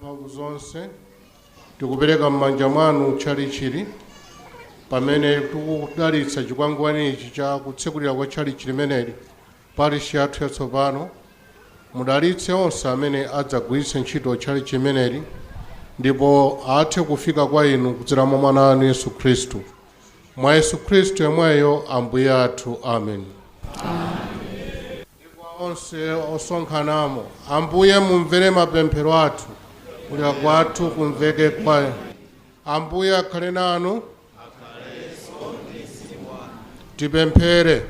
mphamvu zonse tikupereka m'manja mwanu tchalichi pamene tikudalitsa chikwangwani ichi cha kutsekulira kwa tchalichi limeneli parishi yathu yatsopano. Mudalitse onse amene adzagwiritse ntchito tchalichi limeneli ndipo athe kufika kwa inu kudzera mwa mwana wanu Yesu Khristu. Mwa Yesu Khristu yemweyo Ambuye athu. Amen. Ndipo onse osonkhanamo, Ambuye mumvere mapemphero athu, kulira kwathu kumveke kwa. Ambuye akhale nanu. Tipemphere.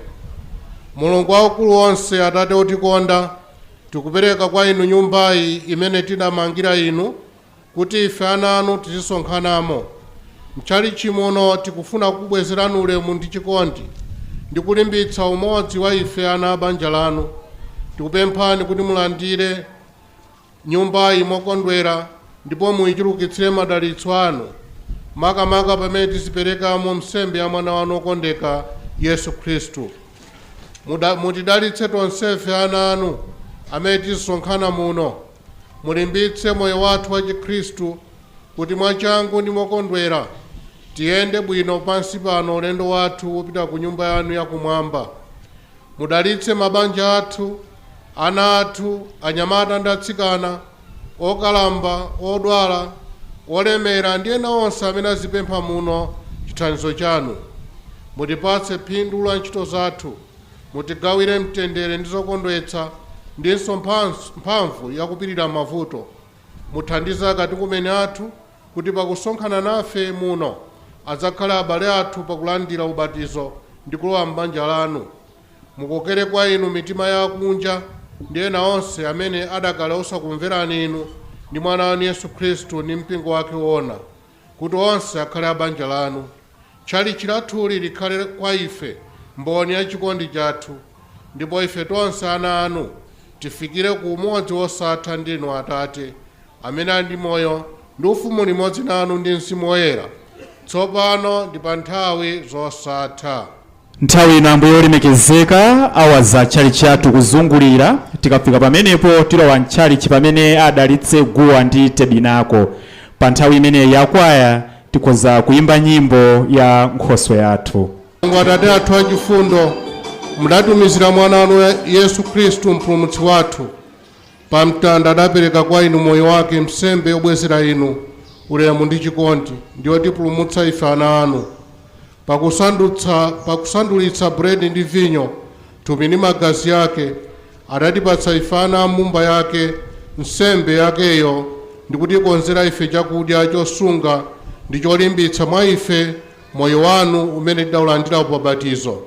Mulungu waukulu wonse, Atate otikonda, tikupereka kwa inu nyumbayi imene tidamangira inu kuti ife ana anu tizisonkhanamo. M'tchalichi muno tikufuna kubwezerani ulemu ndi chikondi ndi kulimbitsa umodzi wa ife ana a banja lanu. Tikupemphani kuti mulandire nyumbayi mokondwera ndipo muyichulukitsire madalitso anu, makamaka pamene tiziperekamo nsembe ya mwana wanu okondeka Yesu Khristu. Mutidalitse tonsefe ana anu amene tizisonkhana muno. Mulimbitse moyo wathu wa Chikhristu kuti mwachangu ndi mokondwera tiyende bwino pansi pano ulendo wathu wopita ku nyumba yanu yakumwamba. Mudalitse mabanja athu, ana athu, anyamata ndi atsikana, okalamba, odwala, olemera ndi ena onse amene azipempha muno chithandizo chanu. Mutipatse phindu la ntchito zathu, mutigawire mtendere ndi zokondwetsa ndinso mphamvu yakupirira mavuto. Muthandize akatikumene athu kuti pakusonkhana nafe muno adzakhala abale athu pakulandira ubatizo ndi kulowa m'banja lanu. Mukokere kwa inu mitima ya akunja ndi ena onse amene adakhala osakumverani inu ndi mwana wanu Yesu Khristu ndi mpingo wake wona, kuti onse akhale abanja lanu. Tchalichi lathuli likhale kwa ife mboni ya chikondi chathu, ndipo ife tonse ana anu tifikire ku umodzi wosatha ndinu Atate amene ali ndi moyo ndi ufumu limodzi nanu ndi Mzimu Woyera, tsopano ndi pa nthawi zosatha. Nthawi ino Ambuye olemekezeka awaza tchalichi chathu kuzungulira, tikafika pamenepo tilowa m'tchalichi pamene adalitse guwa ndi tebinako. Pa nthawi imeneyi yakwaya tikhoza kuyimba nyimbo ya Nkhoswe yathu. Atate athu achifundo, mudatumizira mwana wanu Yesu Khristu mpulumutsi wathu. Pa mtanda adapereka kwa inu moyo wake, nsembe yobwezera inu ulemu ndi chikondi ndi yotipulumutsa ife ana anu. Pakusandulitsa buledi ndi vinyo, thupi ndi magazi yake, adatipatsa ife ana a mumba yake nsembe yakeyo ndi kutikonzera ife chakudya chosunga ndi cholimbitsa mwa ife moyo wanu umene tidawulandira pa ubatizo.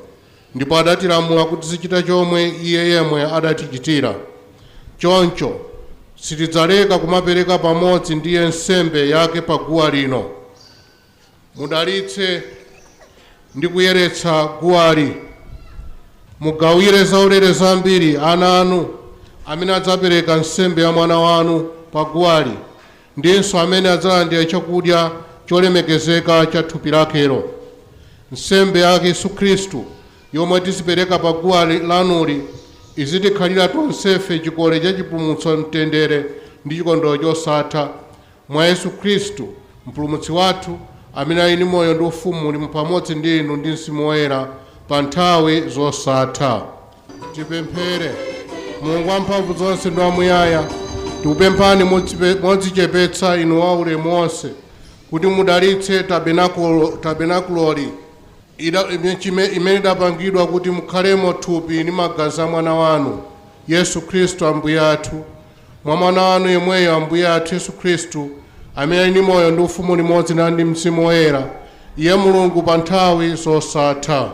Ndipo adatilamula kuti tizichita chomwe iye yemwe adatichitira. Choncho sitidzaleka kumapereka pamodzi ndi iye nsembe yake pa guwa lino. Mudalitse ndi kuyeretsa guwali. Mugawire zaulere zambiri ana anu amene adzapereka nsembe ya mwana wanu pa guwali, ndinso amene adzalandira chakudya cholemekezeka cha thupi lakelo. Nsembe yake Yesu Khristu yomwe tizipereka pa guwa lanuli izitikhalira tonsefe chikole cha chipulumutso, mtendere ndi chikondwero chosatha mwa Yesu Khristu mpulumutsi wathu amene ali ndi moyo ndi ufumu uli pamodzi ndi inu ndi Mzimu Woyera pa nthawi zosatha. Tipemphere. Mulungu wamphamvu zonse ndi wamuyaya, tikupemphani modzichepetsa inu wa ulemu wonse kuti mudalitse tabenakuloli imene idapangidwa kuti mukhalemo thupi ndi magazi a mwana wanu Yesu Khristu Ambuye athu. Mwa mwana wanu yemweyo Ambuye athu Yesu Khristu amene ali ndi moyo ndi ufumu limodzi nanu ndi Mzimu Woyera, iye Mulungu pa nthawi zosatha.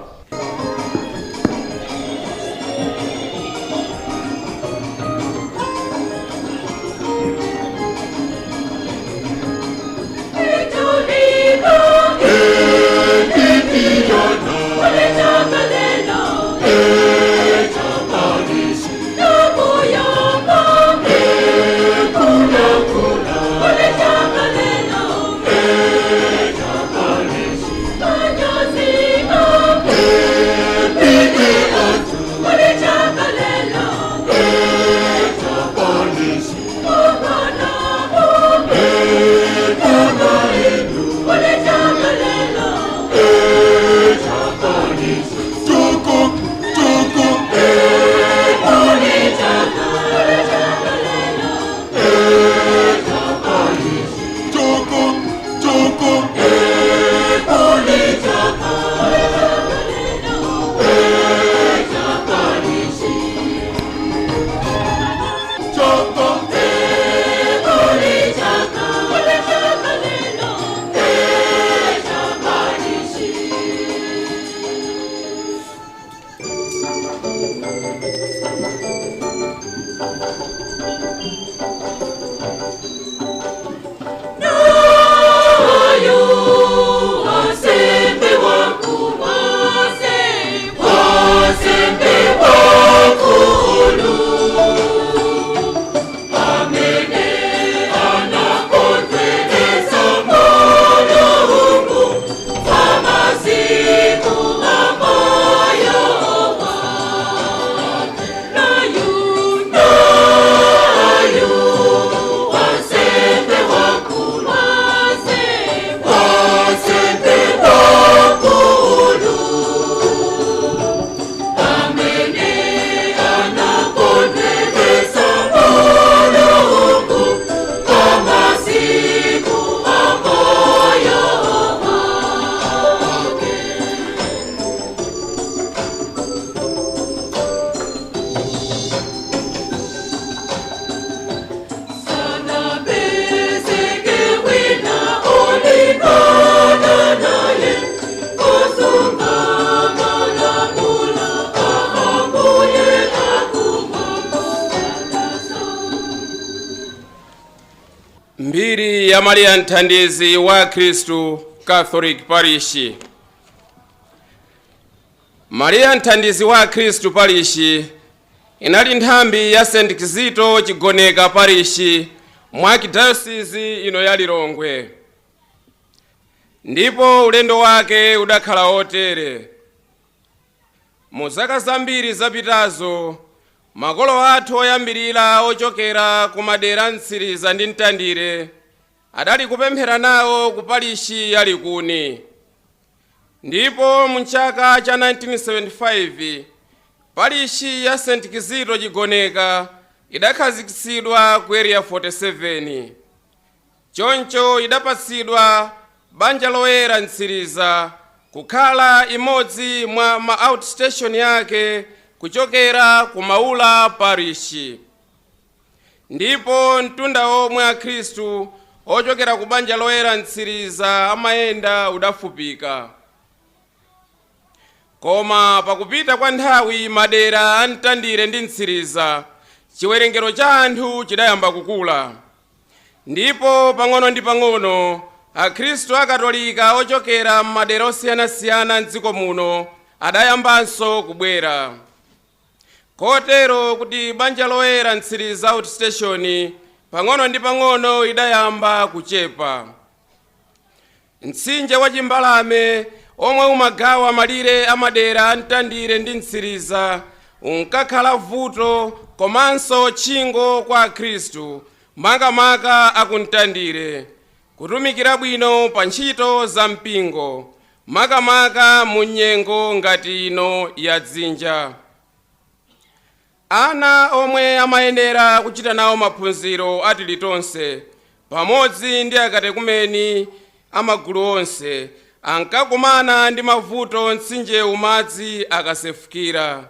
Mbiri ya Maria Mthandizi wa Khristu Catholic Parish. Maria Mthandizi wa Khristu Parish inali nthambi ya St. Kizito Chigoneka Parish mwa Dayosisi ino ya Lilongwe. Ndipo ulendo wake udakhala otere. Mu zaka zambiri zapitazo, makolo athu oyambirira ochokera ku madera Ntsiriza ndi Mtandire adali kupemphera nawo ku parishi ya Likuni. Ndipo mu chaka cha 1975 parishi ya St. Kizito Chigoneka idakhazikitsidwa ku area 47. Choncho idapatsidwa banja loyera Ntsiriza kukhala imodzi mwa ma outstation yake kuchokera ku Maula Parish. Ndipo mtunda omwe a Khristu ochokera ku banja loyera Ntsiriza amayenda udafupika. Koma pakupita kwa nthawi madera a Mtandire ndi Ntsiriza chiwerengero cha anthu chidayamba kukula. Ndipo pang'ono ndi pang'ono Akhristu akatolika ochokera m'madera osiyanasiyana m'dziko muno adayambanso kubwera. Kotero kuti banja loyera Ntsiriza outstation pang'ono ndi pang'ono idayamba kuchepa. Mtsinje wa Chimbalame omwe umagawa malire amadera a Mtandire ndi Ntsiriza unkakhala vuto komanso tchingo kwa Akhristu makamaka aku Mtandire kutumikira bwino pa ntchito za mpingo makamaka mu nyengo ngati ino ya dzinja. Ana omwe amayenera kuchita nawo maphunziro atilitonse pamodzi ndi akatekumeni amagulu onse ankakumana ndi mavuto mtsinjewu madzi akasefukira.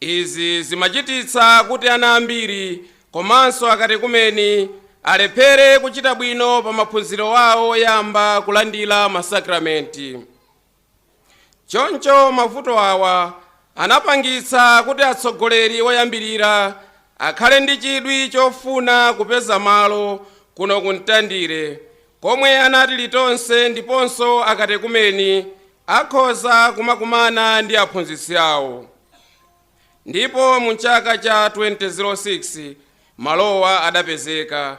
Izi zimachititsa kuti ana ambiri komanso akatekumeni alephere kuchita bwino pa maphunziro awo oyamba kulandira masakramenti. Choncho mavuto awa anapangitsa kuti atsogoleri oyambirira akhale ndi chidwi chofuna kupeza malo kuno ku Mtandire komwe anati litonse ndiponso akatekumeni akhoza kumakumana ndi aphunzitsi awo. Ndipo mu chaka cha 2006 malowa adapezeka.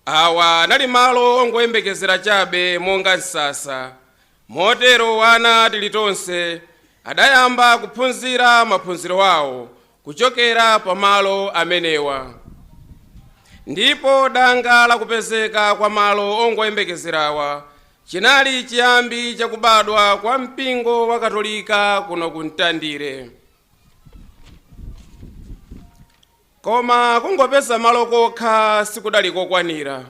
Awa anali malo ongoyembekezera chabe monga msasa. Motero ana tilitonse adayamba kuphunzira maphunziro awo kuchokera pa malo amenewa. Ndipo danga la kupezeka kwa malo ongoyembekezerawa chinali chiyambi chakubadwa kwa mpingo wa Katolika kuno ku Mtandire. Koma kungopeza malo kokha sikudali kokwanira.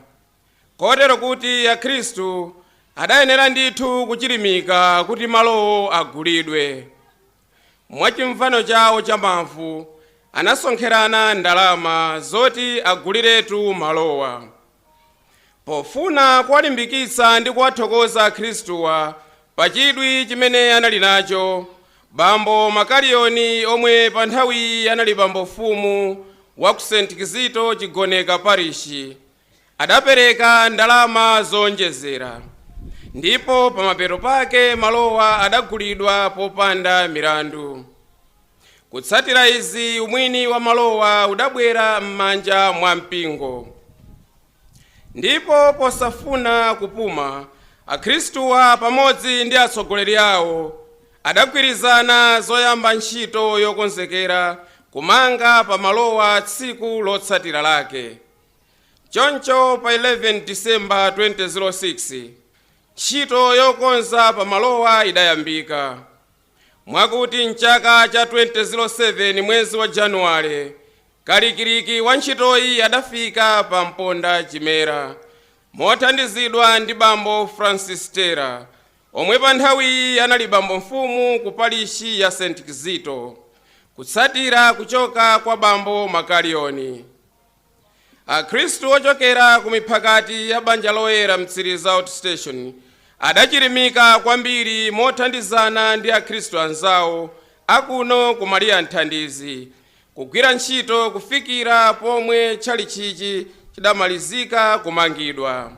Kotero kuti Akhristu adayenera ndithu kuchilimika kuti malowo agulidwe. Mwachimvano chawo chamamvu anasonkherana ndalama zoti aguliretu malowa. Pofuna kuwalimbikitsa ndi kuwathokoza Akhristuwa pa chidwi chimene anali nacho, Bambo Makaliyoni omwe pa nthawi anali bambo mfumu wa ku St. Kizito Chigoneka Parish adapereka ndalama zonjezera. Ndipo pamapeto pake malowa adagulidwa popanda milandu. Kutsatira izi umwini wa malowa udabwera m'manja mwa mpingo. Ndipo posafuna kupuma, Akhristuwa pamodzi ndi atsogoleri awo adagwirizana zoyamba ntchito yokonzekera kumanga pa malowa tsiku lotsatira lake. Choncho pa 11 December 2006 ntchito yokonza pa malowa idayambika. Mwakuti mchaka cha 2007 mwezi wa Januwale kalikiliki wa ntchitoyi adafika pa Mponda Chimera mothandizidwa ndi Bambo Francis Tera omwe pa nthawi anali bambo mfumu ku parishi ya St. Kizito kutsatira kuchoka kwa Bambo Makaliyoni. Akhristu ochokera ku miphakati ya banja loyera Mtsiriza outstation adachilimika kwambiri mothandizana ndi Akhristu anzawo akuno ku Maria Mthandizi kugwira ntchito kufikira pomwe tchalichi chidamalizika kumangidwa.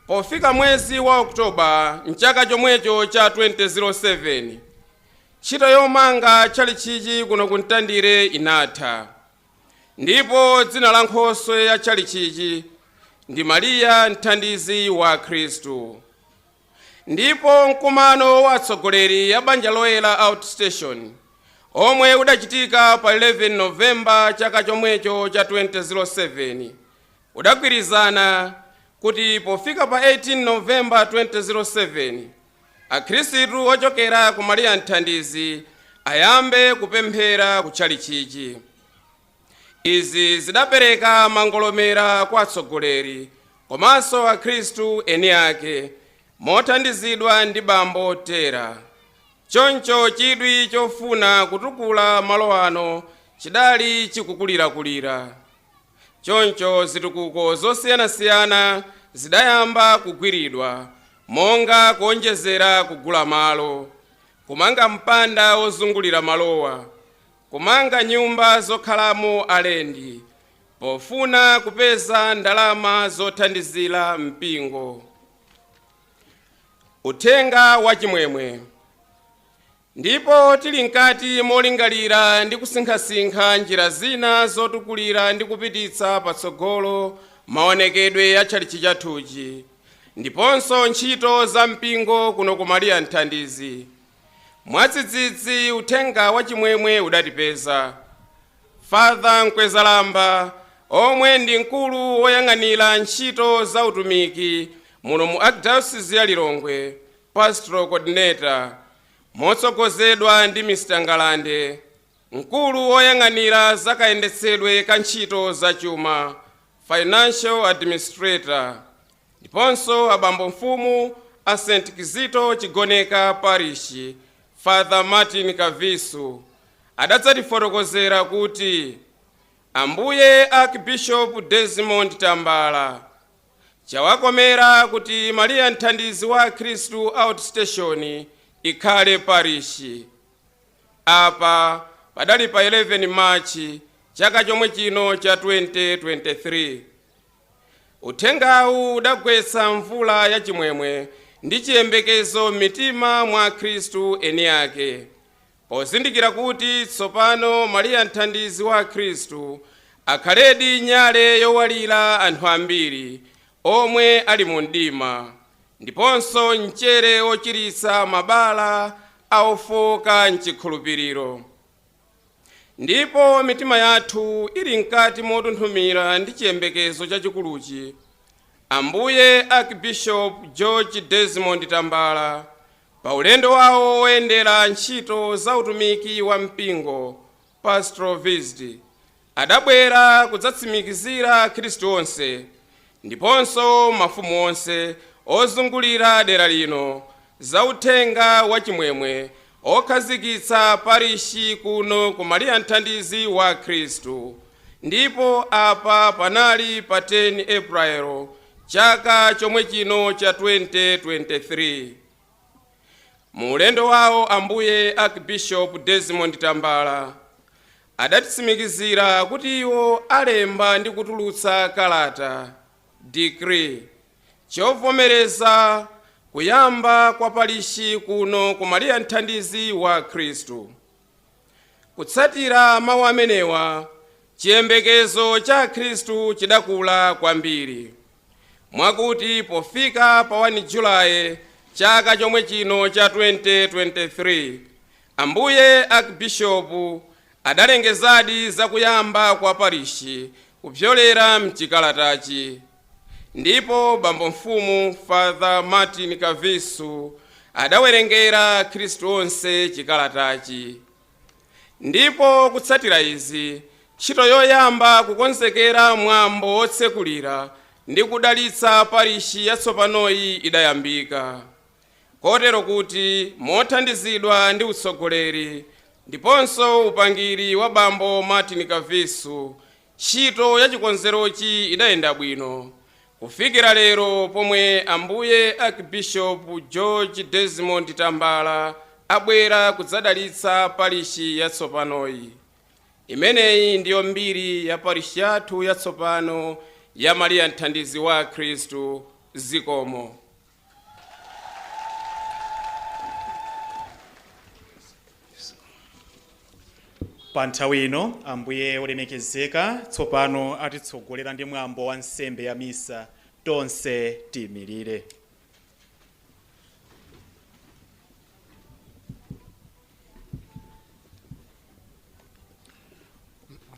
Pofika mwezi wa Oktoba mchaka chomwecho cha 2007, ntchito yomanga tchalichichi kuno ku Mtandire inatha, ndipo dzina la Nkhoswe ya tchalichichi ndi Mariya Mthandizi wa Khristu. Ndipo mkumano wa atsogoleri a banja loyera outstation omwe udachitika pa 11 Novemba chaka chomwecho cha 2007 udagwirizana kuti pofika pa 18 Novemba 2007 akhristu ochokera ku Mariya Mthandizi ayambe kupemphera ku tchalichichi. Izi zidapereka mangolomera kwa atsogoleri komanso akhristu eni ake mothandizidwa ndi bambo Tera. Choncho chidwi chofuna kutukula malo ano chidali chikukulirakulira. Choncho zitukuko zosiyanasiyana zidayamba kugwiridwa, monga kuonjezera kugula malo, kumanga mpanda ozungulira malowa, kumanga nyumba zokhalamo alendi, pofuna kupeza ndalama zothandizira mpingo. Uthenga wachimwemwe. Ndipo tili nkati molingalira ndi kusinkhasinkha njira zina zotukulira ndi kupititsa patsogolo maonekedwe a tchalichi chathuchi, ndiponso ntchito za mpingo kuno ku Mariya Mthandizi. Mwadzidzidzi uthenga wachimwemwe udatipeza. Father Mkwezalamba, omwe ndi mkulu woyang'anira ntchito za utumiki muno mu Archdiocese ya Lilongwe, Pastoral Coordinator, motsogozedwa ndi Mr. Ngalande, mkulu woyang'anira zakayendetsedwe ka ntchito za chuma, Financial Administrator, ndiponso abambo mfumu a St. Kizito Chigoneka Parish, Father Martin Kavisu, adadzatifotokozera kuti Ambuye Archbishop Desmond Tambala chawakomera kuti Mariya Mthandizi wa Khristu outstation ikhale parishi. Apa padali pa 11 Machi chaka chomwe chino cha 2023. Uthengawu udagwetsa mvula yachimwemwe ndi chiyembekezo m'mitima mwa Khristu eni ake, pozindikira kuti tsopano Mariya Mthandizi wa Khristu akhaledi nyale yowalira anthu ambiri omwe ali mu mdima, ndiponso mchere ochiritsa mabala aofoka mchikhulupiriro. Ndipo mitima yathu ili nkati motunthumira ndi chiyembekezo chachikuluchi, Ambuye Archbishop George Desmond Tambala pa ulendo wawo woyendera ntchito za utumiki wa mpingo, pastoral visit, adabwera kudzatsimikizira Khristu onse ndiponso mafumu onse ozungulira dera lino za uthenga wachimwemwe okhazikitsa parishi kuno ku Mariya Mthandizi wa Khristu. Ndipo apa panali pa 10 April chaka chomwe chino cha 2023. Mu ulendo wawo Ambuye Archbishop Desmond Tambala adatitsimikizira kuti iwo alemba ndi kutulutsa kalata decree chovomereza kuyamba kwa parishi kuno ku Mariya Mthandizi wa Khristu. Kutsatira mawu amenewa, chiyembekezo cha Khristu chidakula kwambiri, mwakuti pofika pa 1 Julayi chaka chomwe chino cha 2023, Ambuye Archbishop adalengezadi za kuyamba kwa parishi kupyolera mchikalatachi. Ndipo bambo mfumu Father Martin Kavisu adawerengera Khristu onse chikalatachi. Ndipo kutsatira izi, ntchito yoyamba kukonzekera mwambo wotsekulira ndi kudalitsa parishi yatsopanoyi idayambika, kotero kuti mothandizidwa ndi utsogoleri ndiponso upangiri wa bambo Martin Kavisu, ntchito ya chikonzerochi idayenda bwino kufikira lero pomwe Ambuye Archbishop George Desmond Tambala abwera kudzadalitsa parishi yatsopanoyi. Imeneyi ndiyo mbiri ya parishi yathu yatsopano ya Mariya mthandizi wa Khristu. Zikomo. Pa nthawi ino Ambuye olemekezeka tsopano atitsogolera ndi mwambo wa nsembe ya misa. Tonse tiyimirire.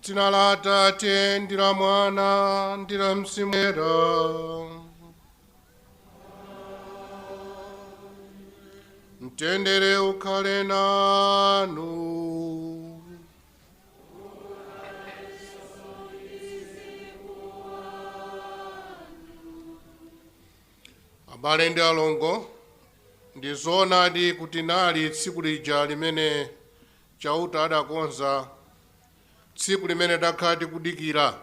Dzina la Atate ndi la Mwana ndi la Mzimu Woyera. Mtendere ukhale nanu. Abale ndi alongo, ndi zoonadi kuti nali tsiku lija limene chauta adakonza, tsiku limene takhala tikudikira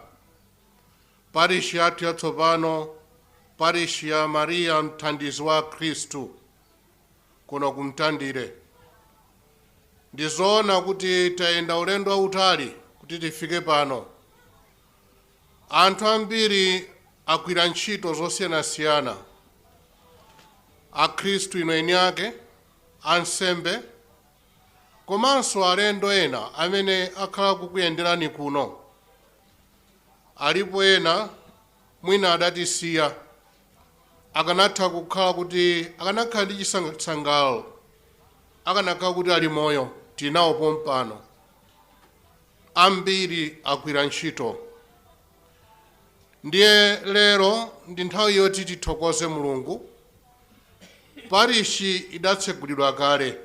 parishi yathu yatsopano, parishi ya Mariya mthandizi wa Khristu kuno kumtandire. Ndi zoona kuti tayenda ulendo wautali kuti tifike pano. Anthu ambiri agwira ntchito zosiyanasiyana, akhristu ino eni ake, ansembe, komanso alendo ena amene akhala kukuyenderani kuno. Alipo ena mwina adatisiya, akanatha kukhala kuti akanakhala ndi chisangalalo, akanakhala kuti ali moyo, tinawo pompano. Ambiri agwira ntchito. Ndiye lero ndi nthawi yoti tithokoze Mulungu. Parishi idatsegulidwa kale.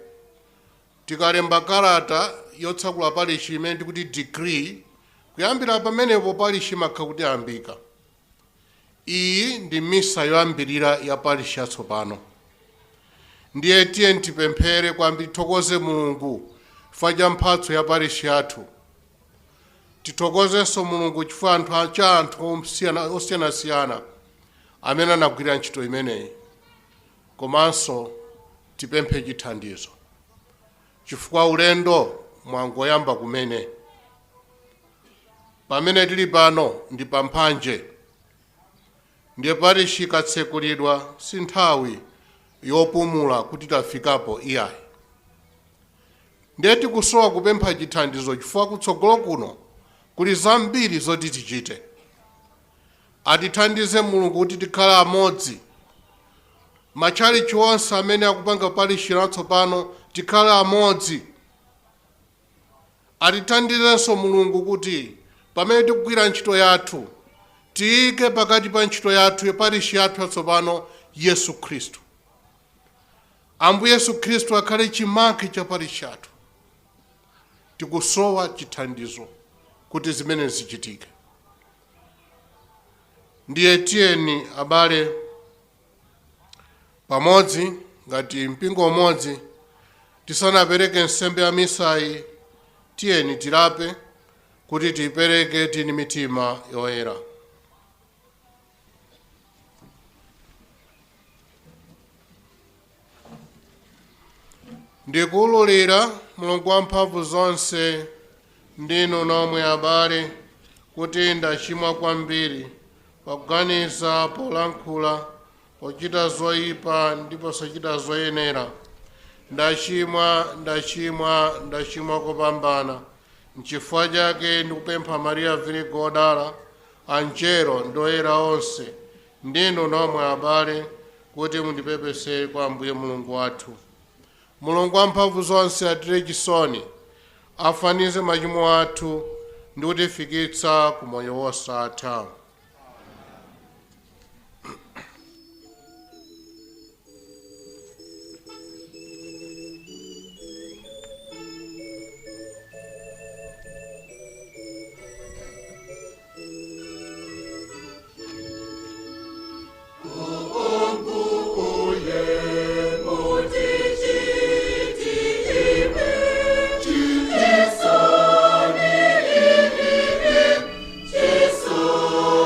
Tikalemba kalata yotsegula parishi imene tikuti decree, kuyambira pamenepo parishi imakhala kuti yambika. Iyi ndi misa yoyambirira ya parishi yatsopano. Ndiye tiye tipemphere kwambiri, tithokoze Mulungu chifukwa cha mphatso ya parishi yathu. Tithokozenso Mulungu chifukwa cha anthu osiyanasiyana amene anagwira ntchito imeneyi. Komanso tipemphe chithandizo chifukwa ulendo mwangoyamba kumene. Pamene tili pano ndi pamphanje. Ndiye parishi ikatsekulidwa si nthawi yopumula kuti tafikapo iyayi. Ndiye tikusowa kupempha chithandizo chifukwa kutsogolo kuno kuli zambiri zoti tichite. Atithandize Mulungu kuti tikhale amodzi. Matchalichi onse amene akupanga parishi yatsopano tikhale amodzi. Atithandizenso Mulungu kuti pamene tikugwira ntchito yathu, tiyike pakati pa ntchito yathu ya parishi yathu yatsopano Yesu Khristu. Ambuye Yesu Khristu akhale chimake cha parishi yathu. Tikusowa chithandizo kuti zimene zichitike. Ndiye tiyeni abale, pamodzi ngati mpingo umodzi, tisanapereke nsembe ya misayi, tiyeni tilape kuti tiyipereke tini mitima yoyera. Ndikuwululira Mulungu wamphamvu zonse, ndinu nomwe abale, kuti ndachimwa kwambiri pakuganiza, polankhula, pochita zoyipa ndi posachita zoyenera. Ndachimwa kopambana. N'chifukwa chake ndikupempha Mariya Virigo odala, anjelo ndi oyera onse, ndinu nomwe abale, kuti mundipepesere kwa Ambuye Mulungu wathu. Mulungu wamphamvu zonse atire chisoni, afanize machimo athu ndi kutifikitsa ku moyo wosatha. Jesus.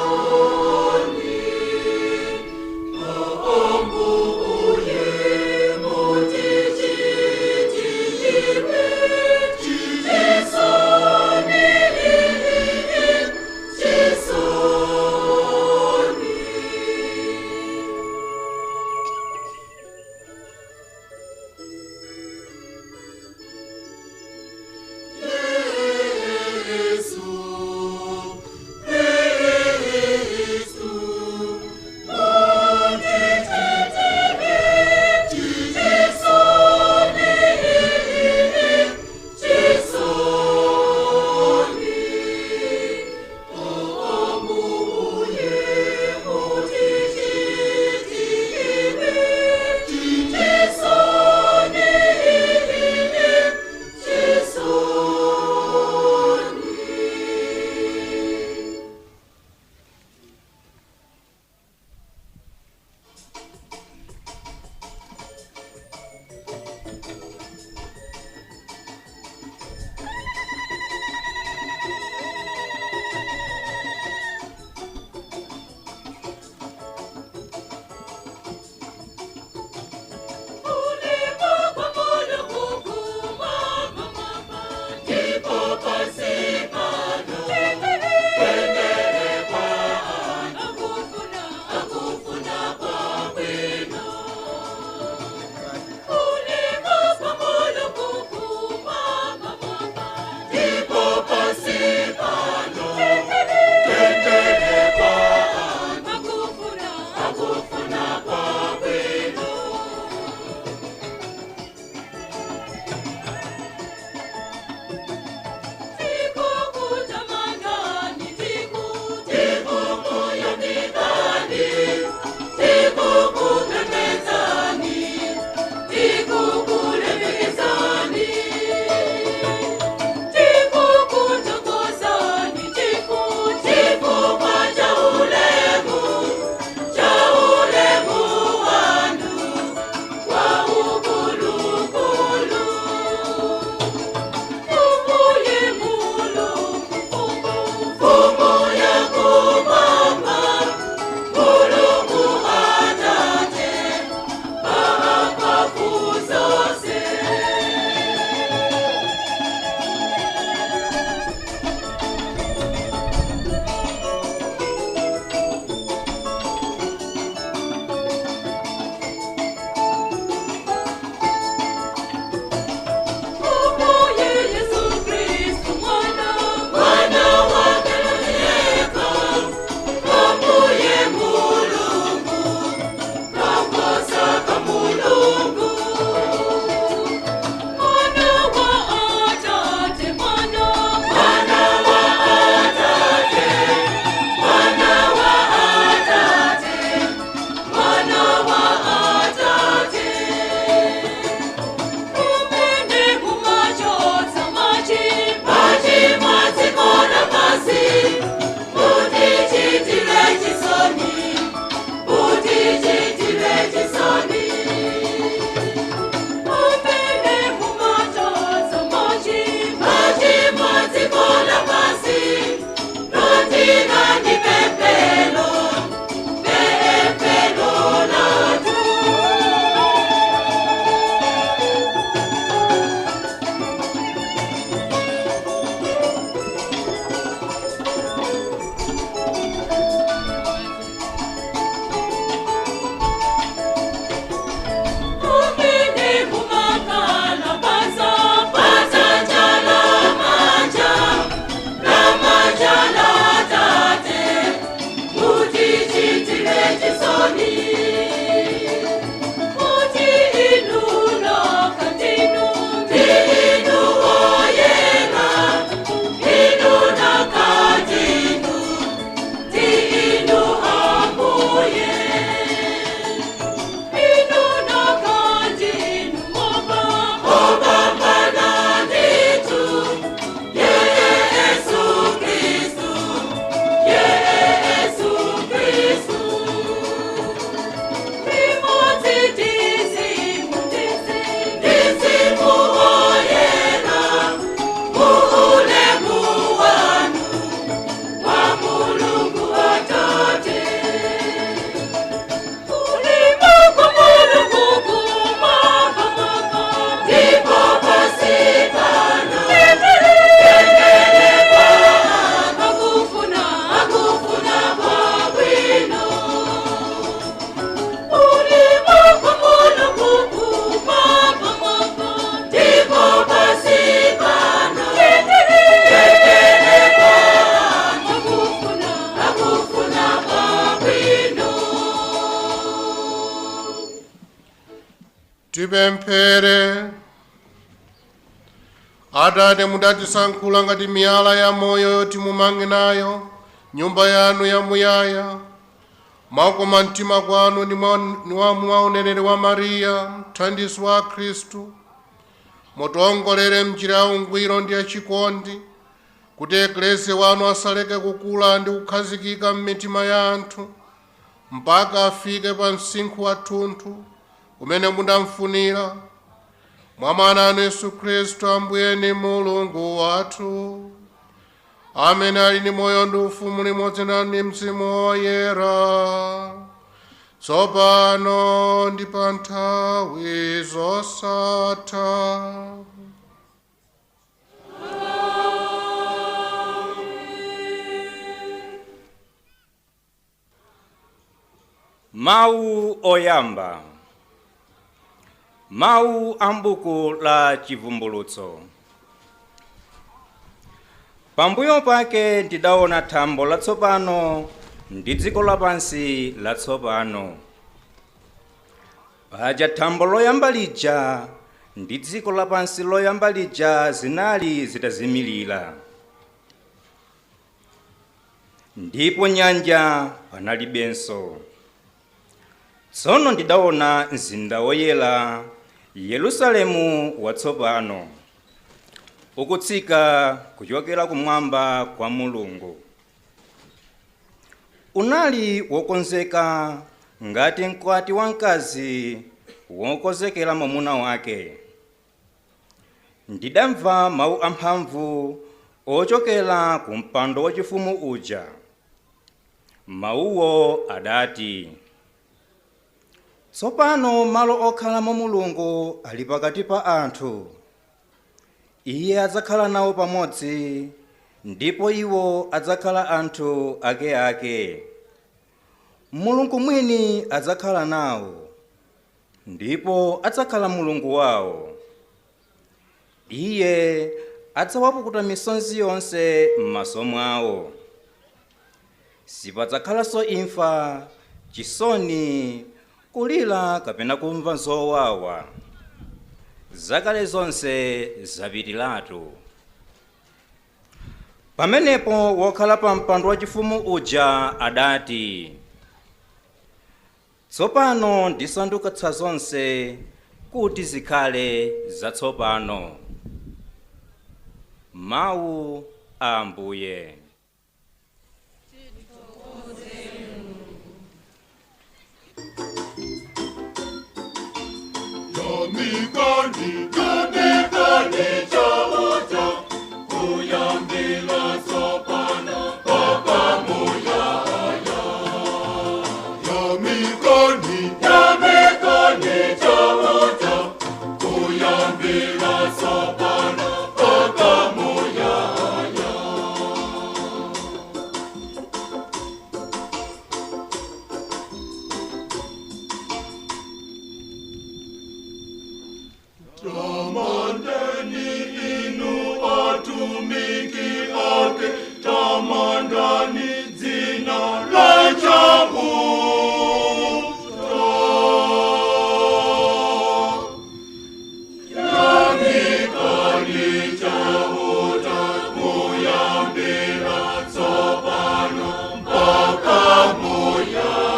Tipemphere. Atate, mudatisankhula ngati miyala ya moyo yoti mumange nayo nyumba yanu yamuyaya. Mwakoma mtima kwanu ni wa uneneri wa Mariya, mthandizi wa Khristu. Mutongolere mnjira ya ungwiro ndi yachikondi, kuti eklezia wanu asaleke kukula ndi kukhazikika m'mitima ya anthu, mpaka afike pa msinkhu wathunthu umene mudamfunira. Mwa Mwana anu Yesu Khristu Ambuye ndi Mulungu wathu, amene ali ndi moyo ndi ufumu limodzi nanu ndi Mzimu Woyera, tsopano ndi pa nthawi zosatha. Mawu oyamba. Mawu a m'buku la Chivumbulutso. Pambuyo pake ndidaona thambo latsopano ndi dziko lapansi latsopano. Paja thambo loyamba lija ndi dziko lapansi loyamba lija zinali zitazimilira. Ndipo nyanja panalibenso. Tsono ndidaona mzinda woyera, Yerusalemu watsopano, ukutsika kuchokera kumwamba kwa Mulungu. Unali wokonzeka ngati mkwati wamkazi wokonzekera mwamuna wake. Ndidamva mawu amphamvu ochokera ku mpando wachifumu uja. Mawuwo adati, tsopano malo okhalamo Mulungu ali pakati pa anthu. Iye adzakhala nawo pamodzi, ndipo iwo adzakhala anthu akeake. Mulungu mwini adzakhala nawo, ndipo adzakhala Mulungu wawo. Iye adzawapukuta misozi yonse m'maso mwawo. Sipadzakhalanso imfa, chisoni, kulira kapena kumva zowawa. Zakale zonse zapitiratu. Pamenepo wokhala pa mpando wachifumu uja adati, tsopano ndisandukitsa zonse kuti zikhale zatsopano. Mawu a Ambuye. Yamikani chauta, kuyambila sopano, papa muyaya. Yamikani chauta, kuyambila sopano, papa muyaya. Tamandani inu atumiki ake, tamandani dzina la chauta. Yamikani chauta, kuyambira tsopano mpaka muyaya.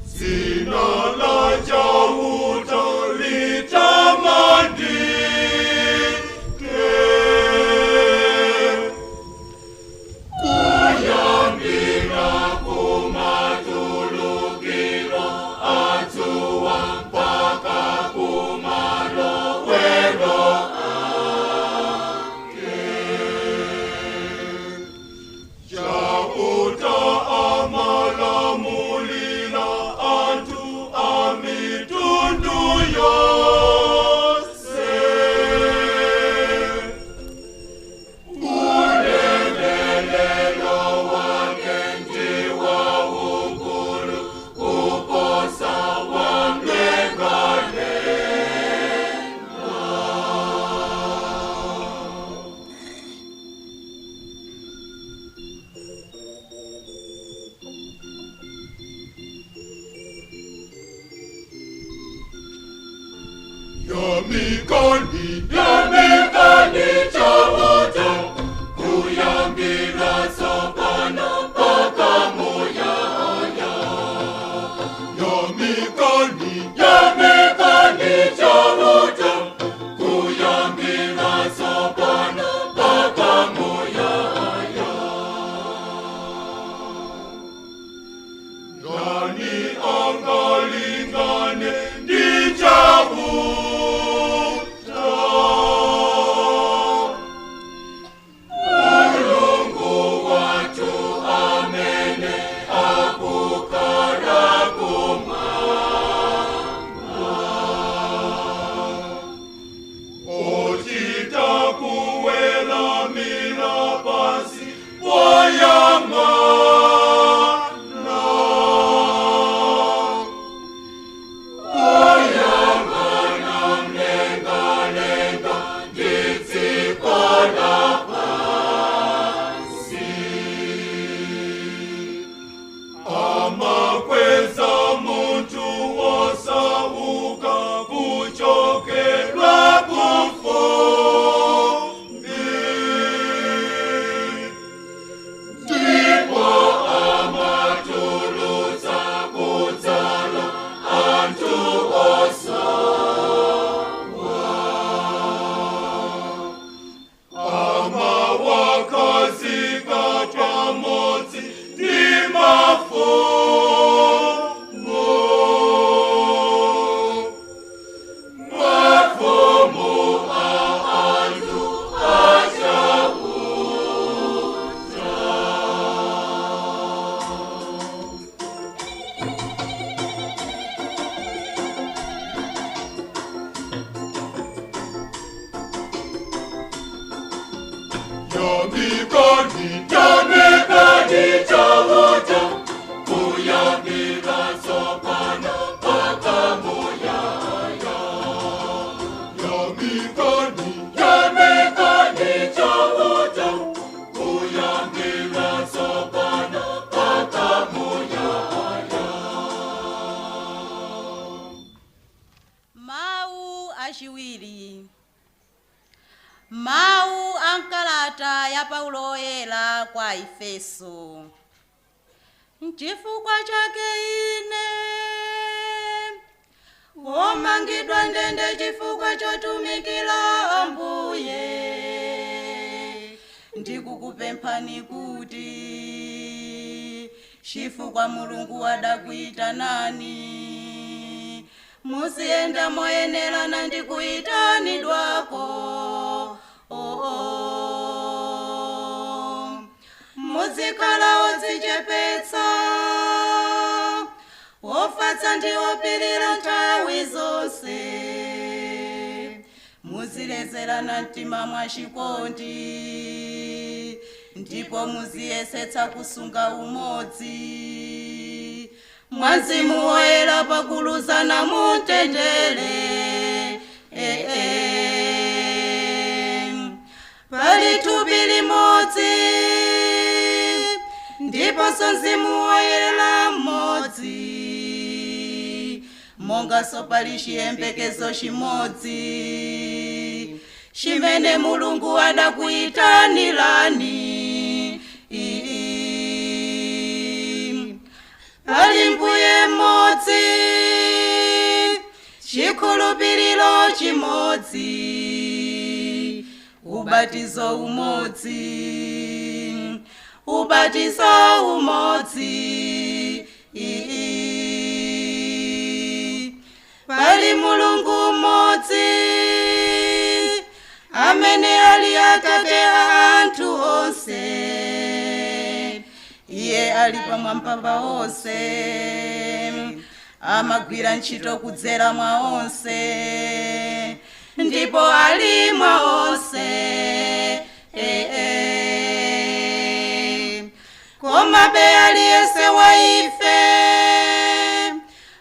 Dzina la Yamikani chauta kuyambira sopano mpaka muyaya. Yamikani chauta kuyambira sopano mpaka muyaya. Ndani angalingane ndichavuta. Mulungu watu amene akukara kumwamba. Ochita kuwelamira pasi poyang'ana. Poyang'ana mlengalenga nditsiko la pasi. Amakweza muntu osauka kuchokerwa kufumbi. Ndipo amatulutsa kudzala anthu osowa. Amawakazika pamodzi ndi mafumu. Mafumu a anthu achauta. Yamikani chauta kuyambira sopano mpaka muyaya. Yamikani chauta kuyambira sopano mpaka muyaya. Mau achiwiri. Mau ankalata ya Paulo oyera kwa Efeso. Chifukwa chake ine womangidwa ndende chifukwa chotumikira Ambuye, ndikukupemphani kuti chifukwa Mulungu adakuyitanani musiyenda moyenerana ndi kuyitanidwako. Muzikhala odzichepetsa, ofatsa ndi opirira nthawi zonse. Muzilezerana mtima mwachikondi, ndipo muziyesetsa kusunga umodzi. Mwa Mzimu Woyera pakuluzana mumtendere. Pali thupi limodzi, ndiponso Mzimu Woyera mmodzi. Monganso pali chiyembekezo chimodzi chimene Mulungu adakuyitanirani. Pali Mbuye mmodzi, chikhulupiriro chimodzi, ubatizo umodzi, pali Mulungu mmodzi amene ali Atate a anthu onse. Iye ali pamwamba pa onse, amagwira ntchito kudzera mwa onse, ndipo ali mwa onse. Komabe aliyense wa ife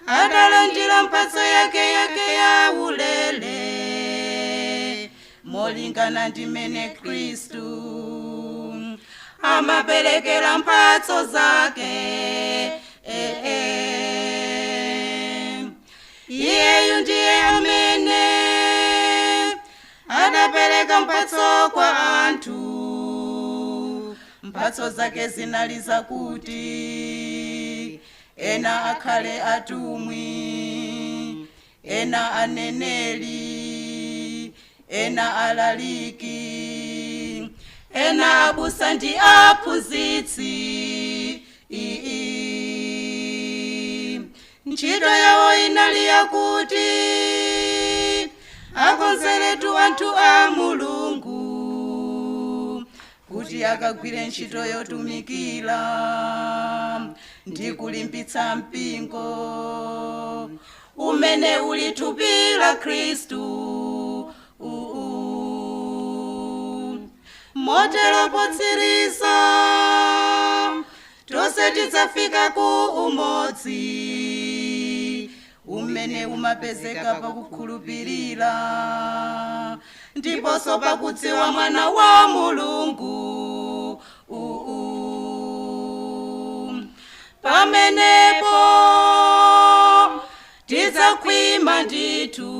adalandira mphatso yake ya ulere, molingana ndi mmene Khristu amaperekera mphatso zake. Iyeyu ndiye amene adapereka mphatso kwa anthu. Mphatso zake zinali zakuti ena akhale atumwi, ena aneneri, ena alaliki, ena abusa ndi aphunzitsi. Ntchito yawo inali yakuti akonzeretu anthu a Mulungu kuti akagwire ntchito yotumikira ndi kulimbitsa mpingo umene uli thupi la Khristu. Motero potsiriza tonse tidzafika ku umodzi umene umapezeka pakukhulupirira ndiponso pakudziwa mwana wa Mulungu. Pamenepo tidzakhwima ndithu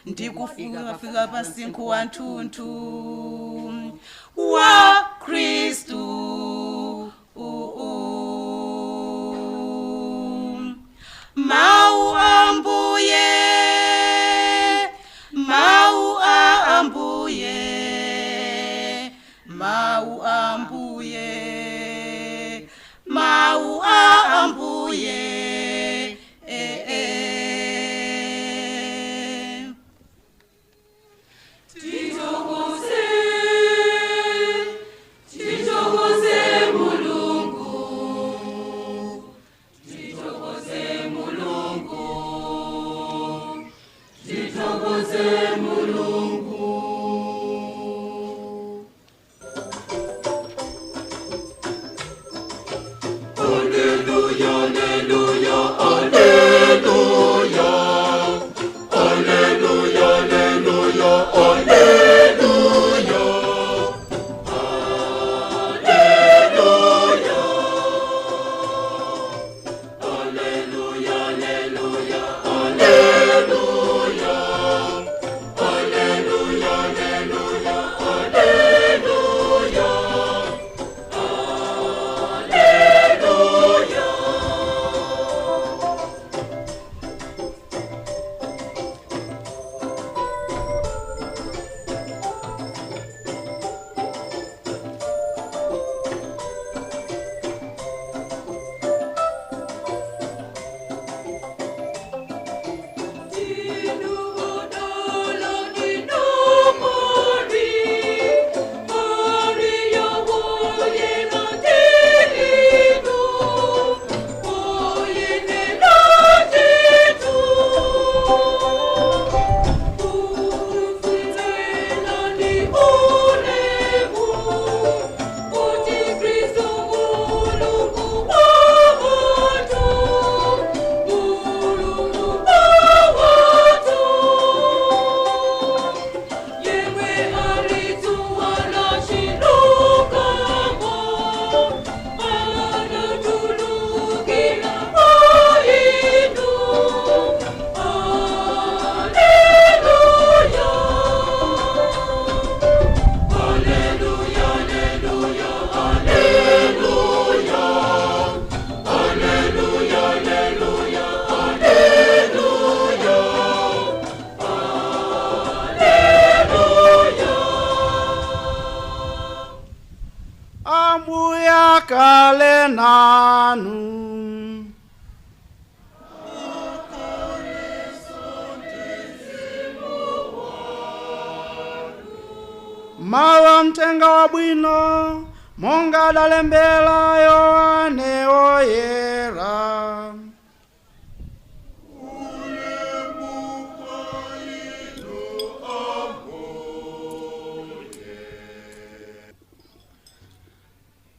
ndikufika pa msinkhu wa thunthu wa Khristu. Mau Ambuye, mau a Ambuye, mau Ambuye, mau a Ambuye. Kale nanu mawa mtenga wabwino monga dalembela Yohane oyera.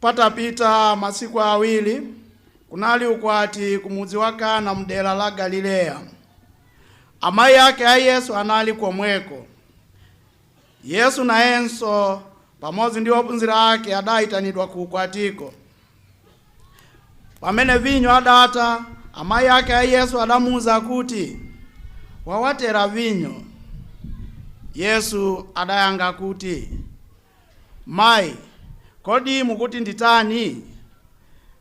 Patapita masiku awiri kunali ukwati kumudzi wa Kana mdera la Galileya. Amayi ake a Yesu anali komweko. Yesu nayenso pamodzi ndi ophunzira ake adayitanidwa ku ukwatiko. Pamene vinyo adata, amayi ake a Yesu adamuwuza kuti wawatera vinyo. Yesu adayankha kuti, mayi, kodi mukuti nditani?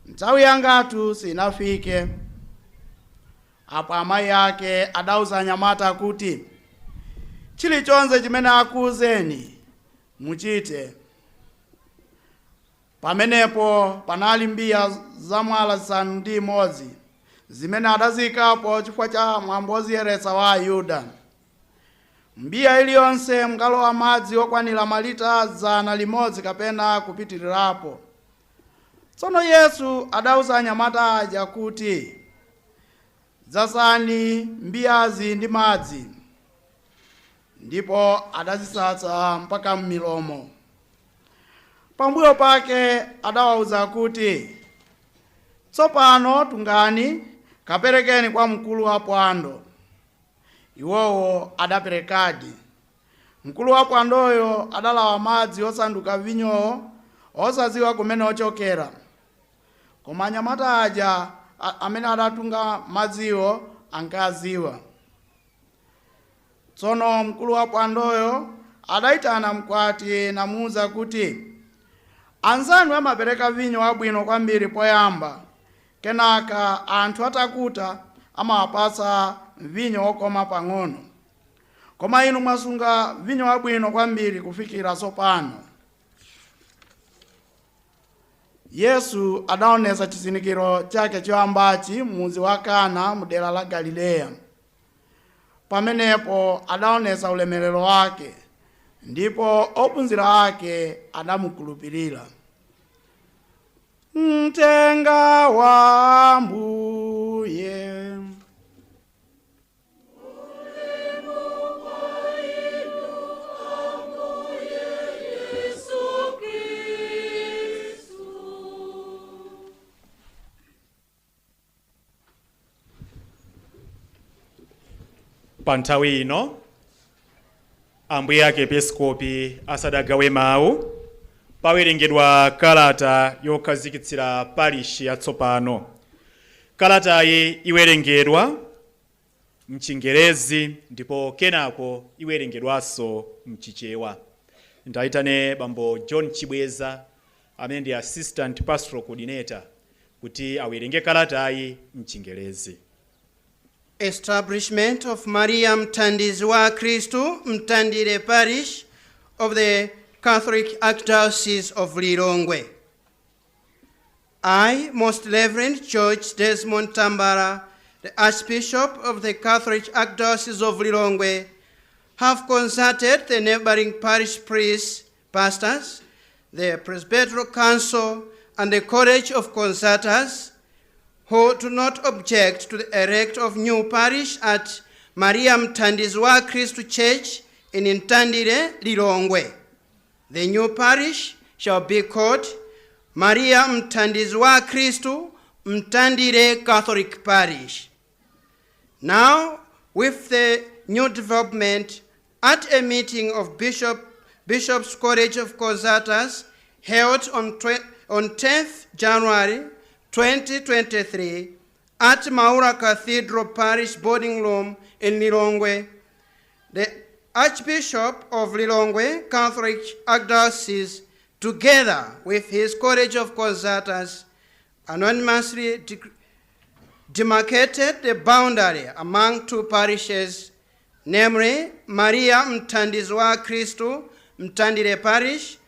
Nthawi yangatu sinafike. Apo amayi ake adauza anyamata kuti, chilichonse chimene akuwuzeni muchite. Pamenepo panali mbiya zamwala zisanu ndi imodzi zimene adazikapo chifukwa cha mwambo woziyeretsa wa Ayuda. Mbiya iliyonse mukalowa madzi okwanira malita 100 kapena kupitirirapo. Tsono Yesu adauza anyamata aja kuti, dzazani mbiyazi ndi madzi, ndipo adazisatsa mpaka m'milomo. Pambuyo pake adawauza kuti, tsopano tungani kaperekeni kwa mkulu wa phwando. Iwowo adaperekadi. Mkulu wa phwandoyo adalawa madzi osanduka vinyo osadziwa kumene ochokera. Koma anyamata aja amene adatunga madziwo ankadziwa. Tsono mkulu wa phwandoyo adayitana mkwati namuwuza kuti, anzanu amapereka vinyo wabwino kwambiri poyamba, kenaka anthu atakuta amawapatsa vinyo wokoma pang'ono. Koma inu mwasunga vinyo wabwino kwambiri kufikira tsopano. Yesu adaonesa chizindikiro chake choyambachi mudzi wa Kana mu dera la Galileya. Pamenepo adaonesa ulemerero wake, ndipo ophunzira ake adamukhulupirira. Mtenga wa Ambuye. Pa nthawi ino ambuye akepiskopi asadagawe mawu, pawerengedwa kalata yokhazikitsira parishi yatsopano. Kalatayi iwerengedwa mchingerezi ndipo kenako iwerengedwanso mchichewa. Ndayitane bambo John Chibweza amene ndi assistant pastoral coordinator kuti awerenge kalatayi mchingerezi. Establishment of Maria Mtandizwa Kristu Mtandire Parish of the Catholic Archdiocese of Lilongwe. I, Most Reverend George Desmond Tambara, the Archbishop of the Catholic Archdiocese of Lilongwe, have consulted the neighboring parish priests, pastors, the Presbyteral Council, and the College of Consultors, who do not object to the erect of new parish at Maria Mtandizwa Kristu Church in Ntandire, Lilongwe. The new parish shall be called Maria Mtandizwa Kristu Mtandire Catholic Parish. Now, with the new development, at a meeting of Bishop's College of Consultors held on 10th January 2023 at Maura Cathedral Parish Boarding Room in Lilongwe, the Archbishop of Lilongwe Catholic Archdiocese, together with his College of Consultors, anonymously demarcated the boundary among two parishes, namely Maria Mtandizwa Kristu Mtandire Parish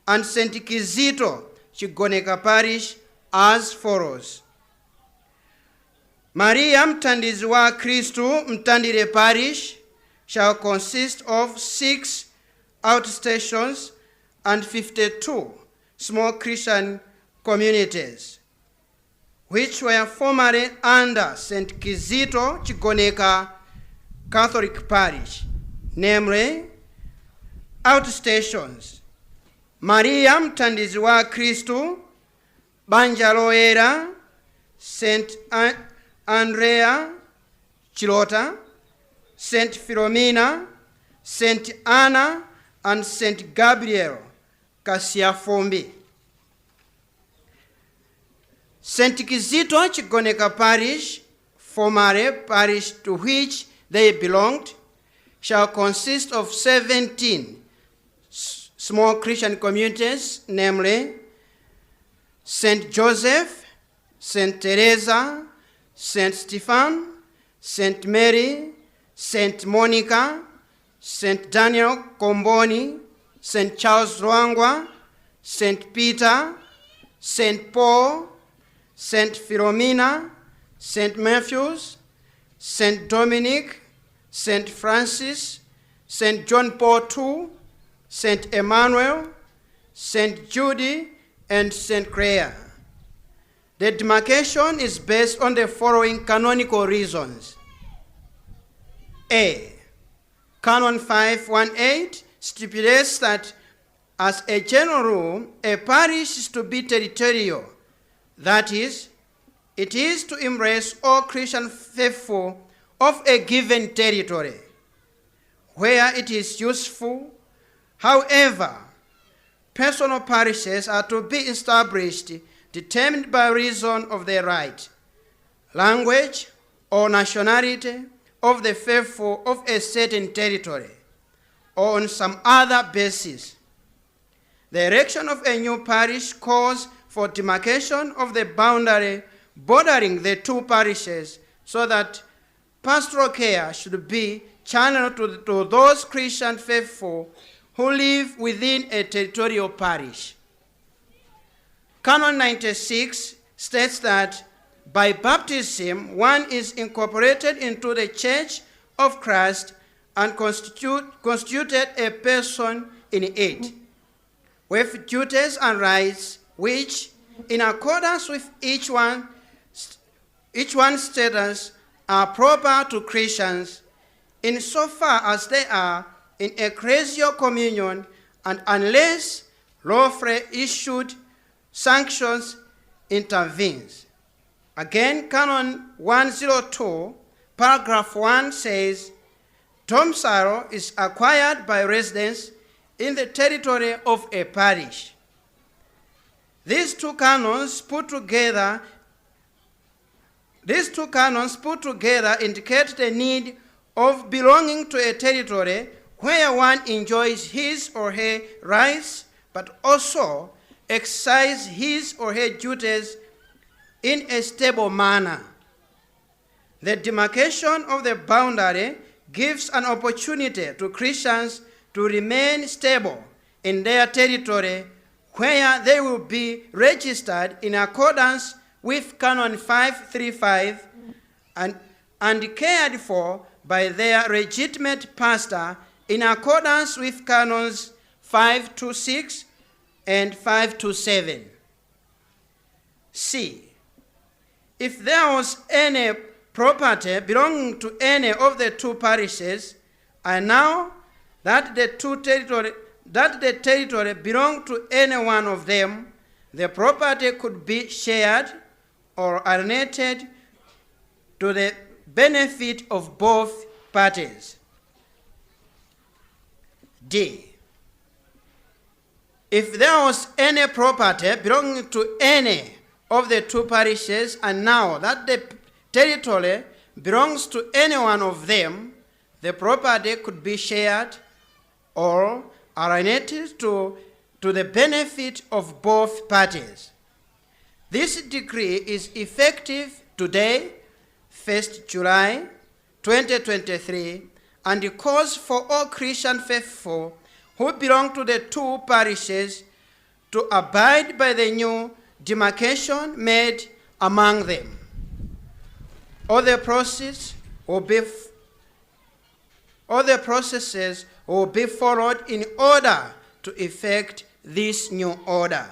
and St. Kizito Chigoneka Parish, as follows. Maria Mtandizwa Kristu Mtandire Parish shall consist of 6 outstations and 52 small Christian communities, which were formerly under St. Kizito Chigoneka Catholic Parish, namely outstations: Maria Mtandizwa Kristu, Banja Loera, St. Andrea Chilota, St. Philomena, St. Anna, and St. Gabriel Kasiafombi. St. Kizito Chigoneka Parish, formerly parish to which they belonged, shall consist of 17 small Christian communities, namely St. Joseph, St. Teresa, St. Stephen, St. Mary, St. Monica, St. Daniel Komboni, St. Charles Rwangwa, St. Peter, St. Paul, St. Philomena, St. Matthews, St. Dominic, St. Francis, St. John Paul II, St. Emmanuel, St. Judy, and St. Clare. The demarcation is based on the following canonical reasons. A. Canon 518 stipulates that as a general rule, a parish is to be territorial. That is, it is to embrace all Christian faithful of a given territory, where it is useful. However, personal parishes are to be established, determined by reason of their right, language, or nationality of the faithful of a certain territory, or on some other basis. The erection of a new parish calls for demarcation of the boundary bordering the two parishes, so that pastoral care should be channeled to those Christian faithful who live within a territorial parish. Canon 96 states that by baptism one is incorporated into the Church of Christ and constituted a person in it, with duties and rights which, in accordance with each one's status, are proper to Christians insofar as they are in ecclesial communion, and unless lawfully issued sanctions intervenes. Again, Canon 102, paragraph 1 says, domicile is acquired by residence in the territory of a parish. These two canons put together indicate the need of belonging to a territory where one enjoys his or her rights, but also exercise his or her duties in a stable manner. The demarcation of the boundary gives an opportunity to Christians to remain stable in their territory, where they will be registered in accordance with Canon 535 and cared for by their legitimate pastor in accordance with Canons 526 and 527. C. If there was any property belonging to any of the two parishes, and now that the territory belonged to any one of them, the property could be shared or alienated to the benefit of both parties. D. If there was any property belonging to any of the two parishes, and now that the territory belongs to any one of them, the property could be shared or alienated to the benefit of both parties. This decree is effective today, 1st July 2023, and calls for all Christian faithful who belong to the two parishes to abide by the new demarcation made among them. All the processes will be followed in order to effect this new order.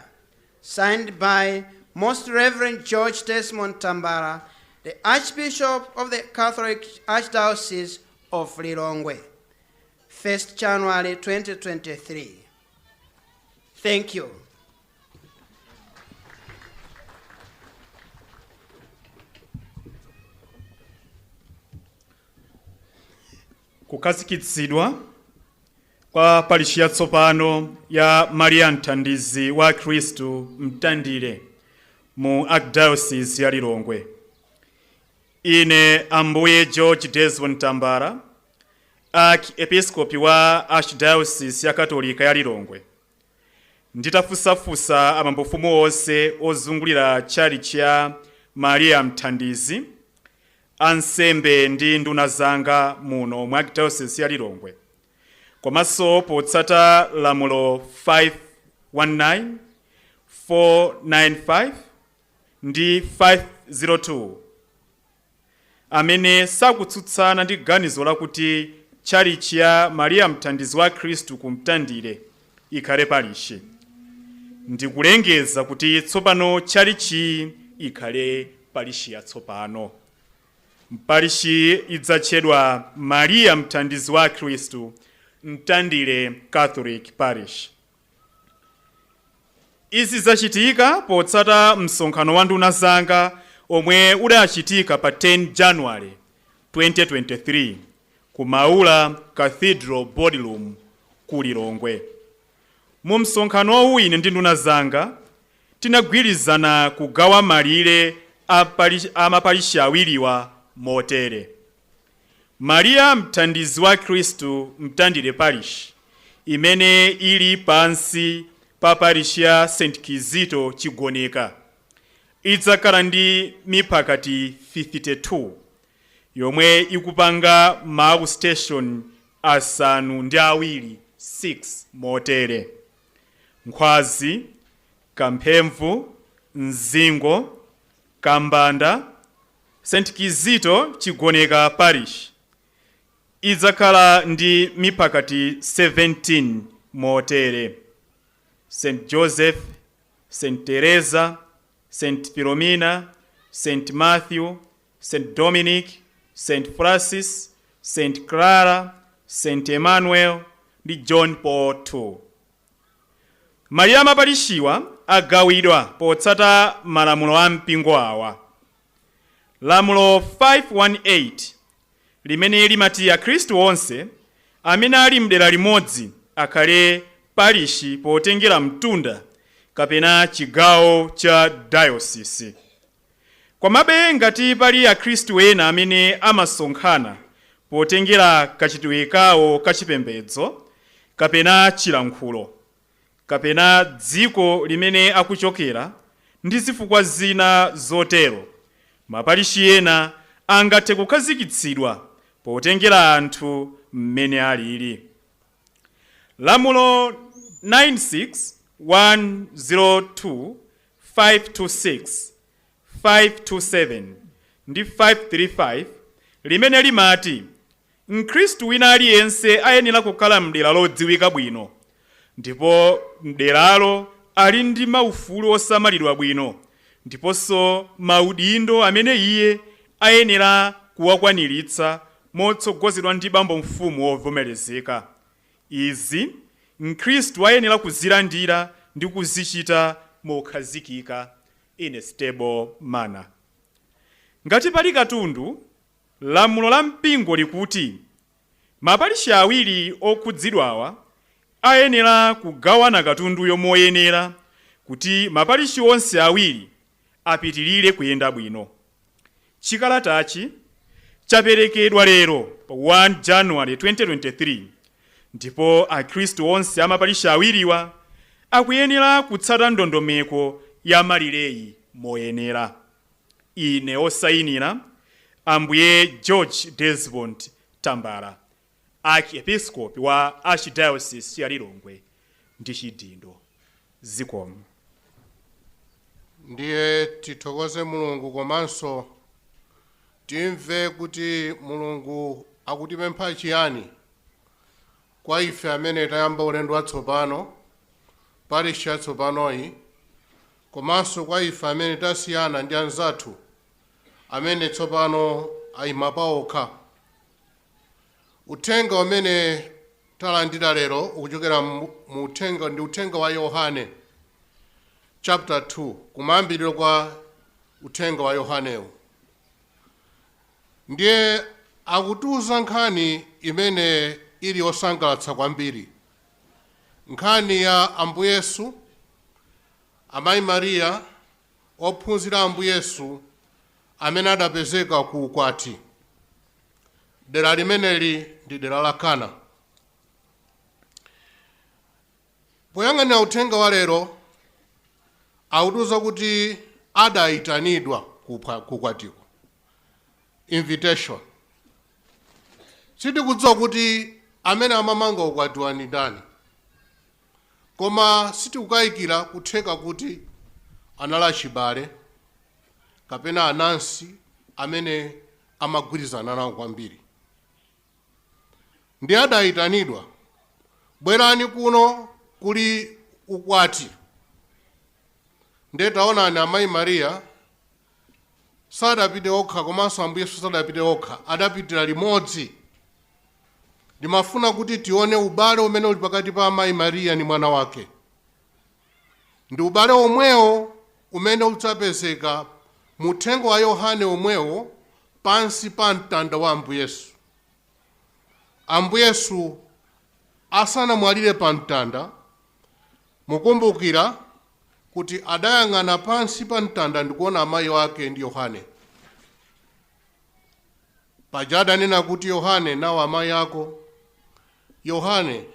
Signed by Most Reverend George Desmond Tambara, the Archbishop of the Catholic Archdiocese of Lilongwe, 1st January 2023. Thank you. Kukazikitsidwa kwa parishi ya tsopano ya Maria Mthandizi wa Kristu Mtandire mu Archdiocese ya Lilongwe. Ine Ambuye George Desmond Tambara, archiepiscopi wa archdiocese ya katolika ya Lilongwe, nditafusafusa amambofumu onse ozungulira tchalitchi ya Maria Mthandizi, ansembe ndi nduna zanga muno mu archdiocese ya Lilongwe, komanso potsata lamulo 519, 495 ndi 502, amene sakutsutsana ndi ganizo lakuti tchalitchi ya Maria Mthandizi wa Khristu ku Mtandire ikhale parishi. Ndikulengeza kuti tsopano tchalitchi ikhale parishi yatsopano. Parishi idzatchedwa Maria Mthandizi wa Khristu Mtandire Catholic Parish. Izi zachitika potsata msonkhano wa nduna zanga omwe udachitika pa 10 January 2023 ku Maula Cathedral Ballroom ku Lilongwe. Mu msonkhano ine ndi nduna zanga tinagwirizana kugawa malire a maparishi awiriwa motere: Maria Mthandizi wa Khristu Mtandire Parish, imene ili pansi pa parishi ya St. Kizito Chigoneka, idzakhala ndi mipakati 52 yomwe ikupanga mawu station asanu ndi awiri 6 motere: Nkhwazi, Kamphemvu, Mzingo, Kambanda. St. Kizito Chigoneka Parish idzakhala ndi mipakati 17 motere: St. Joseph, St. Teresa, St. Philomena, St. Matthew, St. Dominic, St. Francis, St. Clara, St. Emmanuel ndi John Paul II. Malire a maparishiwa agawidwa potsata malamulo a mpingo awa: Lamulo 518 limene limati Akhristu onse amene ali mdera limodzi akhale parishi potengera mtunda kapena chigawo cha diocese. Komabe ngati pali Akhristu ena amene amasonkhana potengera kachitidwe kawo kachipembedzo kapena chilankhulo kapena dziko limene akuchokera ndi zifukwa zina zotero, maparishi ena angathe kukhazikitsidwa potengera anthu mmene alili. Lamulo 96, 102, 526, 527 ndi 535 limene limati Mkhristu wina aliyense ayenera kukhala mdera lodziwika bwino, ndipo mderalo ali ndi maufulu osamalidwa bwino, ndiponso maudindo amene iye ayenera kuwakwaniritsa motsogozedwa ndi bambo mfumu wovomerezeka. Izi Mkhristu ayenera kuzilandira ndi kuzichita mokhazikika in a stable manner. Ngati pali katundu, lamulo la mpingo likuti maparishi awiri okhudzidwawa ayenera kugawana katunduyo moyenera kuti maparishi onse awiri apitirire kuyenda bwino. Chikalatachi chaperekedwa lero pa 1 January 2023, ndipo Akhristu onse amaparishi awiriwa akuyenera kutsata ndondomeko ya malireyi moyenera. Ine osayinira Ambuye George Desmond Tambala, Archiepiscopi wa Archdiocese ya Lilongwe ndi chidindo. Zikomo. Ndiye tithokoze Mulungu komanso timve kuti Mulungu akutipempha chiyani kwa ife amene tayamba ulendo watsopano parishi yatsopanoyi, komanso kwa ife amene tasiyana ndi anzathu amene tsopano ayima paokha. Uthenga umene talandira lero ukuchokera mu uthenga wa Yohane chapter 2, kumayambiriro kwa uthenga wa Yohanewu. Ndiye akutiuza nkhani imene ili yosangalatsa kwambiri, nkhani ya Ambuye Yesu, amayi Mariya ophunzira Ambuye Yesu amene adapezeka ku ukwati. dera limeneli ndi dera la Kana. Poyang'anira uthenga wa lero autuza kuti adayitanidwa kukwatiko, invitation. Sitikudziwa kuti amene amamanga ukwatiwa ndi ndani, koma sitikukayikira kutheka kuti anali achibale kapena anansi amene amagwirizana nawo kwambiri. Ndi adayitanidwa, bwerani kuno kuli ukwati. Ndiye taonani amayi Mariya sadapite okha, komanso Ambuye Yesu sadapite okha, adapitira limodzi. Ndimafuna kuti tione ubale umene uli pakati pa amayi Mariya ndi mwana wake. Ndi ubale omwewo umene udzapezeka mu uthenga wa Yohane omwewo pansi pa mtanda wa Ambuye Yesu. Ambuye Yesu asanamwalire pa mtanda, mukumbukira kuti adayang'ana pansi pa mtanda ndikuona amayi wake ndi Yohane. Paja adanena kuti Yohane, nawo amayi ako, Yohane,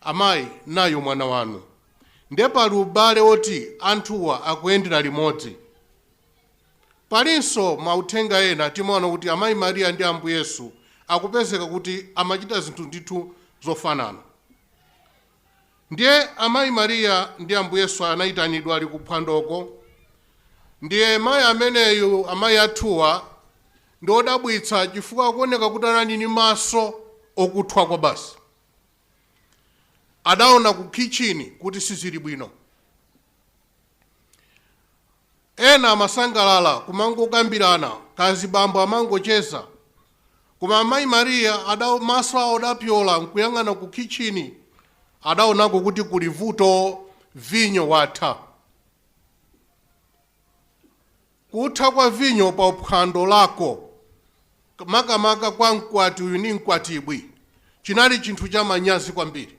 amayi, nayo mwana wanu. Ndiye pali ubale oti anthuwa akuyendera limodzi. Palinso mauthenga ena timaona kuti amayi Mariya ndi Ambuye Yesu akupezeka kuti amachita zinthu ndithu zofanana. Ndiye amayi Mariya ndi Ambuye Yesu anayitanidwa ali kuphwandoko. Ndiye mayi ameneyu, amayi athuwa, ndi odabwitsa chifukwa kuoneka kuti anali ndi maso okuthwa kwa basi. Adaona ku kitchen kuti sizili bwino. Ena amasangalala kumangokambirana, kazibambo amangocheza. Koma amayi Mariya maso awo adapyola nkuyang'ana ku kitchen, adaonako kuti kuli vuto, vinyo watha. Kutha kwa vinyo pa uphwando lako, makamaka kwa mkwati uyu ndi mkwatibwi, chinali chinthu cha manyazi kwambiri.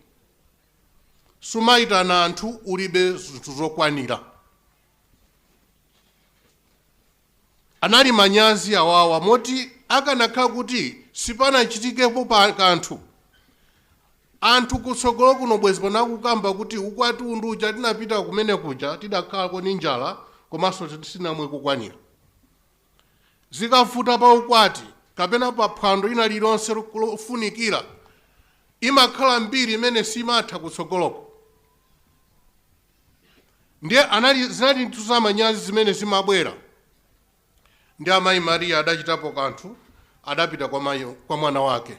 Sumayitana anthu ulibe zinthu zokwanira. Anali manyazi awawa moti akanakhala kuti sipanachitikepo pa kanthu. Anthu kutsogolo kuno bwezi panakukamba kuti ukwati unduja tinapita kumene kuja tidakhalako ndi njala komanso tisinamwe kukwanira. Zikavuta pa ukwati kapena pa phwando ina lilonse lofunikira, imakhala mbiri imene simatha kutsogoloko. Ndiye zinali nthu za manyazi zimene zimabwera. Ndi amayi Mariya adachitapo kanthu, adapita kwa mwana wake.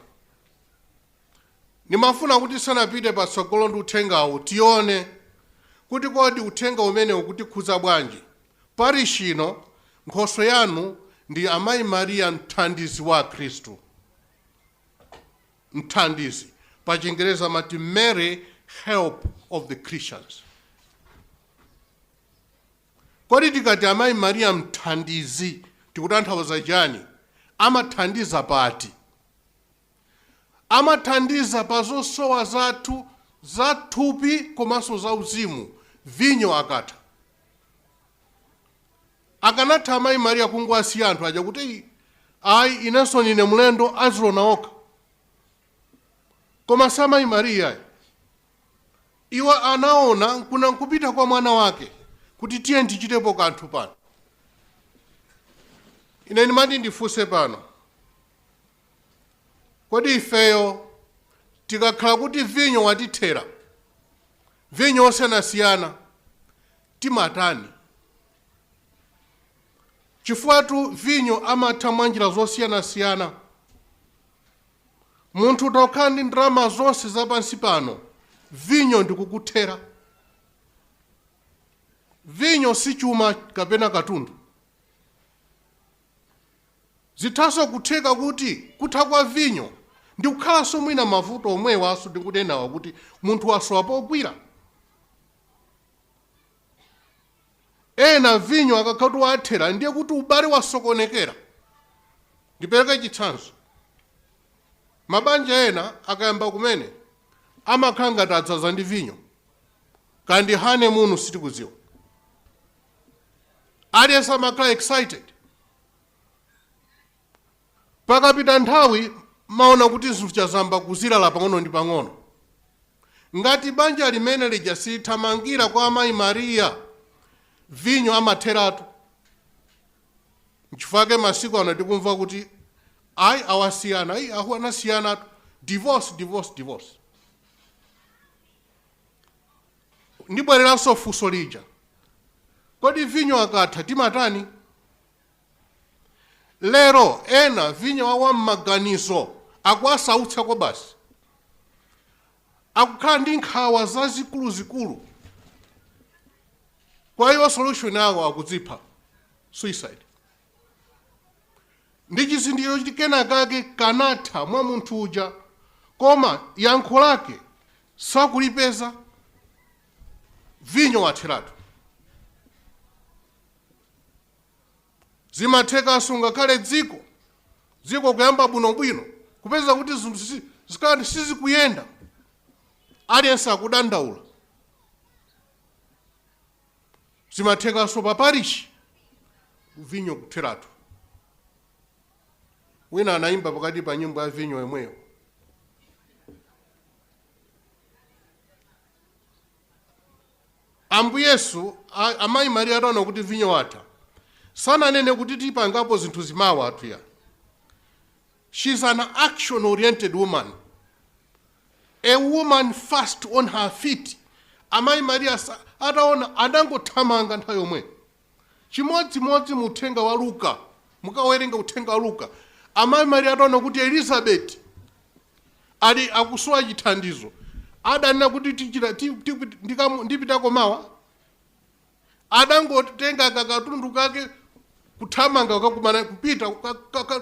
Nimafuna kuti sanapite patsogolo ndi uthengawo tione kuti kodi uthenga umene ukutikhudza bwanji. Parishi ino Nkhoswe yanu ndi amayi Mariya, mthandizi wa Khristu. Mthandizi, pa Chingereza mati Mary, help of the Christians. Kodi tikati amayi Mariya mthandizi tikutanthauza chani? Amathandiza pati? Amathandiza pa zosowa zathu za thupi komanso za uzimu, vinyo akatha. Akanatha amayi Mariya kungowasiya anthu aja kuti ayi inenso ndine mlendo, azilona okha. Koma sa amayi Mariya, iwo anaona kuna kupita kwa mwana wake kuti tiye ndichitepo kanthu pano. Ine ndimati ndifunse pano, kodi ifeyo tikakhala kuti vinyo watithera, vinyo osiyanasiyana, timatani? Chifukwa vinyo amatha mwanjira zosiyanasiyana. Munthu utokhala ndi ndalama zonse zapansi pano, vinyo ndikukuthera. Vinyo si chuma kapena katundu. Zithaso kutheka kuti kutha kwa vinyo ndi kukhalanso mwina mavuto omwewa aso ndikunenawa kuti munthu wasowa pogwira. Ena vinyo akakhala wathera ndiye kuti ubale wasokonekera. Ndipereke chitsanzo. Mabanja ena akayamba kumene amakhala ngati adzaza ndi vinyo, kandi honeymoon sitikudziwa. Aliyense amakhala excited. Pakapita nthawi maona kuti zinthu chazamba kuzilala pang'ono ndi pang'ono. Ngati banja limene lija silithamangira kwa amayi Mariya, vinyo amatheratu. Nchifukwa masiku ano tikumva kuti ayi awasiyana, ayi ahu anasiyana, divorce. Ndibwereranso funso lija, kodi vinyo akatha timatani? Lero ena vinyo wawa m'maganizo akuwasautsa kwa basi, akukhala ndi nkhawa zazikulu. Kwa hiyo solution yawo akudzipha, suicide. Ndi chizindikiro chikenakake kanatha mwa munthu uja, koma yankho lake sakulipeza, vinyo watheratu. Zimathekanso ngakhale dziko kuyamba bwinobwino kupeza kuti zinthu sizikuyenda, aliyense akudandaula. Zimathekanso pa parishi, vinyo kutheratu. Wina anaimba pakati pa nyimbo ya vinyo yemweyo, Ambuye Yesu amayi Mariya ataona kuti vinyo watha, sananene kuti tipangapo zinthu zimawa atuya. She's an action-oriented woman, a woman fast on her feet. Amayi Mariya ataona adangothamanga nthawi yomwe. Chimodzimodzi mu uthenga wa Luka, mukawerenga uthenga wa Luka, amayi Mariya ataona kuti Elizabeth ali akusowa chithandizo, adanena kuti ndipitako mawa, adangotenga katundu kake kuthamanga kakumana kupita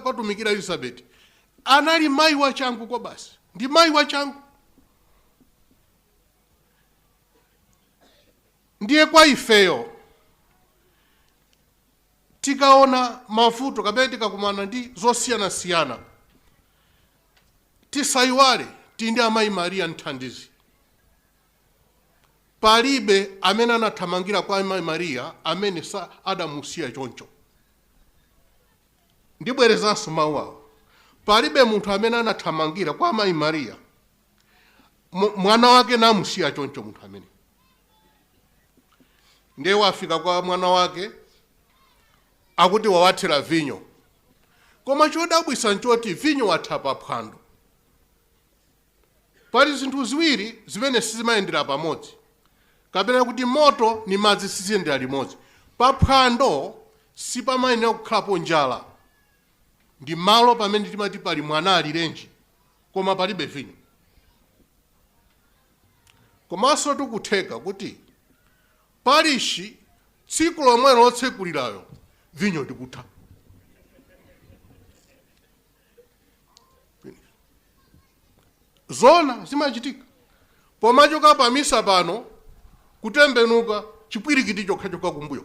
kwatumikira Elizabeth. Anali mayi wachangu kwa basi, ndi mayi wachangu. Ndiye kwa ifeyo tikaona mavuto kapena tikakumana ndi zosiyana-siyana, tisayiwale tindi amayi Mariya mthandizi. Palibe amene anathamangira kwa amayi Mariya amene adamusiya choncho. Ndibwerezanso mawu awo, palibe munthu amene anathamangira kwa amayi Mariya mwana wake namusiya choncho munthu amene. Ndiye wafika kwa mwana wake akuti wawathera vinyo, koma chodabwitsa nchoti vinyo watha pa phwando. Pali zinthu ziwiri zimene sizimayendera pamodzi, kapena kuti moto ni madzi siziyendera limodzi. Pa phwando sipamayenera kukhalapo njala, ndi malo pamene timati pali mwana alirenji, koma palibe vinyo. Komanso tikutheka kuti parishi tsiku lomwe lotsekulirayo vinyo ndikutha. Zona zimachitika. Pomachoka pa misa pano kutembenuka chipwirikiti chokha kumbuyo,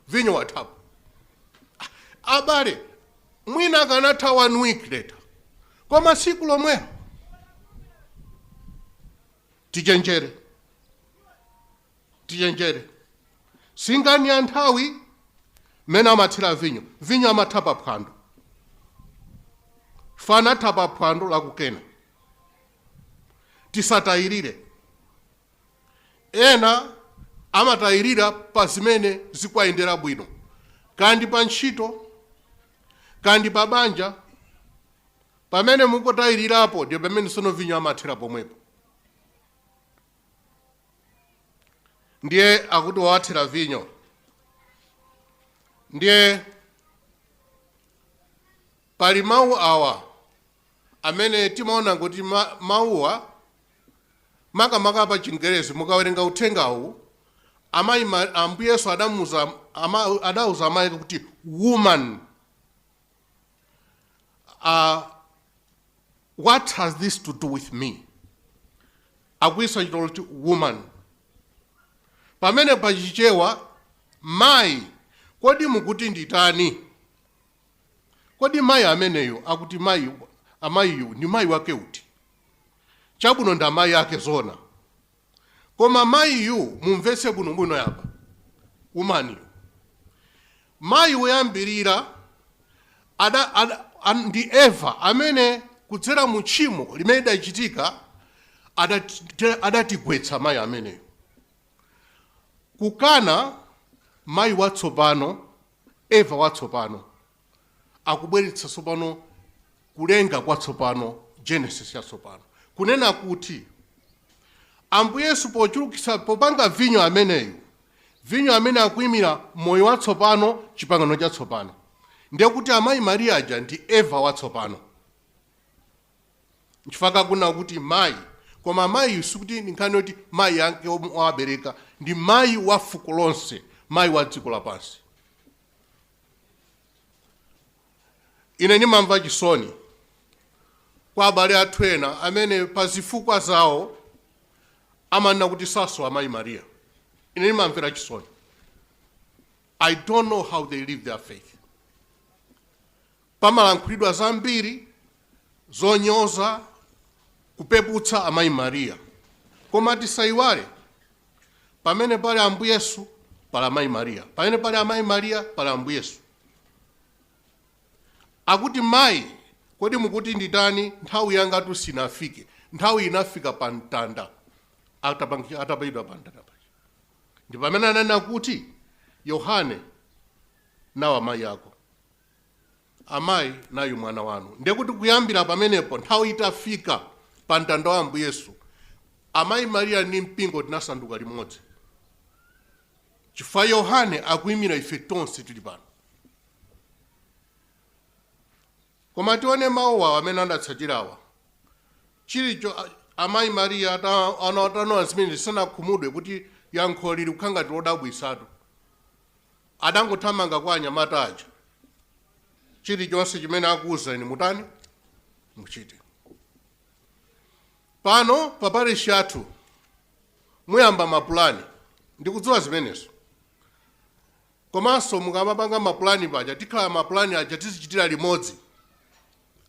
vinyo wathapo. Abale, mwina akanatha 1 week later, koma tsiku lomwelo tichenjere. Singani ya nthawi mene amathira vinyo amatha pa phwando. Fana thapa phwando lakukena. Tisatayirire. Ena amatayirira pa zimene zikwayendera bwino, kandi pa ntchito, kandi pa banja. Pamene mukutayirirapo ndiye pamene sono vinyo amathira pomwepo. Ndiye akuti wawathera vinyo. Ndiye pali mawu awa amene timaona kuti mawuwa makamaka pa Chingerezi mukawerenga uthengawu, Ambuye Yesu adauza amayi kuti woman, what has this to do with me? Akuyisa chitolo kuti woman. Pamene pachichewa mayi, kodi mukuti nditani? Kodi mayi ameneyo akuti amayiyu ni mayi wake uti? Chabuno nda mayi yake zona. Koma mayiyu mumvetse bwinobwino yapa, umaniyo. Mayi woyambirira ndi Eva amene kudzera mu tchimo limene lidachitika adatigwetsa mayi ameneyo. Kukana mayi watsopano, Eva watsopano, akubweretsa tsopano kulenga kwatsopano, Genesis yatsopano, kunena kuti Ambuye Yesu pochulukitsa popanga vinyo ameneyu, vinyo amene akuyimira moyo watsopano, chipangano chatsopano, ndiye kuti amayi Mariya aja ndi Eva watsopano. Nchifukwa kuna kuti mayi, koma mayi sikuti nkhani yoti mayi yanke wabereka, ndi mayi wa fuko lonse, mayi wa dziko lapansi. Ine ndimamva chisoni kwa abale athu ena amene pa zifukwa zawo amanena kuti saso amayi Mariya. Ine ndimamvera chisoni. I don't know how they live their faith. Pamalankhulidwa zambiri zonyoza kupeputsa amayi Mariya, koma tisayiwale pamene pali Ambuye Yesu pali amayi Mariya, pamene pali amayi Mariya pali Ambuye Yesu. Akuti mayi, kodi mukuti nditani nthawi yanga tusinafike, nthawi inafika pa mtanda, atapayidwa pa mtanda paja. Ndi pamene anena kuti Yohane, nawa amayi ako, amayi nayu mwana wanu. Ndiye kuti kuyambira pamenepo nthawi itafika pa mtanda wa Ambuye Yesu, amayi Mariya ndi mpingo tinasanduka limodzi. Chifukwa Yohane akuyimira ife tonse tili pano. Koma tione mawu amene anatsatirawa. Chilicho amayi Mariya atanowa zimene sanakhumudwe kuti yankho lili kukhanga lodabwisatu, adangothamanga kwa anyamata aja. Chilichonse chimene akuwuzani mutani muchite. Pano pa parish yathu muyamba mapulani, ndikudziwa zimenezo. Komanso mukamapanga mapulani paja, tikhala mapulani aja tizichitira limodzi,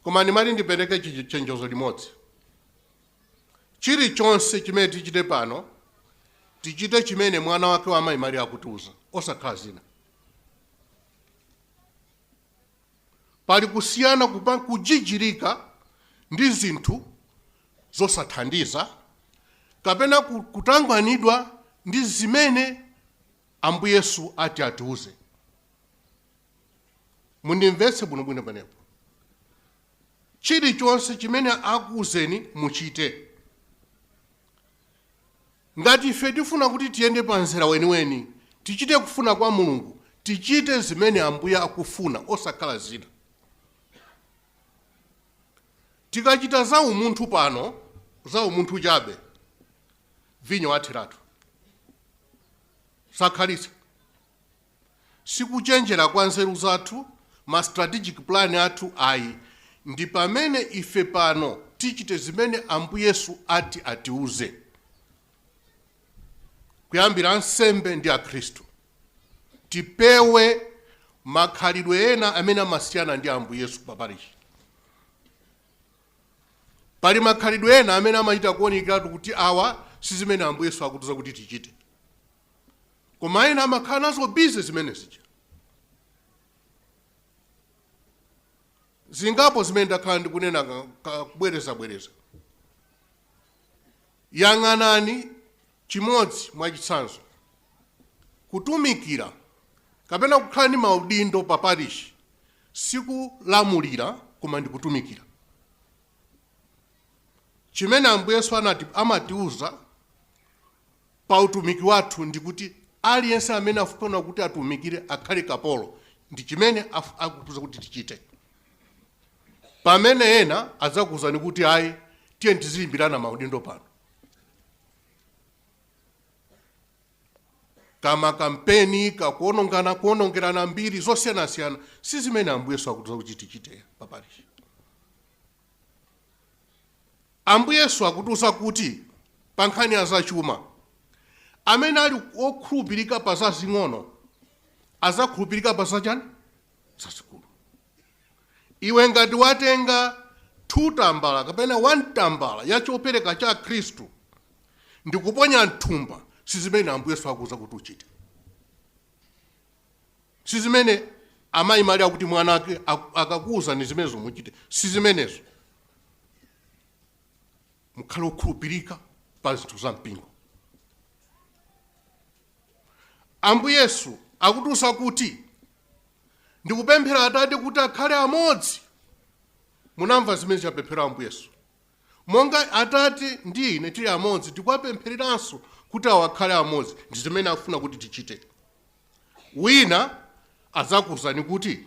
koma ndimati ndipereke chenjezo limodzi. Chilichonse chimene tichite pano, tichite chimene mwana wake wa amayi Mariya akutiuza, osakhala zina. Pali kusiyana kujijirika ndi zinthu zosathandiza, kapena kutangwanidwa ndi zimene Ambuye Yesu ati atiuze. Mundimvetse bwinobwino panepo. Chilichonse chimene akuuzeni muchite. Ngati ife tifuna kuti tiyende pa nzira weniweni, tichite kufuna kwa Mulungu, tichite zimene Ambuye akufuna, osakhala zina. Tikachita za umunthu pano, za umunthu chabe, vinyo watheratu. Sakhalitsa. Sikuchenjera kwa nzeru zathu, ma strategic plan athu ayi. Ndi pamene ife pano tichite zimene Ambuye Yesu ati atiuze. Kuyambira nsembe ndi akhristu. Tipewe makhalidwe ena amene amasiyana ndi Ambuye Yesu paparishi. Pali makhalidwe ena amene amachita kuonekera kuti awa si zimene Ambuye Yesu akutiuza kuti tichite. Koma ena amakhala nazo bize zimene zija. Zingapo zimene ndakhala ndikunena kubwereza. Yang'anani chimodzi mwachitsanzo. Kutumikira kapena kukhala ndi maudindo pa parish sikulamulira koma ndi kutumikira. Chimene Ambuye Yesu amatiuza pa utumiki wathu ndi kuti aliyense amene afuna kuti atumikire akhale kapolo, ndi chimene akutiuza kuti tichite. Pamene ena adzakuwuzani kuti ayi tiye tiziyimbirana maudindo pano. Kama kampeni, kuonongerana mbiri zosiyanasiyana, si zimene Ambuye Yesu akutiuza kuti tichite paparishi. Ambuye Yesu akutiuza kuti pa nkhani ya zachuma, amene ali okhulupirika pa zazing'ono azakhulupirika pa zachani? Zazikulu. Iwe ngati watenga 2 tambala kapena 1 tambala ya chopereka cha Khristu ndikuponya mthumba, si zimene Ambuye Yesu akuwuza kuti uchite. Si zimene amayi Mariya kuti mwana wake akakuwuza ni zimenezo muchite, si zimenezo. mukhale okhulupirika pa zinthu za mpingo. Ambuye Yesu akutiuza kuti ndikupemphera Atate kuti akhale amodzi. Munamva zimene zapemphera Ambuye Yesu. Monga Atate ndi ine tili amodzi, tikuwapemphereranso kuti akhale amodzi. Ndi zimene akufuna kuti tichite. Wina adzakuwuzani kuti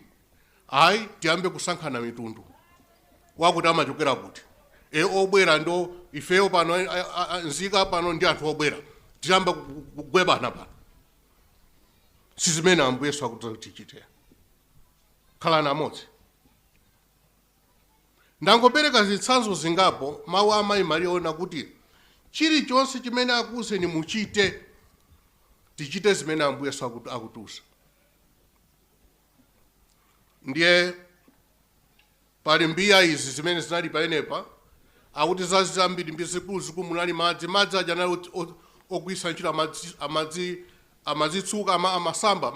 ayi tiyambe kusankhana mitundu. Wakuti amachokera kuti obwera ndo ifeyo pano nzika pano ndi anthu obwera. Tiyamba kugwebana pano. Si zimene Ambuye Yesu akuti tichite. Khalani amodzi. Ndangopereka zitsanzo zingapo mawu a Mayi Mariya ona kuti chilichonse chimene akuwuzeni muchite, tichite zimene Ambuye Yesu akutiuza. Ndiye pali mbiya izi zimene zinali paenepa akuti zazambiri mbizikulu munali madzi aja anali ogwisa ntchito amadzitsuka amasamba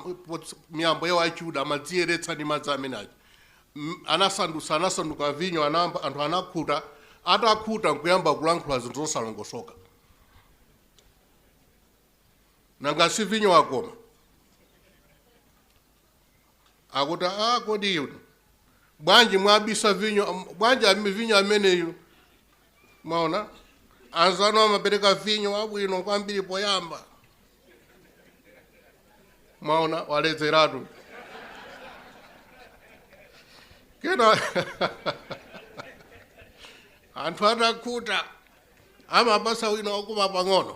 miyambo yawo achiyuda amadziyeretsa ndi madzi ameneaja. Anasanduka vinyo, anthu anakhuta, atakhuta nkuyamba kulankhula zinthu zosalongosoka. Nanga si vinyo wakoma. Akuti kodi iwo bwanji mwabisa vinyo, bwanji vinyo ameneyo maona anzanu amapereka vinyo wabwino kwambiri poyamba. Maona waledzeratu. Kena anthu atakhuta amapasa wina wakuma pang'ono.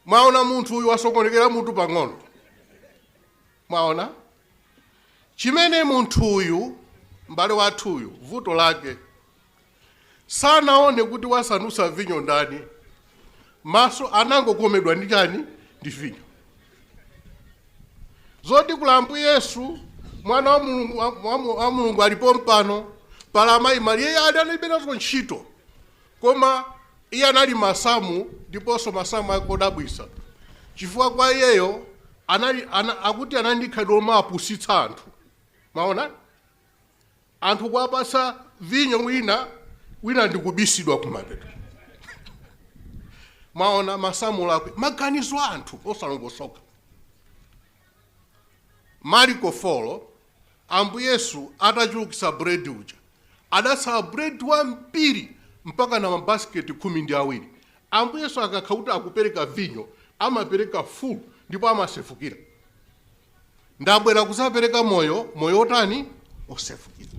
Maona munthu uyu wasokonekera munthu pang'ono. Maona chimene munthu uyu m'bale wathu uyu vuto lake sanaone kuti wasandusa vinyo ndani, maso anangokomedwa ndi chani? Ndi vinyo. Zoti kula Ambuye Yesu mwana wa Mulungu alipo mpano, pala Mayi Mariya iye adalibenazo ntchito, koma iye anali masamu ndiponso masamu akodabwisa. Chifukwa kwa iyeyo akuti anandikhalidwe omwe apusitsa anthu. Maona anthu kuwapasa vinyo wina ndikubisidwa kumapeto. Maona masamu akwe maganizo anthu osalongosoka. Marko 4 Ambuye Yesu atachulukisa bread uja adasala bread wambiri mpaka na mabasketi 12. Ambuye Yesu akakhauta akupereka vinyo amapereka full ndipo amasefukira. Ndabwera kusapereka moyo otani? Osefukira.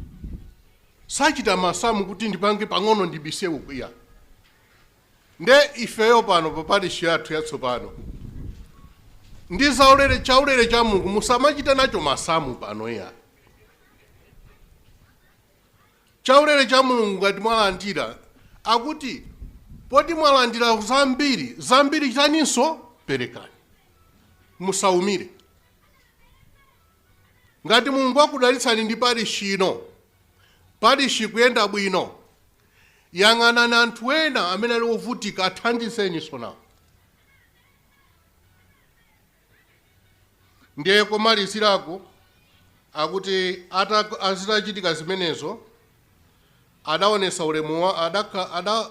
Sachita masamu kuti ndipange pang'ono ndibise ukwiya. Nde ifeyo pano papalishi yathu yatsopano ndi chaulere cha Mulungu musamachita nacho masamu pano ya. Chaulere cha Mulungu ngati mwalandira akuti poti mwalandira zambiri chaninso perekani. Musaumire. Ngati Mulungu akudalitsani ndi palishi ino, palishi kuyenda bwino, yang'anani anthu ena amene ali ovutika athandizeniso nawo. Ndiye komalizirako akuti azitachitika zimenezo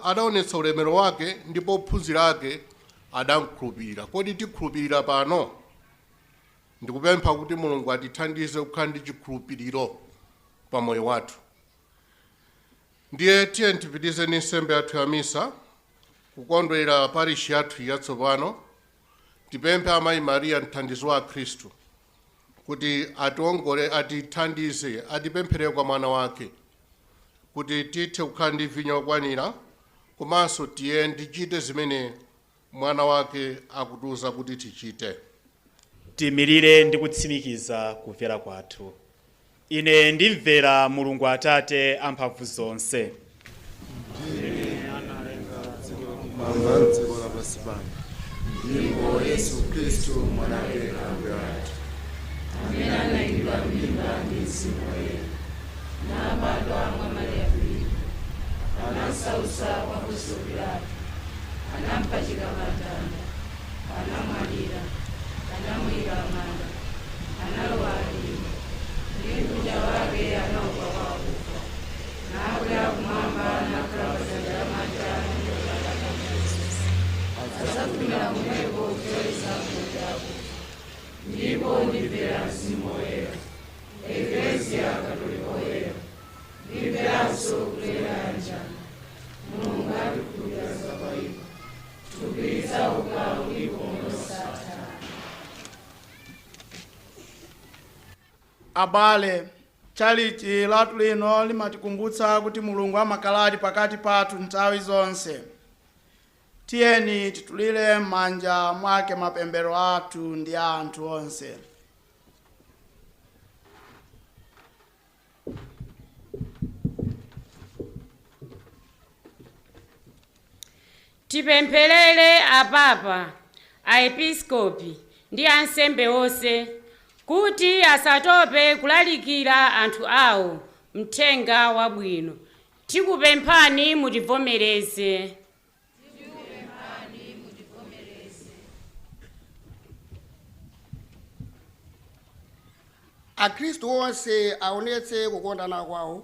adaonesa ulemero wake ndipo ophunzira ake adamkhulupirira. Kodi tikhulupirira pano? Ndikupempha kuti Mulungu atithandize kukhala ndi chikhulupiriro pa moyo wathu. Ndiye tiye tipitize ndi nsembe yathu ya misa kukondwerera parishi yathu yatsopano. Tipemphe Amayi Mariya mthandizi wa Khristu kuti ationgole, atithandize, atipemphere kwa mwana wake kuti tithe kukhala ndi vinyo okwanira, komanso tichite zimene mwana wake akutiuza kuti tichite. Timirire ndi kutsimikiza kumvera kwathu. Ine ndimvera Mulungu Atate amphamvu zonse. Ndipo Yesu Kristu mwanawe Ambuye wathu amene anayikidwa m'mimba ndi Mzimu Woyera nabadwa mwa Mariya Filipo, anasausa kwa Ponsiyo Pilato, anampachika patanda, anamwalira, anamuyika m'manda, analowa m'Imfa, ndi mkuja wake anauka kwa akufa, nakwera kumwamba nakhala pa dzanja lamanja Abale, tchalichi lathu lino limatikumbutsa kuti Mulungu amakhala pakati pathu nthawi zonse. Tiyeni titulire m'manja mwake mapemphero athu ndi a anthu onse. Tipempherere apapa, aepiskopi ndi ansembe onse kuti asatope kulalikira anthu awo mthenga wabwino. Tikupemphani mutivomereze. Akhristu onse aonetse kukondana kwawo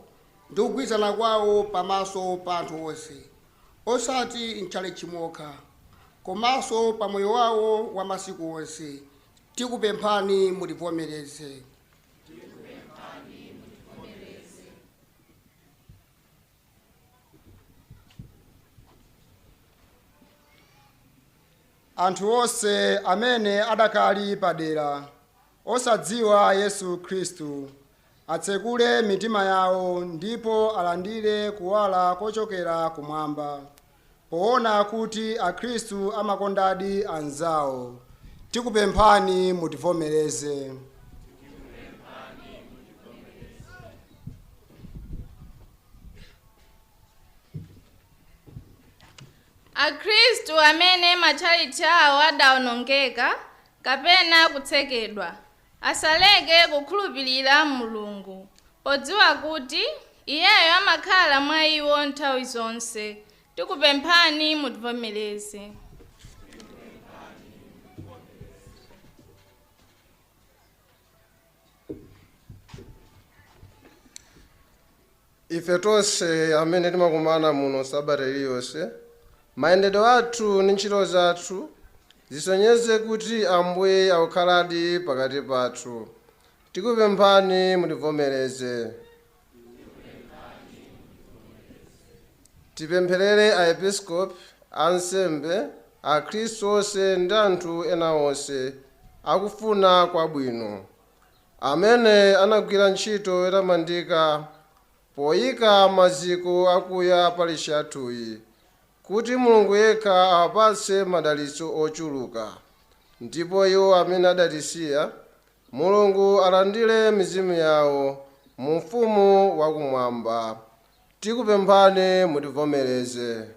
ndi kugwirizana kwawo pamaso pa anthu onse, osati m'tchalichi chimokha, komanso pa moyo wawo wa masiku onse. Tikupemphani mutivomereze. Anthu onse amene adakali padera osadziwa Yesu Khristu atsekule mitima yawo ndipo alandire kuwala kochokera kumwamba, poona kuti Akhristu amakondadi anzawo. Tikupemphani mutivomereze. Akhristu amene matchalichi awo adawonongeka kapena kutsekedwa asaleke kukhulupirira Mulungu, podziwa kuti Iyeyo amakhala mwa iwo nthawi zonse. Tikupemphani mutivomereze. Ife tonse amene timakumana muno sabata iliyonse, mayendedwe athu ndi ntchito zathu zisonyeze kuti Ambuye akukhaladi pakati pathu. Tikupemphani mutivomereze. Tipempherere aepiskopi, ansembe, akhristu onse ndi anthu ena onse akufuna kwabwino, amene anagwira ntchito yotamandika poyika maziko akuya parishi yathuyi, kuti Mulungu yekha awapatse madalitso ochuluka. Ndipo iwo amene adatisiya, Mulungu alandire mizimu yawo mu ufumu wakumwamba. Tikupemphani mutivomereze.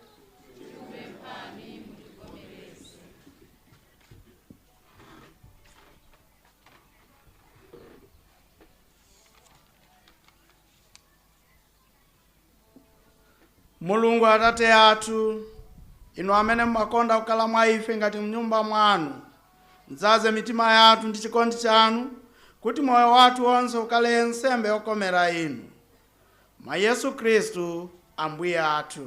Mulungu Atate athu, inu amene mumakonda kukhala mwa ife ngati mnyumba mwanu, mudzaze mitima yathu ndi chikondi chanu, kuti moyo wathu wonse ukhale nsembe yokomera inu. Mwa Yesu Khristu Ambuye athu.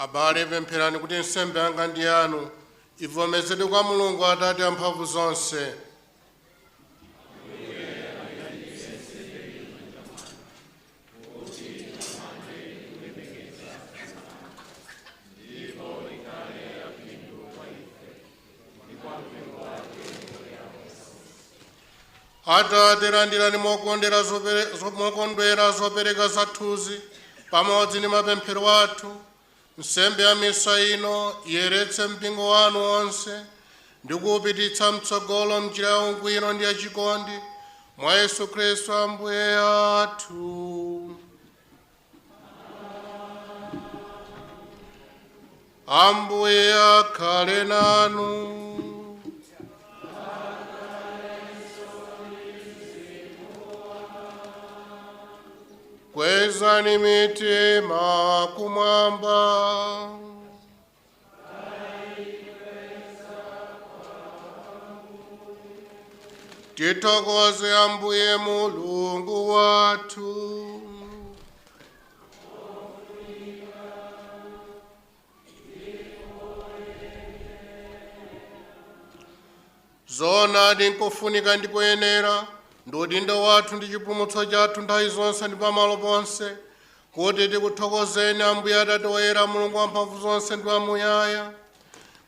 abale pempherani kuti nsembe yanga ndi yanu ivomezedwe kwa Mulungu Atate amphamvu zonse. Atate, landirani mokondwera zopereka zathuzi pamodzi ndi mapemphero athu. Nsembe ya misa ino iyeretse mpingo wanu onse ndikupititsa mtsogolo mnjira yaungwiro ndi yachikondi mwa Yesu Khristu Ambuye athu. Ambuye akhale nanu. Kwezani mitima kumwamba. Tithokoze Ambuye Mulungu wathu. Zoonadi nkofunika ndi kuyenera ndi udindo wathu ndi chipulumutso chathu nthawi zonse ndi pamalo ponse kuti tikuthokozeni Ambuye Atate woyera Mulungu wamphamvu zonse ndi wamuyaya.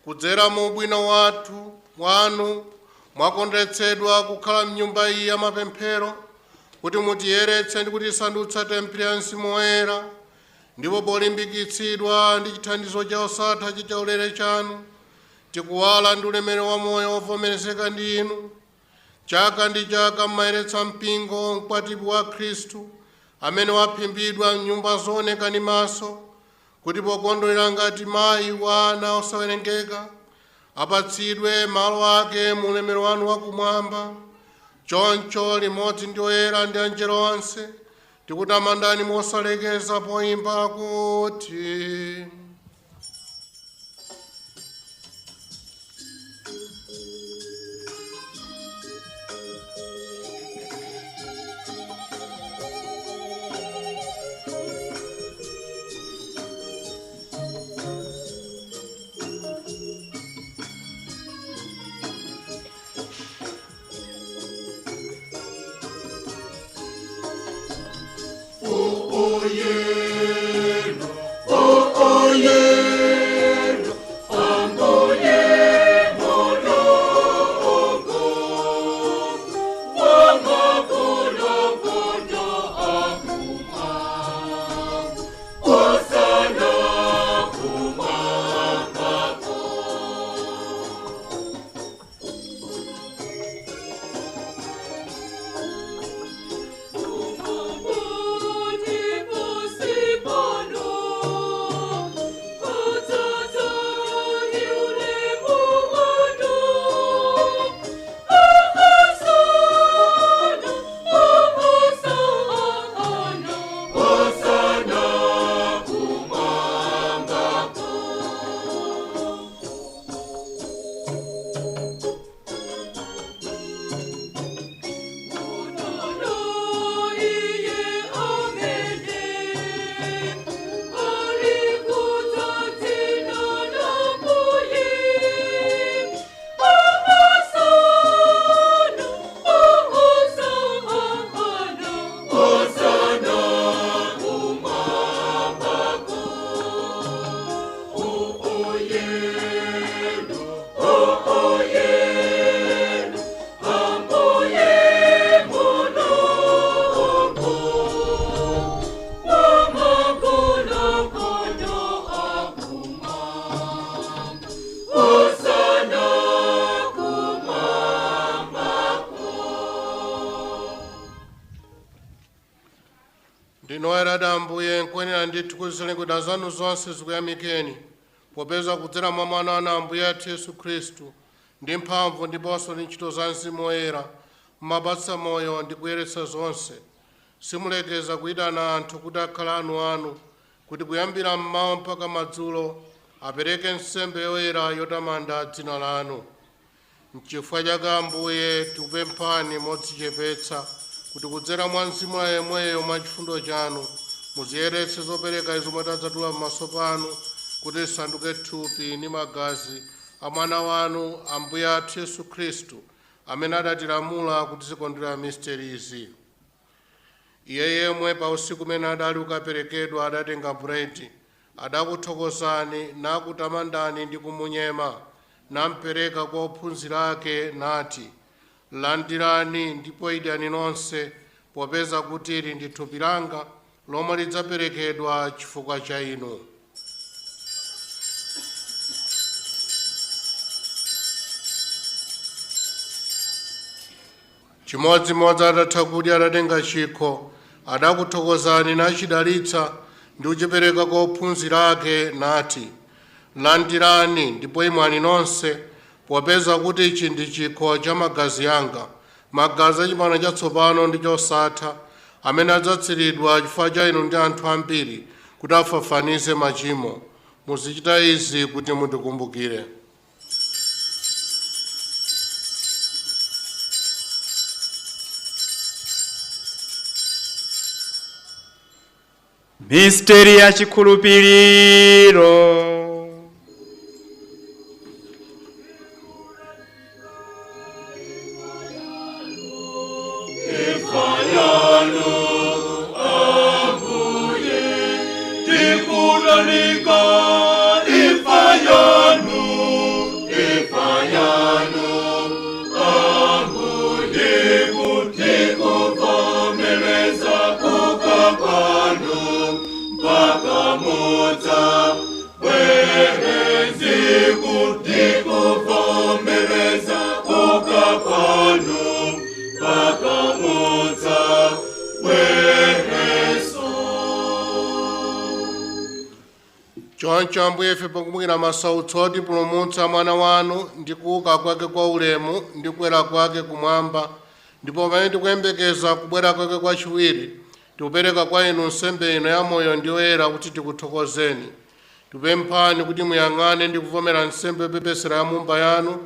Kudzera mu ubwino wanu mwakondetsedwa kukhala mnyumba iyi ya mapemphero kuti mutiyeretse ndi kutisandutsa tembere ya Mzimu Woyera, ndipo polimbikitsidwa ndi chithandizo cha osatha chaulere chanu tikuwala ndi ulemerero wa moyo wovomerezeka ndi inu. Chaka ndi chaka mmayeretsa mpingo mkwatibwi wa Khristu amene waphimbidwa m'nyumba zooneka ndi maso, kuti pokondwerera ngati mayi wa ana osawerengeka apatsidwe malo ake mu ulemerero wanu wakumwamba. Choncho limodzi ndi oyera ndi angelo onse tikutamandani mosalekeza poyimba kuti ndinoyera Ambuye nkwenera ndithu kuzilenga zanu zonse zikuyamikeni popeza kudzera mwa mwana wanu Ambuye athu Yesu Khristu ndi mphamvu ndiponso ndi ntchito za Mzimu Woyera mumapatsa moyo ndi kuyeretsa zonse. Simulekeza kuyitana anthu kuti akhale anu kuti kuyambira mmawa mpaka madzulo apereke nsembe yoyera yotamanda dzina lanu. N'chifukwa chake Ambuye tikupemphani modzichepetsa kuti kudzera mwa Mzimu yemweyo mwa chifundo chanu muziyeretse zopereka izo mwatadzatula m'maso panu kuti zisanduke thupi ndi magazi a mwana wanu Ambuye athu Yesu Khristu amene adatilamula kuti zikondwera misteri izi. Iye yemwe pa usiku umene adali ukaperekedwa adatenga buledi, adakuthokozani nakutamandani ndi kumunyema, nampereka kwa ophunzira ake nati, landirani ndipo idyani nonse popeza kuti ili ndi thupi langa lomwe lidzaperekedwa chifukwa cha inu. chimodzimodzi atatha kudya adatenga chikho, adakuthokozani nachidalitsa ndi kuchipereka kwa ophunzira ake nati, landirani ndipo imwani nonse, popeza kuti ichi ndi chikho cha magazi anga, magazi a pangano chatsopano ndi chosatha, amene adzatsiridwa chifukwa cha inu ndi anthu ambiri kuti afafanize machimo. Muzichita izi kuti mundikumbukire. Misteri ya chikhulupiriro. Choncho Ambuye, ife pakumbukira masautso otipulumutsa mwana wanu ndi kuuka kwake kwa ulemu ndi kukwera kwake kumwamba, ndipo pamene tikuyembekeza kubwera kwake kwachiwiri, tikupereka kwa inu nsembe ino ya moyo ndi oyera kuti tikuthokozeni. Tikupemphani kuti muyang'ane ndi kuvomera nsembe yopepesera ya mumba yanu,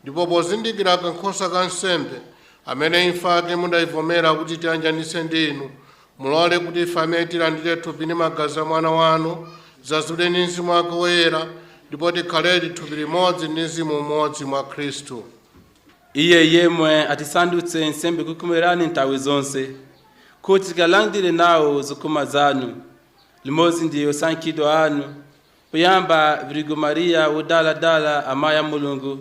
ndipo pozindikira kankhosa ka nsembe amene imfa ake mudayivomera kuti tiyanjanitse ndi inu, mulole kuti ife amene tilandire thupi ndi magazi a mwana wanu zazule ndi mzimu wake woyera, ndipo tikhale thupi limodzi ndi mzimu umodzi mwa Khristu. Iye yemwe atisandutse nsembe kukumerani nthawi zonse, kuti tikalandire nawo zokoma zanu, limodzi ndi osankhidwa anu, poyamba Virgo Maria wodaladala amayi a Mulungu,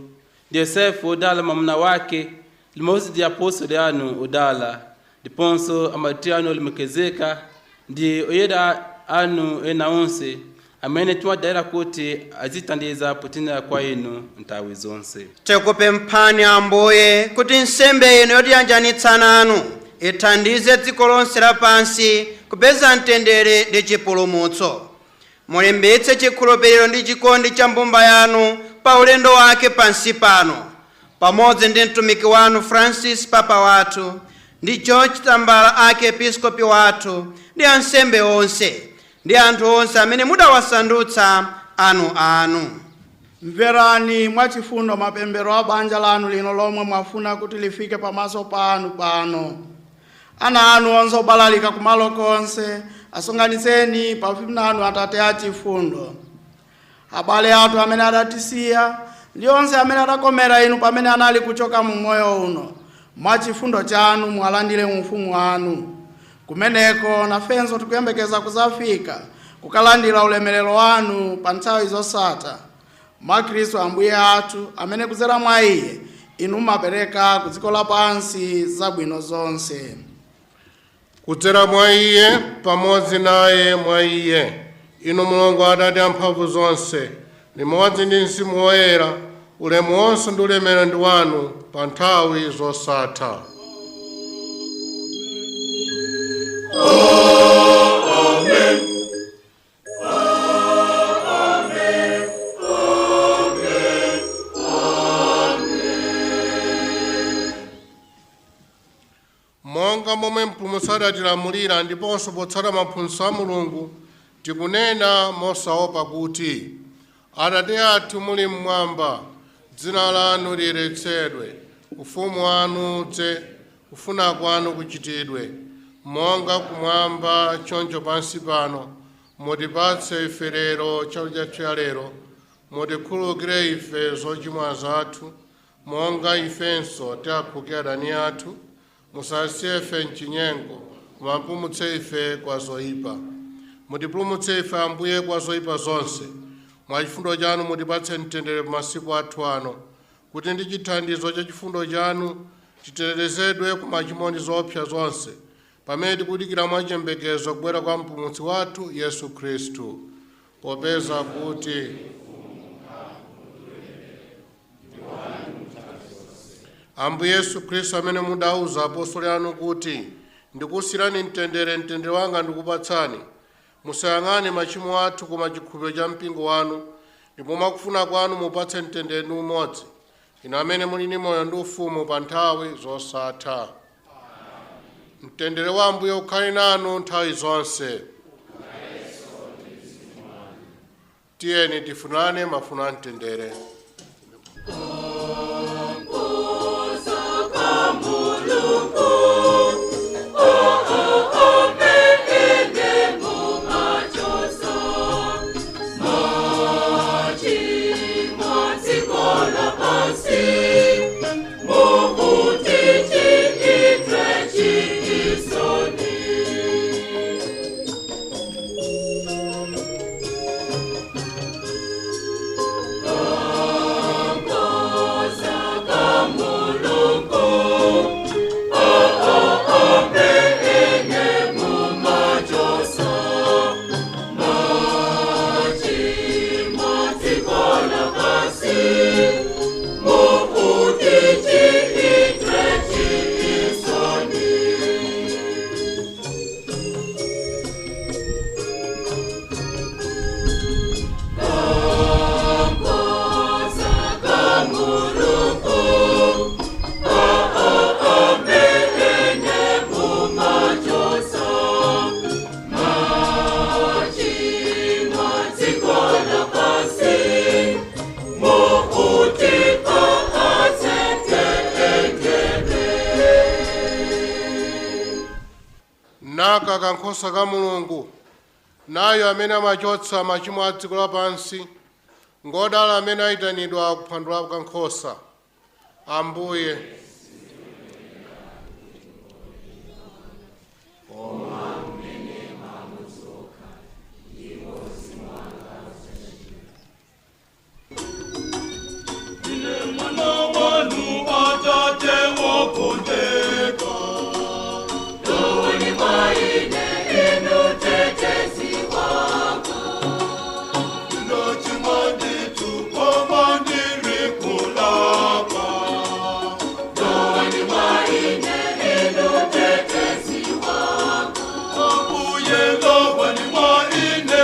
ndi Yosefu wodala mwamuna wake, limodzi ndi apostoli anu odala, ndiponso amartiri anu olemekezeka, ndi oyera anu ena onse, amene tiwadalira kuti azithandiza potinira kwa inu nthawi zonse. Tikupemphani Ambuye kuti nsembe ino yotiyanjanitsa nanu ithandize dziko lonse lapansi kupeza mtendere ndi chipulumutso. Mulimbitse chikhulupiriro ndi chikondi cha mbumba yanu pa ulendo wake pansi pano, pamodzi ndi mtumiki wanu Francis Papa wathu, ndi George Tambala Archiepiscopi wathu, ndi ansembe onse, ndi anthu onse amene mudawasandutsa anu. Mverani mwachifundo mapemphero a banja lanu lino lomwe mwafuna kuti lifike pamaso panu pano. Ana anu onse obalalika kumalo konse, asunganitseni pafupi nanu Atate achifundo. Abale athu amene adatisiya, ndi onse amene adakomera inu pamene anali kuchoka mu moyo uno, mwachifundo chanu mwalandire mu ufumu wanu. Kumeneko nafenso tikuyembekeza kuzafika kukalandira ulemerero wanu pa nthawi zosatha, mwa Khristu Ambuye athu, amene kudzera mwa Iye inu mumapereka ku dziko lapansi zabwino zonse. Kudzera mwa Iye, pamodzi naye mwa Iye, inu Mulungu Atate amphamvu zonse, limodzi ndi mzimu woyera, ulemu wonse ndi ulemerero ndi wanu pa nthawi zosatha. Amen. Monga momwe mpulumutsi adatilamulira ndiponso potsata maphunzitso a Mulungu, tikunena mosaopa kuti, Atate athu muli mmwamba, dzina lanu liyeretsedwe, ufumu wanu udze, kufuna kwanu kuchitidwe, monga kumwamba choncho pansi pano. Mutipatse ife lero chakudya chathu cha lero, mutikhululukire ife zochimwa zathu, monga ifenso tiwakhululukira adani athu, musasiye ife mchinyengo, koma mupulumutse ife kwa zoyipa. Mutipulumutse ife Ambuye kwa zoyipa zonse, mwa chifundo chanu mutipatse mtendere pa masiku athu ano, kuti ndi chithandizo cha chifundo chanu titetezedwe ku machimo ndi zoopsa zonse, pamene tikudikira mwa chiyembekezo kubwera kwa mpulumutsi wathu Yesu Khristu. Popeza kuti Ambuye Yesu Khristu amene mudauza apostoli anu kuti ndikusiyirani mtendere, mtendere wanga ndikupatsani, musayang'ane machimo athu koma chikhulupiriro cha mpingo wanu, ndipo mwakufuna kwanu mupatse mtendere ndi umodzi, inu amene muli ndi moyo ndi ufumu pa nthawi zosatha. Mtendere wa Ambuye ukhale nanu nthawi zonse. Tiyeni tifunane mafuno a mtendere. Naka kankhosa ka Mulungu, nayo amene amachotsa machimo a dziko lapansi, ngodala amene ayitanidwa kuphwando la kankhosa. Ambuye Ambuye lo wani mwa ine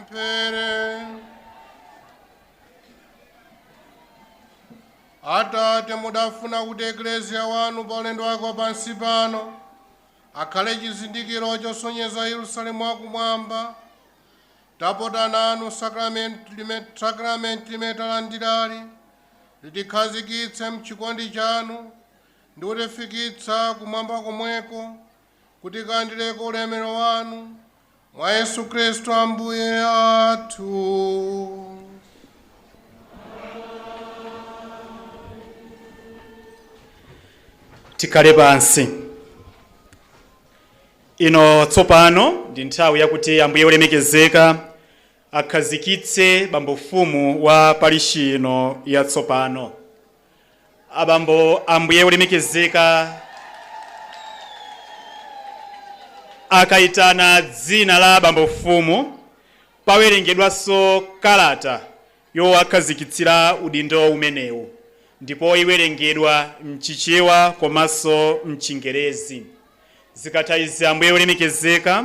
tipemphere. Atate, mudafuna kuti eklesia wanu pa ulendo wake wapansi pano akhale chizindikiro chosonyeza Yerusalemu wakumwamba. Tapota nanu sakramenti limene talandirali litikhazikitse mchikondi chanu ndi kutifikitsa kumwamba komweko kuti kandireko ulemerero wanu mwa Yesu Kristu Ambuye athu. Tikhale pansi. Ino tsopano ndi nthawi yakuti Ambuye olemekezeka akhazikitse bambofumu wa parishi ino yatsopano. Ambuye olemekezeka akayitana dzina la bambofumu pawerengedwanso kalata yowakhazikitsira udindo umenewu, ndipo iwerengedwa mchichewa komanso mchingerezi. Zikatha izi Ambuye olemekezeka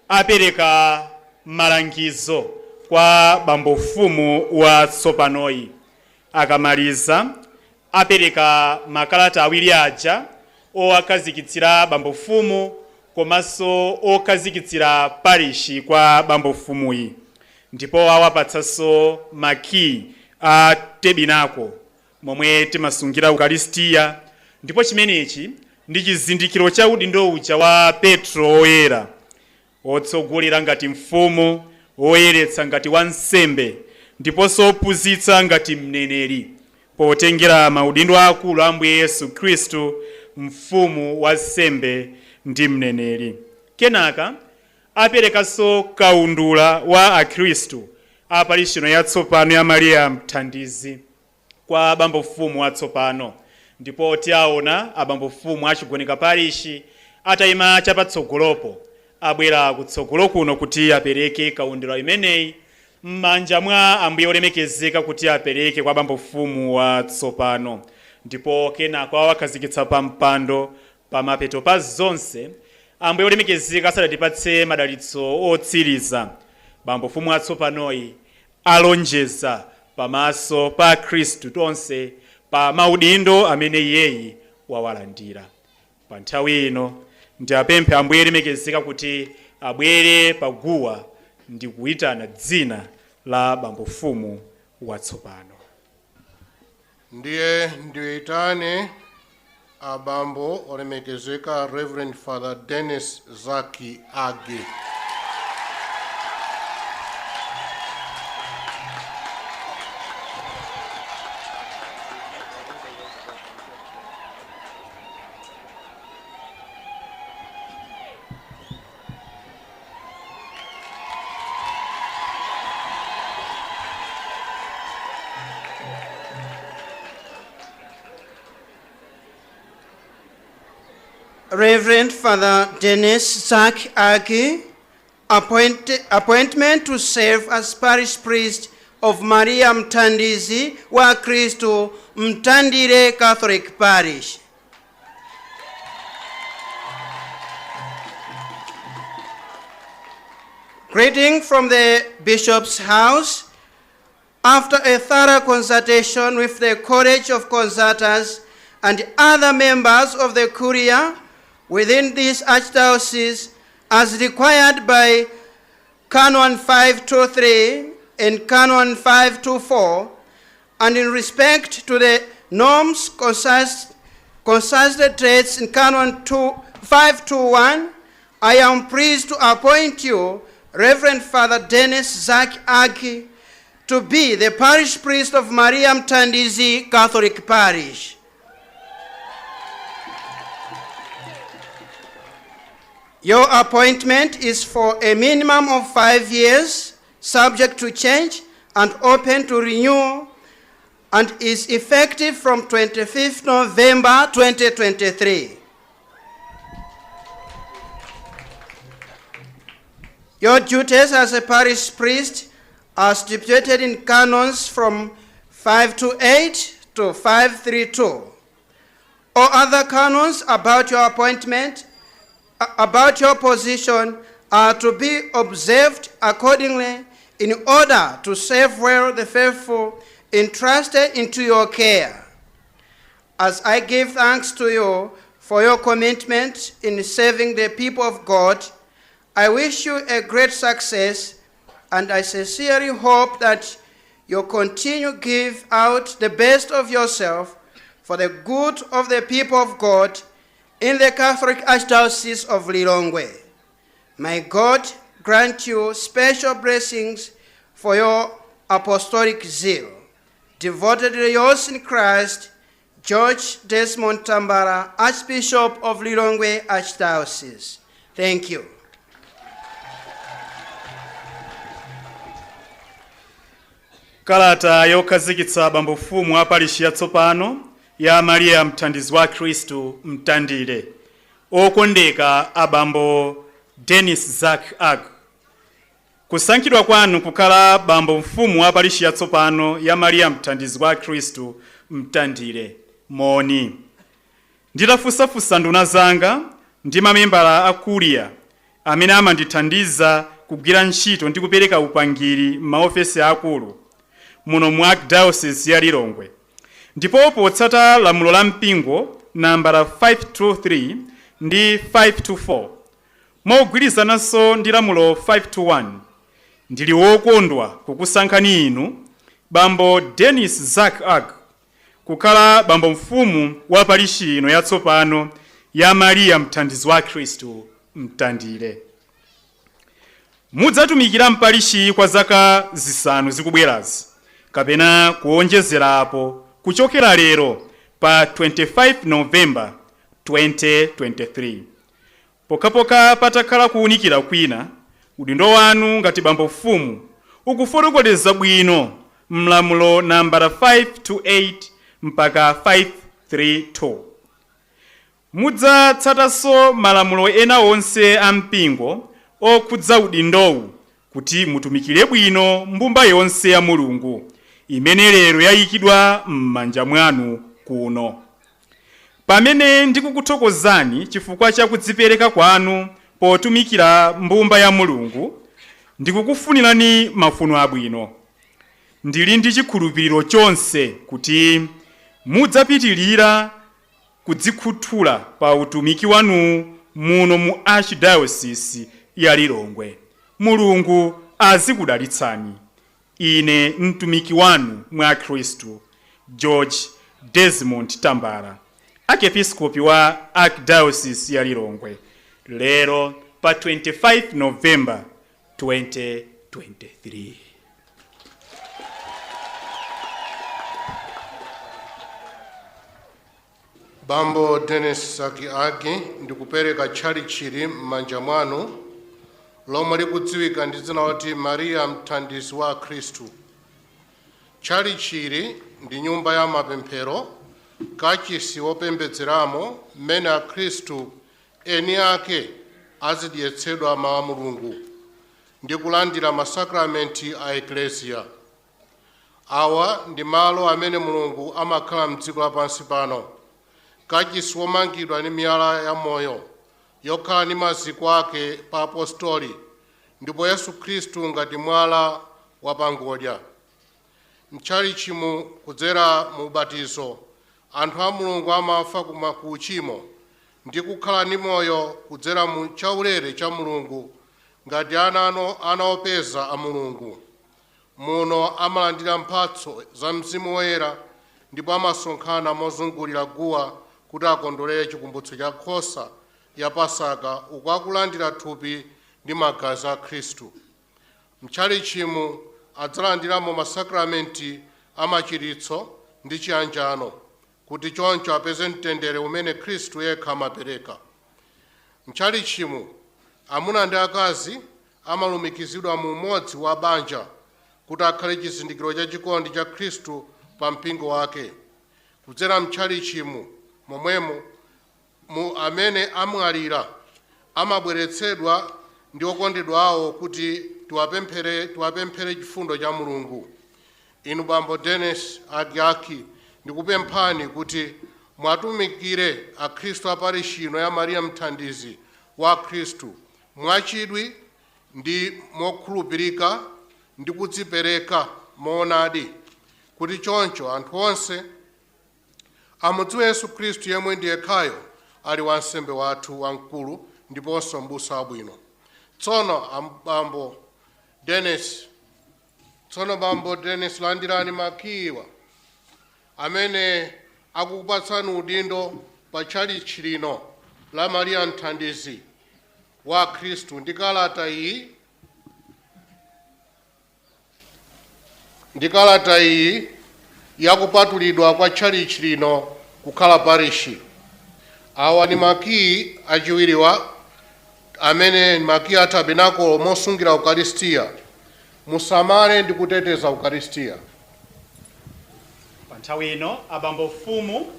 apereka malangizo kwa bambofumu wa tsopanoyi. Akamaliza apereka makalata awiri aja owakhazikitsira bambofumu komanso okhazikitsira parishi kwa bambofumuyi, ndipo awapatsanso makiyi a tebinako momwe timasungira ukaristiya, ndipo chimenechi ndi chizindikiro cha udindo uja wa Petro oyera, otsogolera ngati mfumu, oyeretsa ngati wansembe, ndiponso ophunzitsa ngati mneneri, potengera maudindo akulu a Ambuye Yesu Khristu, mfumu wa nsembe ndi mneneri. Kenaka aperekanso kaundula wa akhristu a parishi ino yatsopano ya Mariya Mthandizi kwa bambofumu watsopano, ndipo tiaona abambofumu achigoneka parishi atayima chapatsogolopo abwera kutsogolo kuno kuti apereke kaundula imeneyi m'manja mwa Ambuye olemekezeka kuti apereke kwa bambofumu watsopano, ndipo kenako awakhazikitsa pa mpando pamapeto pa zonse Ambuye olemekezeka asadatipatse madalitso otsiriza. Bambofumu atsopanoyi alonjeza pamaso pa Khristu tonse pa maudindo amene iyeyi wawalandira. Pa nthawi ino ndiapemphe Ambuye olemekezeka kuti abwere paguwa ndi kuyitana dzina la bambofumu watsopano. Ndiye ndiyitane abambo olemekezeka Reverend Father Dennis Zaki Agi. Reverend Father Dennis Zach Agi, appointment to serve as parish priest of Mariya Mthandizi wa Kristu Mtandire Catholic Parish. Greeting from the Bishop's house. After a thorough consultation with the College of Consultors and other members of the Curia within this archdiocese, as required by Canon 523 and Canon 524, and in respect to the norms consulted in Canon 521, I am pleased to appoint you, Reverend Father Dennis Zach Agi, to be the parish priest of Mariya Mthandizi Catholic Parish. Your appointment is for a minimum of 5 years, subject to change and open to renewal, and is effective from 25th November 2023. Your duties as a parish priest are stipulated in canons from 528 to 532. All other canons about your appointment, about your position, are to be observed accordingly in order to serve well the faithful entrusted into your care. As I give thanks to you for your commitment in serving the people of God, I wish you a great success, and I sincerely hope that you'll continue to give out the best of yourself for the good of the people of God in the Catholic Archdiocese of Lilongwe. May God grant you special blessings for your apostolic zeal. Devotedly yours in Christ, George Desmond Tambara, Archbishop of Lilongwe Archdiocese. Thank you. Kalata yokhazikitsa bambo mfumu apalishi yatsopano ya Maria mthandizi wa Khristu mtandire. Okondeka abambo Dennis Zack Ag. Kusankhidwa kwanu kukhala bambo mfumu apalishi yatsopano ya Maria mthandizi wa Khristu mtandire. Moni. Nditafusafusa nduna zanga ndi mamembala a kuria amene amandithandiza kugwira ntchito ndi kupereka upangiri m'maofesi akulu muno mu Archdiocese ya Lilongwe. Ndipo potsata lamulo la mpingo nambala 523 ndi 524 mogwirizananso ndi lamulo 521, ndili wokondwa kukusankhani inu bambo Dennis Zack Ag kukhala bambo mfumu wa parishi ino yatsopano ya Maria mthandizi wa Khristu mtandire. Mudzatumikira mparishi kwa zaka zisanu zikubwerazi kapena kuonjezerapo kuchokera lero pa 25 November 2023. Pokapoka patakhala kuunikira kwina, udindo wanu ngati bambo mfumu ukufotokozedwa bwino mlamulo nambala 528 mpaka 532. Mudzatsatanso malamulo ena onse a mpingo okhudza udindowu kuti mutumikire bwino mbumba yonse ya Mulungu imene lero yayikidwa m'manja mwanu kuno. Pamene ndikukuthokozani chifukwa cha kudzipereka kwanu potumikira mbumba ya Mulungu, ndikukufunirani mafuno abwino. Ndili ndi chikhulupiriro chonse kuti mudzapitirira kudzikhuthula pa utumiki wanu muno mu Archdiocese ya Lilongwe. Mulungu azikudalitsani. Ine mtumiki wanu mwa Khristu, George Desmond Tambara, Archiepiscopi wa Archdiocese ya Lilongwe, lero pa 25 November 2023. Bambo Dennis Zack Ag ndikupereka tchalitchi m'manja mwanu lomwe likudziwika ndi dzina loti Maria mthandizi wa Khristu. Tchalitchi ndi nyumba ya mapemphero, kachisi wopembedzeramo mmene Akhristu eni ake azidyetsedwa mawu a Mulungu ndi kulandira masakramenti a Eklesia. Awa ndi malo amene Mulungu amakhala m'dziko lapansi pano, kachisi womangidwa ndi miyala ya moyo yokhala ndi maziko ake pa apostoli ndipo Yesu Khristu ngati mwala wa pangodya. M'tchalitchimu kudzera mu ubatizo anthu a Mulungu amafa ku uchimo ndi kukhala ndi moyo kudzera mu chaulere cha Mulungu ngati ana opeza a Mulungu. Muno amalandira mphatso za Mzimu Woyera ndipo amasonkhana mozungulira guwa kuti akondwerere chikumbutso cha Nkhosa ya Pasaka uku akulandira thupi ndi magazi a Khristu. M'tchalitchimu adzalandiramo masakramenti a machiritso ndi chiyanjano kuti choncho apeze mtendere umene Khristu yekha amapereka. M'tchalitchimu amuna ndi akazi amalumikizidwa mu umodzi wa banja kuti akhale chizindikiro cha chikondi cha Khristu pa mpingo wake. Kudzera m'tchalitchimu momwemo amene amwalira amabweretsedwa ndi okondedwa awo kuti tiwapemphere chifundo cha Mulungu. Inu bambo Dennis Ag ndikupemphani kuti mwatumikire Akhristu a parishi ino ya Maria mthandizi wa Khristu mwachidwi ndi mokhulupirika ndi kudzipereka moonadi, kuti choncho anthu onse amudziwe Yesu Khristu yemwe ndi yekhayo ali wansembe wathu wamkulu ndiponso m'busa wabwino. Tsono bambo Dennis landirani makiwa amene akukupatsani udindo pa tchalitchi lino la Maria Mthandizi wa Khristu ndi kalata iyi yakupatulidwa kwa tchalitchi lino kukhala parishi. Awa ni makiyi achiwiriwa amene makiyi a tabernakulo mosungira Ukaristiya. Musamale ndi kuteteza Ukaristiya. Pa nthawi ino abambo mfumu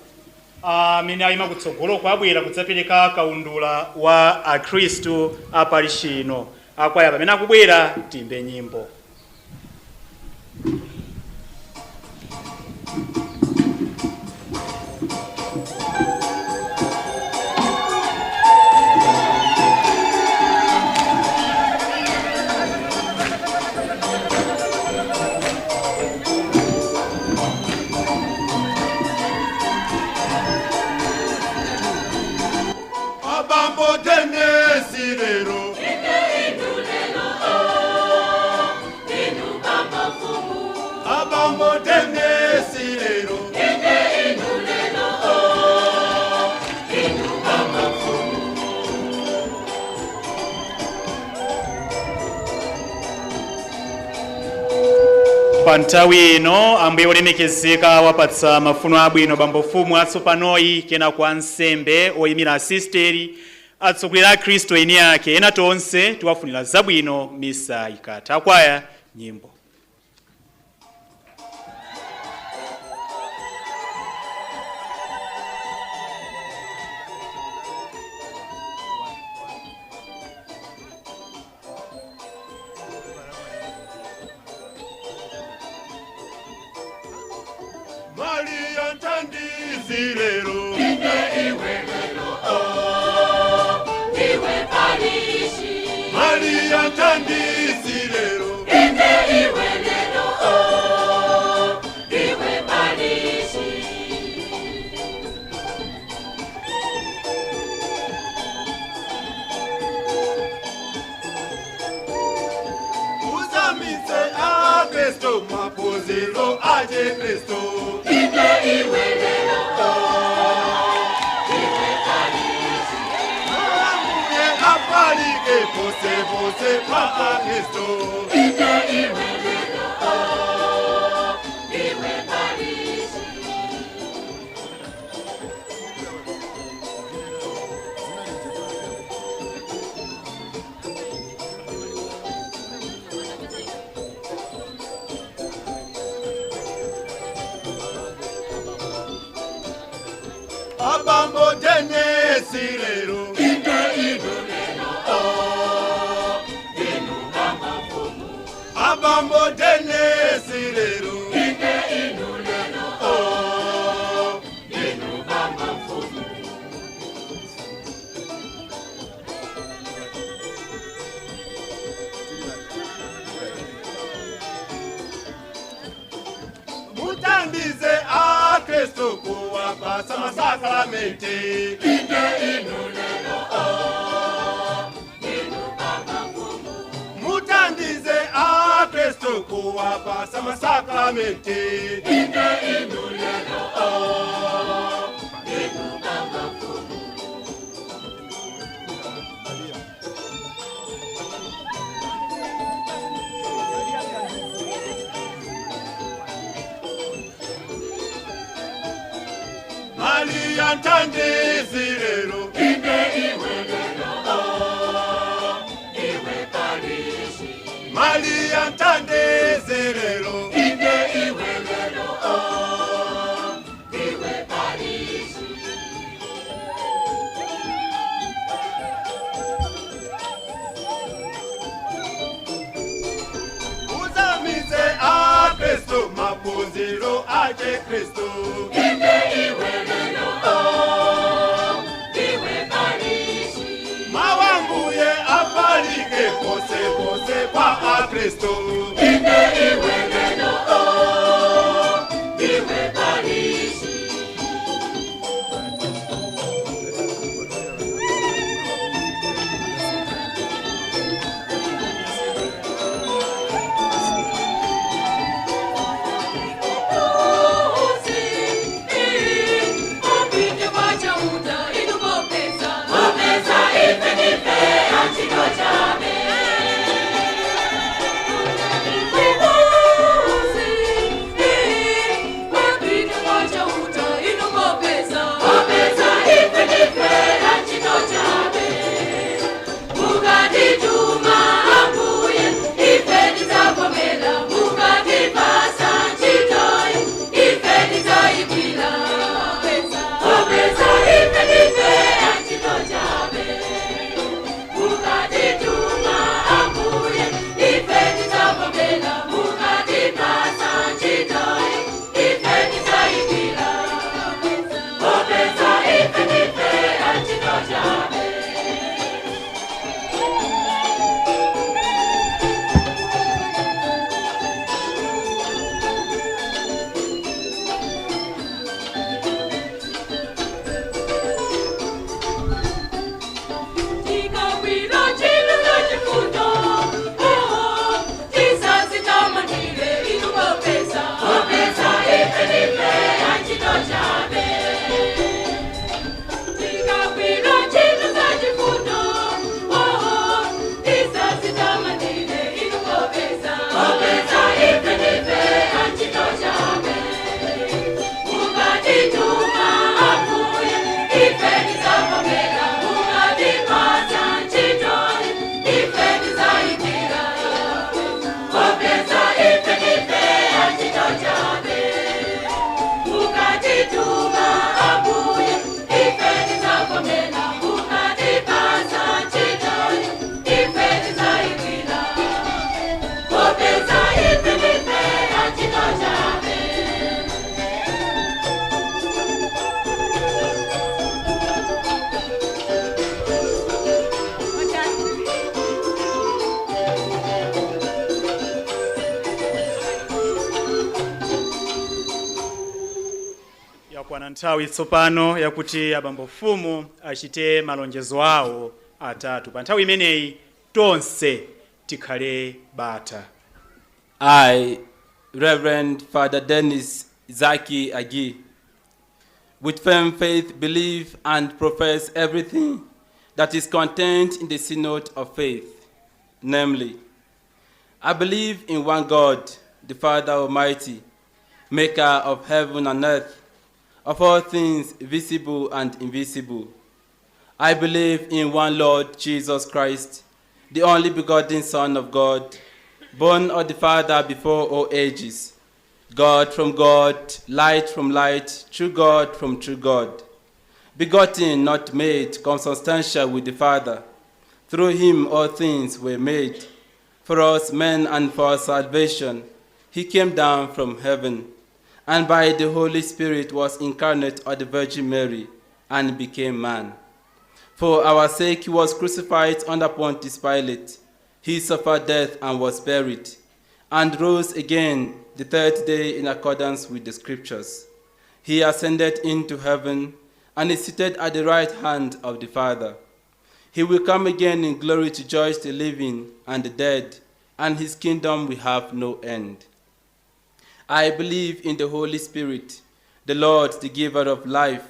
amene ayima kutsogolo kwabwera kudzapereka kaundula wa akhristu a parishi ino. Akwaya pamene akubwera timbe nyimbo. Pa nthawi ino ambuye olemekezeka wapatsa mafuno abwino bambo mfumu atsopanoyi kena kwa nsembe oyimira asisteri atsogolera a Khristu eni ake ena tonse tiwafunira zabwino misa ikatha. Akwaya nyimbo. Maria Mthandizi lero iwe parishi. Maria Mthandizi lero iwe parishi. Uzamitse a Kristo mapozero aje Kristo. Você para Cristo. Abambo Denesi lero. Abambo Denesi lero. Muthandize a Kristo kuwapasa masakramenti. Muthandize a Kristo kuwapasa masakramenti. Maria Mthandizi lero iwe parishi. Maria Mthandizi lero iwe parishi. Uzamitse a Kristo mapozero aje Kristo. Mawambuye apalike pose pose pa a Kristo. nthawi tsopano yakuti abambofumu achite malonjezo awo atatu. Pa nthawi imeneyi tonse tikhale bata. I, Reverend Father Dennis Zaki Agi, with firm faith believe and profess everything that is contained in the Synod of Faith, namely, I believe in one God, the Father Almighty, maker of heaven and earth, of all things visible and invisible. I believe in one Lord Jesus Christ, the only begotten Son of God, born of the Father before all ages, God from God, light from light, true God from true God, begotten, not made, consubstantial with the Father. Through him all things were made. For us men and for our salvation, he came down from heaven, and by the Holy Spirit was incarnate of the Virgin Mary, and became man. For our sake he was crucified under Pontius Pilate. He suffered death and was buried, and rose again the third day in accordance with the Scriptures. He ascended into heaven, and is seated at the right hand of the Father. He will come again in glory to judge the living and the dead, and his kingdom will have no end. I believe in the Holy Spirit, the Lord, the giver of life,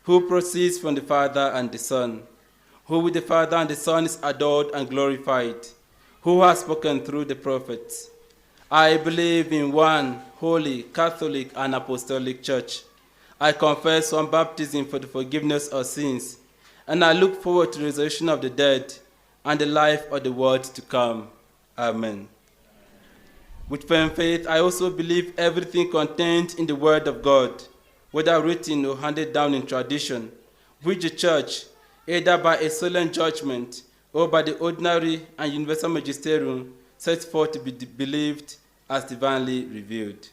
who proceeds from the Father and the Son, who with the Father and the Son is adored and glorified, who has spoken through the prophets. I believe in one holy, Catholic, and Apostolic Church. I confess one baptism for the forgiveness of sins, and I look forward to the resurrection of the dead and the life of the world to come. Amen. With firm faith, I also believe everything contained in the Word of God, whether written or handed down in tradition, which the Church, either by a solemn judgment or by the ordinary and universal magisterium, sets forth to be believed as divinely revealed.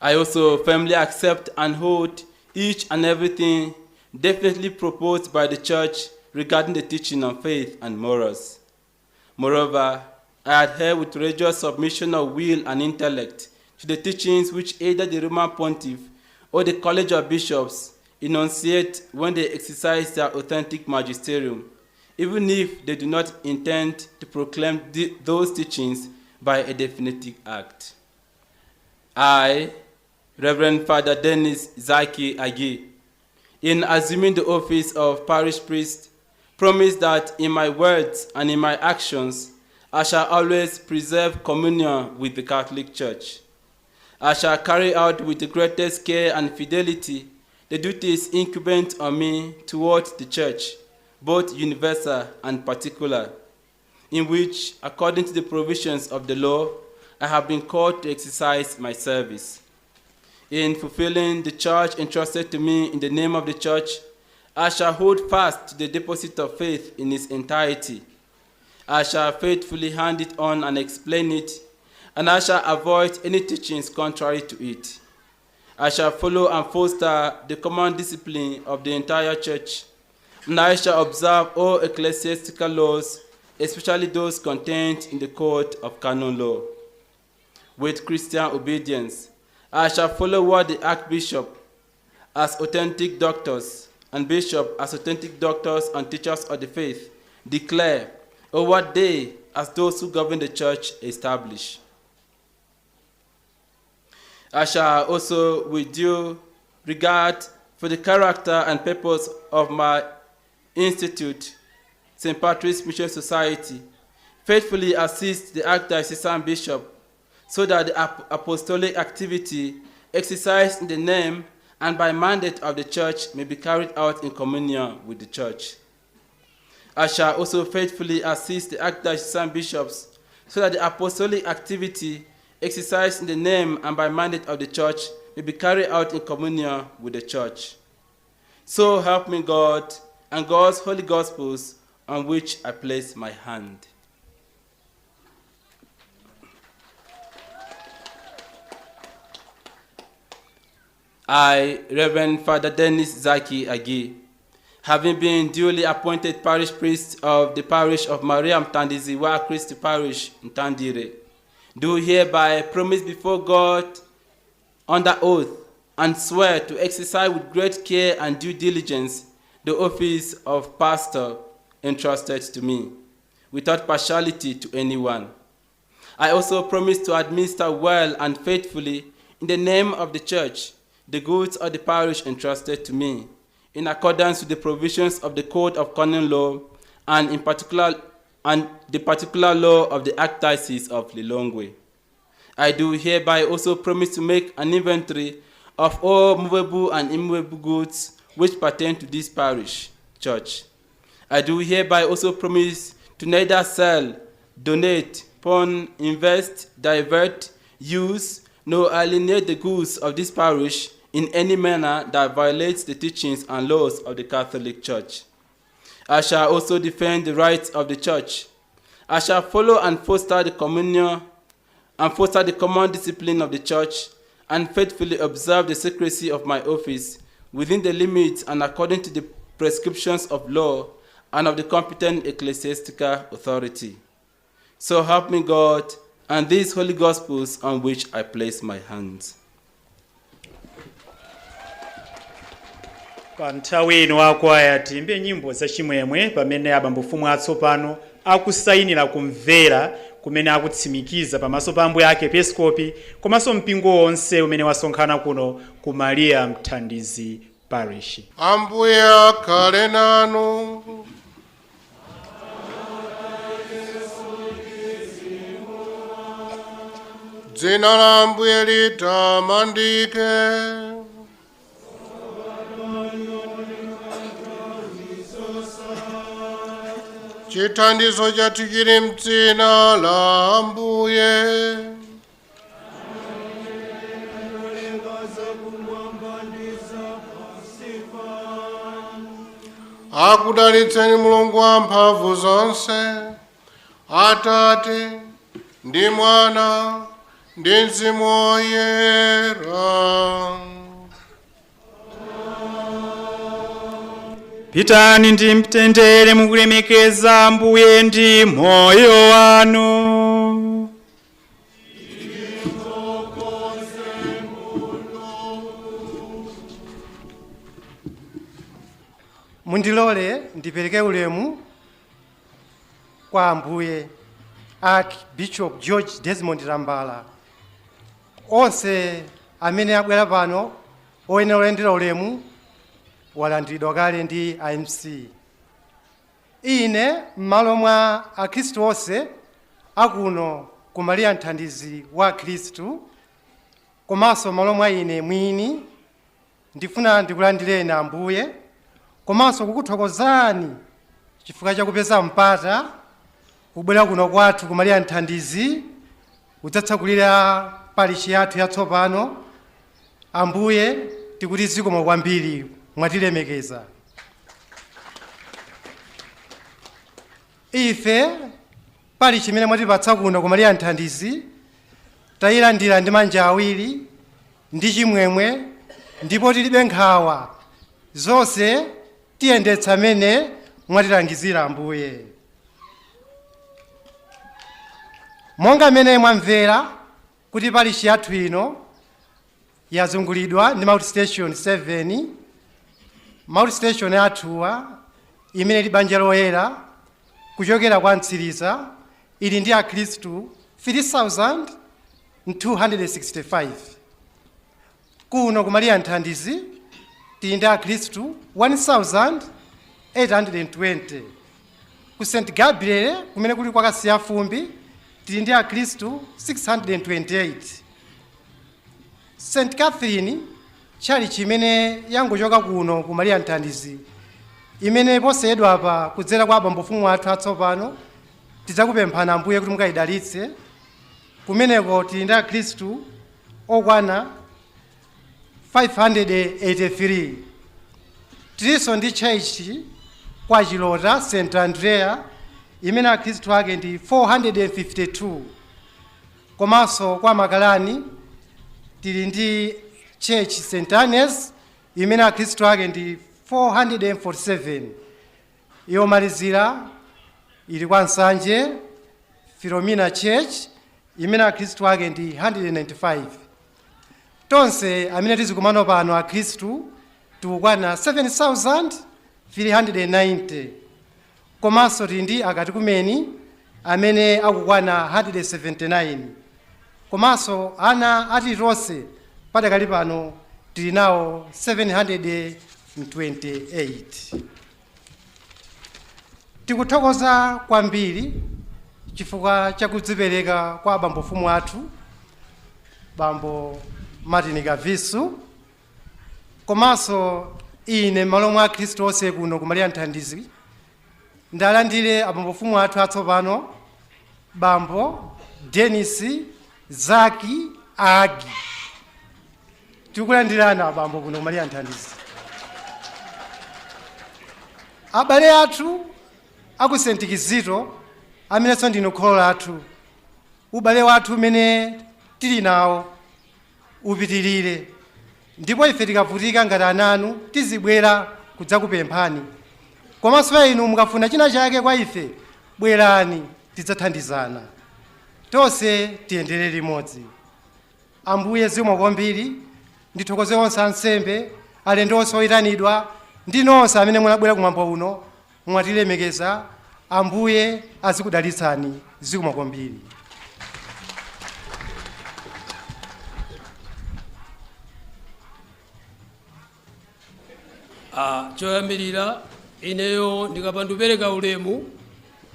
I also firmly accept and hold each and everything definitely proposed by the Church regarding the teaching on faith and morals. Moreover, I adhere with religious submission of will and intellect to the teachings which either the Roman Pontiff or the College of Bishops enunciate when they exercise their authentic magisterium, even if they do not intend to proclaim those teachings by a definitive act. I, Reverend Father Dennis Zaki Agi, in assuming the office of parish priest, promise that in my words and in my actions, I shall always preserve communion with the Catholic Church. I shall carry out with the greatest care and fidelity the duties incumbent on me towards the Church, both universal and particular, in which, according to the provisions of the law, I have been called to exercise my service. In fulfilling the charge entrusted to me in the name of the Church, I shall hold fast to the deposit of faith in its entirety. I shall faithfully hand it on and explain it, and I shall avoid any teachings contrary to it. I shall follow and foster the common discipline of the entire Church, and I shall observe all ecclesiastical laws, especially those contained in the Code of Canon Law. With Christian obedience, I shall follow what the Archbishop, as authentic doctors, and Bishop, as authentic doctors and teachers of the faith, declare, or what they, as those who govern the Church, establish. I shall also, with due regard for the character and purpose of my institute, St. Patrick's Mission Society, faithfully assist the Archdiocesan Bishop so that the apostolic activity exercised in the name and by mandate of the Church may be carried out in communion with the Church. I shall also faithfully assist the Archdiocesan Bishops so that the apostolic activity exercised in the name and by mandate of the Church may be carried out in communion with the Church. So help me God and God's holy Gospels on which I place my hand. I, Reverend Father Dennis Zaki Agi, having been duly appointed parish priest of the parish of Maria Mtandizi Wa Christi Parish in Tandire, do hereby promise before God under oath and swear to exercise with great care and due diligence the office of pastor entrusted to me, without partiality to anyone. I also promise to administer well and faithfully, in the name of the church, the goods of the parish entrusted to me, in accordance with the provisions of the Code of Canon Law and the particular law of the Archdiocese of Lilongwe. I do hereby also promise to make an inventory of all movable and immovable goods which pertain to this parish church. I do hereby also promise to neither sell, donate, pawn, invest, divert, use, nor alienate the goods of this parish in any manner that violates the teachings and laws of the Catholic Church. I shall also defend the rights of the Church. I shall follow and foster the communion and foster the common discipline of the Church, and faithfully observe the secrecy of my office within the limits and according to the prescriptions of law and of the competent ecclesiastical authority. So help me God and these holy gospels on which I place my hands. Pa nthawi ino akwaya timbe nyimbo zachimwemwe pamene abambofumu atsopano akusayinira kumvera kumene akutsimikiza pamaso pa Ambuye Archiepiscopi komanso mpingo wonse umene wasonkhana kuno ku Maria Mthandizi Parish. Ambuye akhale nanu. Dzina la Ambuye litamandike. Chithandizo chathu chili m'dzina la Ambuye. Akudalitseni Mulungu wamphamvu zonse, Atate ndi Mwana ndi Mzimu Woyera. Pitani ndi mtendere mukulemekeza Ambuye ndi moyo wanu. Mundilole ndipereke ulemu kwa Ambuye Archbishop George Desmond Rambala, onse amene abwera pano oyenera oyendera ulemu walandiridwa kale ndi IMC. Ine m'malo mwa akhristu onse akuno ku Maria Mthandizi wa Khristu, komanso m'malo mwa ine mwini, ndifuna ndikulandireni Ambuye, komanso kukuthokozani chifukwa chakupeza mpata kubwera kuno kwathu ku Maria Mthandizi kudzatsakulira parishi yathu yatsopano. Ambuye tikuti zikomo kwambiri mwatilemekeza. Ife parishi imene mwatipatsa kuno ku Maria Mthandizi tayilandira ndi manja awiri ndi chimwemwe, ndipo tilibe nkhawa zonse tiyendetsa mene mwatilangizira Ambuye. Monga mene mwamvera kuti parishi yathu ino yazungulidwa ndi multistation 7, multistation yathuwa imene ili banja loyera kuchokera kwa Mtsiriza ili ndi akhristu 3,265. Kuno ku Maria Mthandizi tili ndi akhristu 1,820. Ku St. Gabriel kumene kuli kwa Kasiya Fumbi tili ndi akhristu 628. St. Catherine church imene yangochoka kuno ku Maria Mthandizi imene poseyedwa apa kudzera kwa abambofumu athu atsopano, tidzakupemphani Ambuye kuti mukayidalitse. Kumeneko tili ndi akhristu okwana 583. Tilinso ndi church kwa Chilota St. Andrea imene akhristu ake ndi 452. Komanso kwa Makalani tili ndi church St. Agnes imene akhristu ake ndi 447. Yomalizira ili kwa Nsanje Philomena Church imene akhristu ake ndi 195. tonse amene tizikumana pano akhristu tikukwana 7,390 komanso tili ndi akatikumeni amene akukwana 179 komanso ana atitonse padakali pano tili nawo 728. Tikuthokoza kwambiri chifukwa chakudzipereka kwa bambo mfumu athu bambo Martin Kavisu komanso ine malo mwa akhristu onse kuno ku Maria Mthandizi ndalandire abambo mfumu athu atsopano bambo Dennis Zaki Agi. Tikulandirana abambo kuno ku Maria Mthandizi. Abale athu aku St. Kizito amenenso ndinu kholo lathu, ubale wathu umene tili nawo upitirire, ndipo ife tikavutika ngati ananu tizibwera kudzakupemphani. Komanso inu mukafuna china chake kwa ife bwerani tidzathandizana, tonse tiyendere limodzi. Ambuye zikomo kwambiri, ndithokoze onse ansembe, alendo onse oyitanidwa ndi nonse amene munabwera kumwambo uno mwatilemekeza. Ambuye azikudalitsani, zikomo kwambiri. Choyambirira ineyo ndikapandupereka ulemu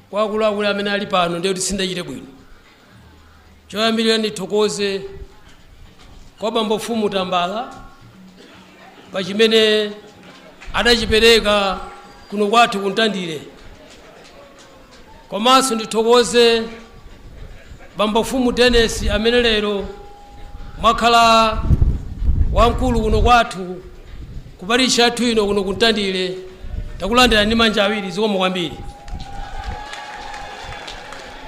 kwa akuluakulu amene ali pano ndiye kuti sindachite bwino. Choyambirira ndithokoze kwa bambo mfumu Tambala pa chimene adachipereka kuno kwathu kuntandire. Komanso ndithokoze bambo mfumu Dennis amene lero mwakhala wamkulu kuno kwathu kuparishi athu ino kuno kuntandire. Takulandira ndi manja awiri, zikomo kwambiri.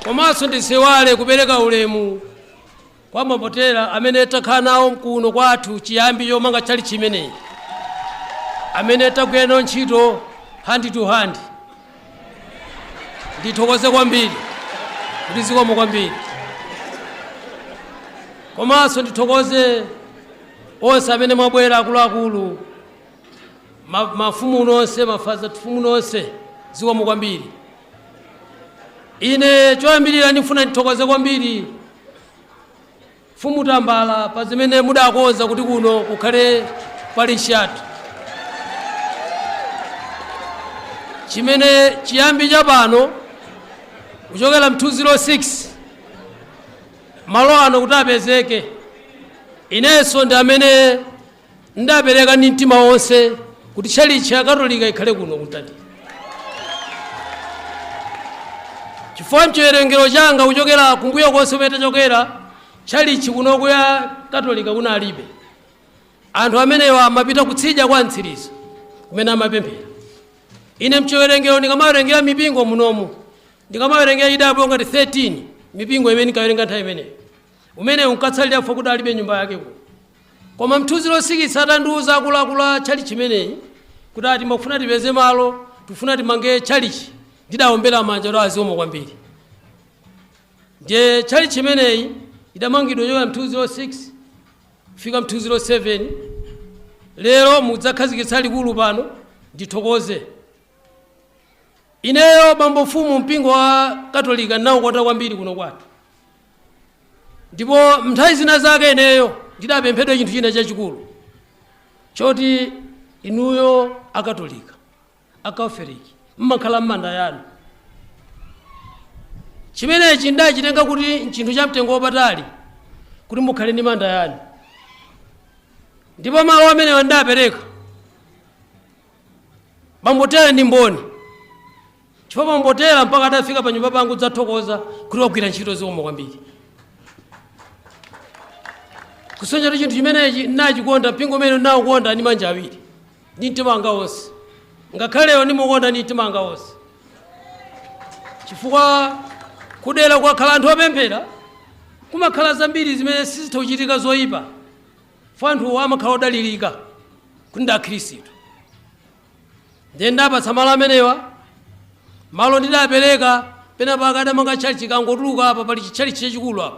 Komanso ndisewale kupereka ulemu kwa mapotera amene takhala nawo kuno kwathu chiyambi chomanga chali chimeneyi, amene tagwira nawo ntchito hand to hand. Ndithokoze kwambiri, kuti zikomo kwambiri. Komanso ndithokoze onse amene mwabwera akuluakulu, mafumu nonse, mafaza tufumu nonse, zikomo kwambiri. Ine choyambirira ndifuna ndithokoze kwambiri mfumu Tambala pa zimene mudakonza kuti kuno kukhale parishi athu. Chimene chiyambi cha pano kuchokera 206 malo ano kuti apezeke, inenso ndi amene ndapereka ndi mtima wonse kuti tchalichi ya Katolika ikhale kuno kuntandire. Chifukwa chiwerengero changa kuchokera kumbuyo konse kumene tachokera tchalichi kuno kuya Katolika kunalibe. Anthu amenewa amapita kutsidya kwa Mtsiriza kumene amapemphera. Ine mchiwerengero ndikamawerengera mipingo munomu, ndikamawerengera idabwe ngati 13 mipingo imene kawerenga nthawi imeneyo, umene unkatsalira fo kuti alibe nyumba yake kuno. Koma 206 atandiuza akuluakulu tchalichi chimeneyi kuti ati mafuna tipeze malo, tifuna timange tchalichi, ndidawombera manja kuti azikomo kwambiri. Ndiye tchalichi chimeneyi idamangidwa kuchokera 206 kufika 207. Lero mudzakhazikitsa likulu pano, ndithokoze. Ineyo bambo mfumu mpingo wa Katolika nawukonda kwambiri kuno kwathu, ndipo nthawi zina zake ineyo ndidapemphedwa chinthu china chachikulu choti inuyo akatolika akaofereki mmakhala m'manda yanu. Chimenechi ndachitenga kuti chinthu cha mtengo wapatali kuti mukhale ndi manda yanu, ndipo malo amenewa ndapereka bambotera ndi mboni. Chifukwa bambotera mpaka atafika pa nyumba pangu dzathokoza kuti wagwira ntchito zikomo kwambiri. Kusonyera chinthu chimenechi nachikonda, mpingo umene nawukonda ndi manja awiri ndi mtima wanga wonse, ngakhaleyo ndimukonda ndi mtima wanga wonse. Chifukwa kudera kwakhala anthu opemphera kumakhala zambiri zimene sizitha kuchitika zoyipa, fo anthu amakhala odalirika kuti ndi akhristu. Ndiye ndapatsa malo amenewa, malo ndidapereka penapaka adamanga tchalichi kangotuluka apa pali tchalichi chachikulu apa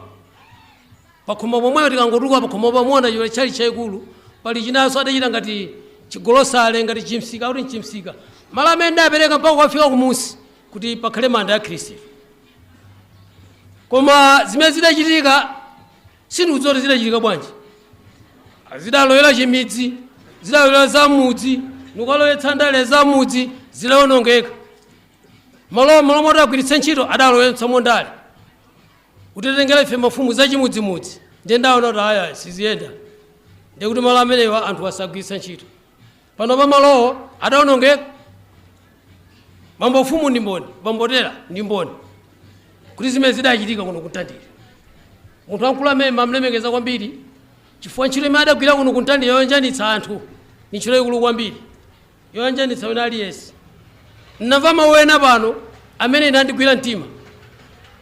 pakhomo pomweyo tikangotuluka pakhomo pamona chiwere chali chaikulu pali chinanso adachita ngati chigolosale ngati chimsika kuti nchimsika malo amene apereka mpaka kufika kumusi kuti pakhale manda ya Khristu. Koma zimene zidachitika sindikudziwa zidachitika bwanji. Zidaloyera chimidzi, zidaloyera zamudzi, nikaloyetsa ndale zamudzi zidawonongeka. Malo moti agwiritse ntchito adaloyetsamo ndale. Kutitengera ife mafumu zachimudzimudzi. Ndiye ndaona kuti aya siziyenda. Ndiye kuti malo amenewa anthu asagwiritsa ntchito. Pano pa malowo adawonongeka. Mambo fumu ndi mboni, pambotera ndi mboni. Kuti zimene zidachitika kuno kuntandire. Munthu wamkulu amene mamlemekeza kwambiri, chifukwa ntchito imene adagwira kuno kuntandire yoyanjanitsa anthu, ni ntchito yaikulu kwambiri. Yoyanjanitsa wina aliyense. Nnamva mawu ena pano amene ine andigwira mtima.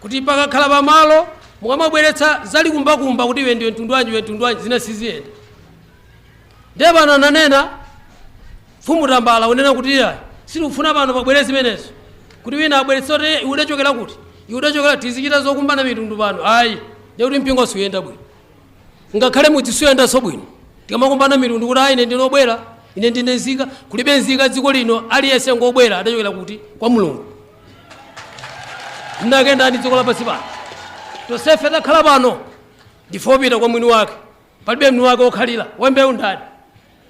Kuti pakakhala pamalo mukamabweretsa zalikumbakumba kuti iwe ndiwe mtundu wanji zina siziyenda. Ndiye pano ananena Fumu Tambala unena kuti iya sikufuna pano pabwere zimenezo. Kuti wina abweretse kuti udachokera kuti. Udachokera tizichita zokumbana mitundu pano. Ayi, ndiye kuti mpingo suyenda bwino. Ngakhale mudzi suyenda so bwino. Tikamakumbana mitundu kuti ayi ine ndinobwera, ine ndine nzika, kulibe nzika dziko lino aliyense ngobwera adachokera kuti kwa Mulungu. Ndakenda ndi dziko lapansi pano. Tosefe takhala pano ndifopita kwa mwini wake. Palibe mwini wake okhalira, wembewu ndani.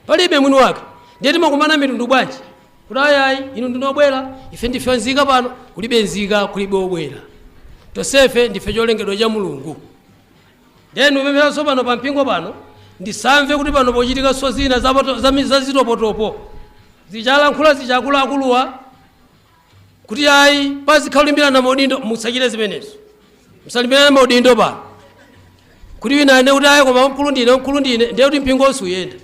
Palibe mwini wake. Ndiye timakumbana mitundu bwanji. Kuti ayi inu ndinobwera, ife ndife nzika pano, kulibe nzika, kulibe obwera. Tosefe ndife cholengedwa cha Mulungu. Ndiye ndipempheranso pano pa mpingo pano, ndisamve kuti pano pochitika so zina za zitopotopo. Zichalankhula zichakuluakuluwa, kuti ayi pazikhalulimbirana maudindo musachite zimenezo. Musalimbirana maudindo pano. Kuti wina ane kuti ayi koma mkulu ndine, ndiye kuti mpingo suyenda.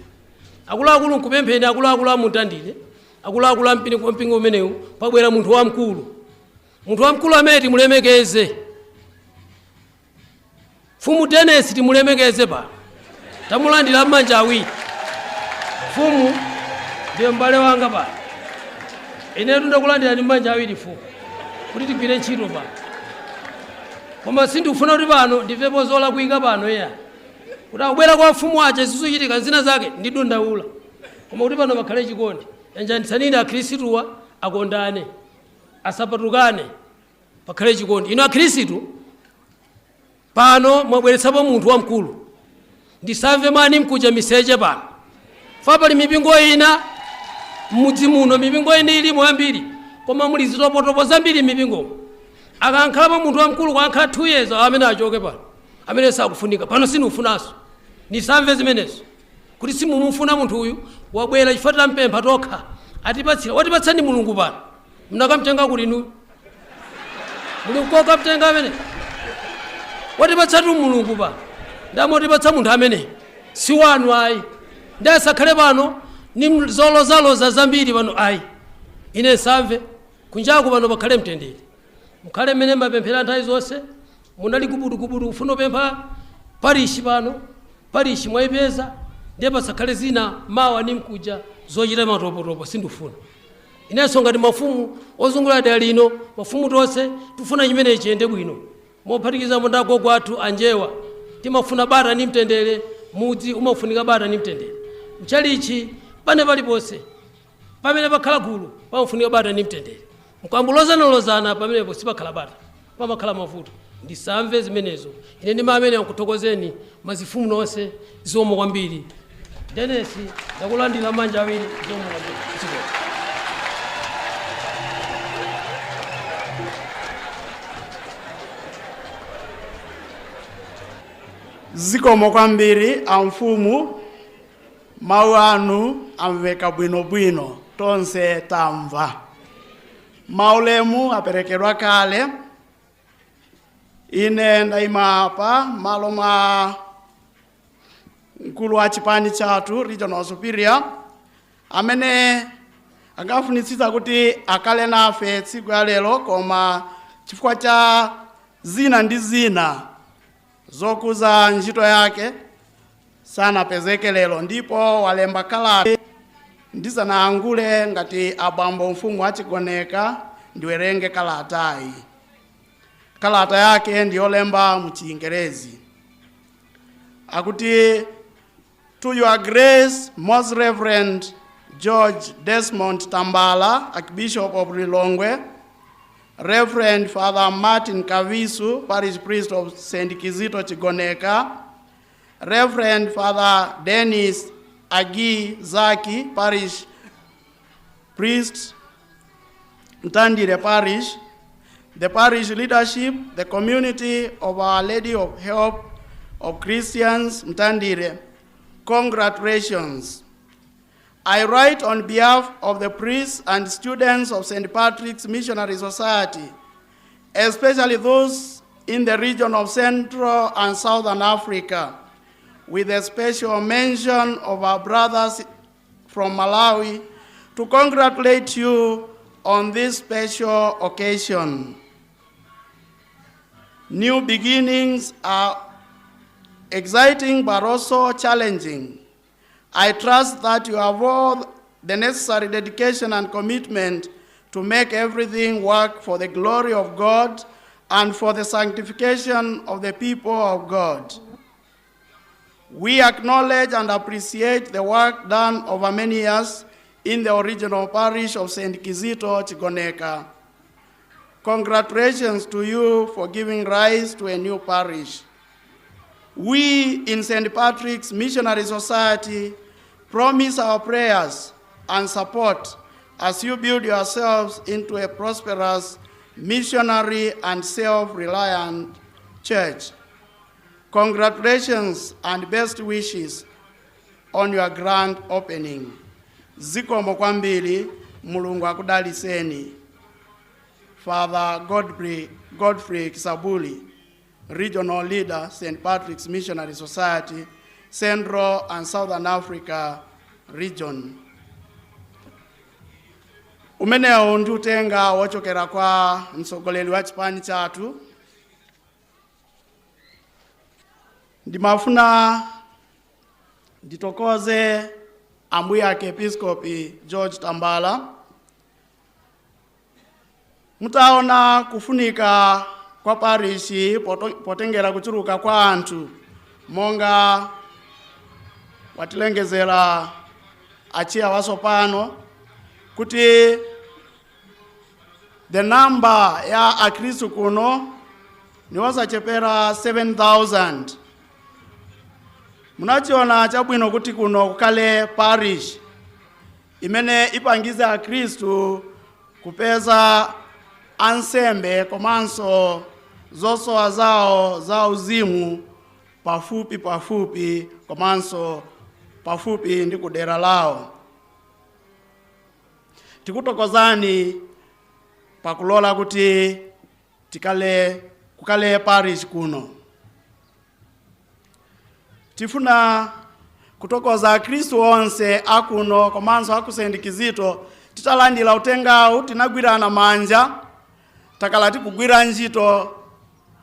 Akuluakulu nkupempheni akuluakulu amutandire. Akuluakulu mpingo umenewu pabwera munthu wamkulu. Munthu wamkulu amene timulemekeze. Fumu Dennis timulemekeze pano. Tamulandira m'manja awiri. Fumu ndiye m'bale wanga pano. Ine ndakulandira m'manja awiri fumu. Kuti tigwire ntchito pano. Koma sindikufuna kuti pano ndimvepo zolakwika pano iya. Kuti akubwera kwa mfumu aja zisuchitika zina zake ndidondaula. Koma kuti pano pakhale chikondi. Yanjanitsanini akhristuwa akondane. Asapatukane. Pakhale chikondi. Ino akhristu pano mwabweretsapo munthu wamkulu. Ndisamve mani mkuja miseche pano. Fa pali mipingo ina mudzi muno mipingo ina ilimo yambiri. Koma muli zitopotopo zambiri mipingo. Akankhalapo munthu wamkulu kwankhala 2 years amene achoke pano. Amene sakufunika. Pano sinufunaso. Ndisamve zimenezo. Kuti simumufuna munthu uyu wabwera chifukwa mpempha tokha. Atipatsira. Watipatsani Mulungu pano. Mnakamtenga kuti inu. Mulungu kokamtenga amene. Watipatsatu Mulungu pano. Ndamotipatsa munthu amene. Si wanu ayi. Ndasakhale pano ni zolozaloza zambiri pano ayi. Ine samve kunjaku pano pakhale mtendere. Mukhale mmene mapemphera nthawi zonse. Munali kubudu ufuna pempha parishi pano. Parishi mwaipeza. Ndiye pasakhale zina mawa ni mkuja zochita matopotopo sindufuna. Inenso ngati mafumu ozungulira dera lino, mafumu tonse tufuna chimene chiyende bwino. Mophatikiza mondago kwathu anjewa. Timafuna bata ni mtendere, mudzi umafunika bata ni mtendere. Mchalichi pane paliponse. Pamene pakhala gulu, pamafunika bata ni mtendere. Mukambulozana pamenepo sipakhala bata. Pamakhala mavuto. Ndisamve zimenezo. Ine ndi amene akuthokozeni mazifumu nonse zomwe kwambiri. Dennis ndakulandira manja awiri zomwe kwambiri. Zikomo kwambiri amfumu mawu anu amveka bwinobwino tonse tamva. Maulemu aperekedwa kale. Ine ndaima apa malo mwa mkulu wa chipani chathu regional superior amene angafunitsitsa kuti akale nafe tsiku ya lero koma chifukwa cha zina ndi zina zokuza ntchito yake sanapezeke lero ndipo walemba kalata ndisanaangule ngati abambo mfumu achigoneka ndiwerenge kalatayi. Kalata yake ndiyolemba mu Chingerezi. akuti, to your grace, Most Reverend George Desmond Tambala, Archbishop of Lilongwe, Reverend Father Martin Kavisu, Parish Priest of St. Kizito Chigoneka, Reverend Father Dennis Agi Zaki, Parish Priest, Mtandire Parish, the parish leadership, the community of Our Lady of Help of Christians, Mtandire, congratulations. I write on behalf of the priests and students of St. Patrick's Missionary Society, especially those in the region of Central and Southern Africa, with a special mention of our brothers from Malawi, to congratulate you on this special occasion. New beginnings are exciting but also challenging. I trust that you have all the necessary dedication and commitment to make everything work for the glory of God and for the sanctification of the people of God. We acknowledge and appreciate the work done over many years in the original parish of St. Kizito Chigoneka. Congratulations to you for giving rise to a new parish. We in St. Patrick's Missionary Society promise our prayers and support as you build yourselves into a prosperous, missionary, and self-reliant church. Congratulations and best wishes on your grand opening. Zikomo kwambiri, Mulungu akudaliseni. Father Godfrey Kisabuli, Regional Leader, St. Patrick's Missionary Society, Central and Southern Africa Region. Umenewo ndi utenga wochokera kwa mtsogoleri wa chipani chathu. Ndimafuna nditokoze ambuye Archiepiscopi George Tambala. Mutaona kufunika kwa parishi potengera kuchuluka kwa anthu monga watilengezera achiya wasopano kuti the number ya akhristu kuno niwasachepera 7,000. Munachiona chabwino kuti kuno kukale parish imene ipangize akhristu kupeza ansembe komanso zosowa zawo za uzimu pafupi komanso pafupi ndi kudera lawo. Tikutokozani pakulola kuti kukale parish kuno. Tifuna kutokoza akhristu onse akuno komanso aku St. Kizito titalandira utengawu, tinagwirana manja takala tikugwira ntchito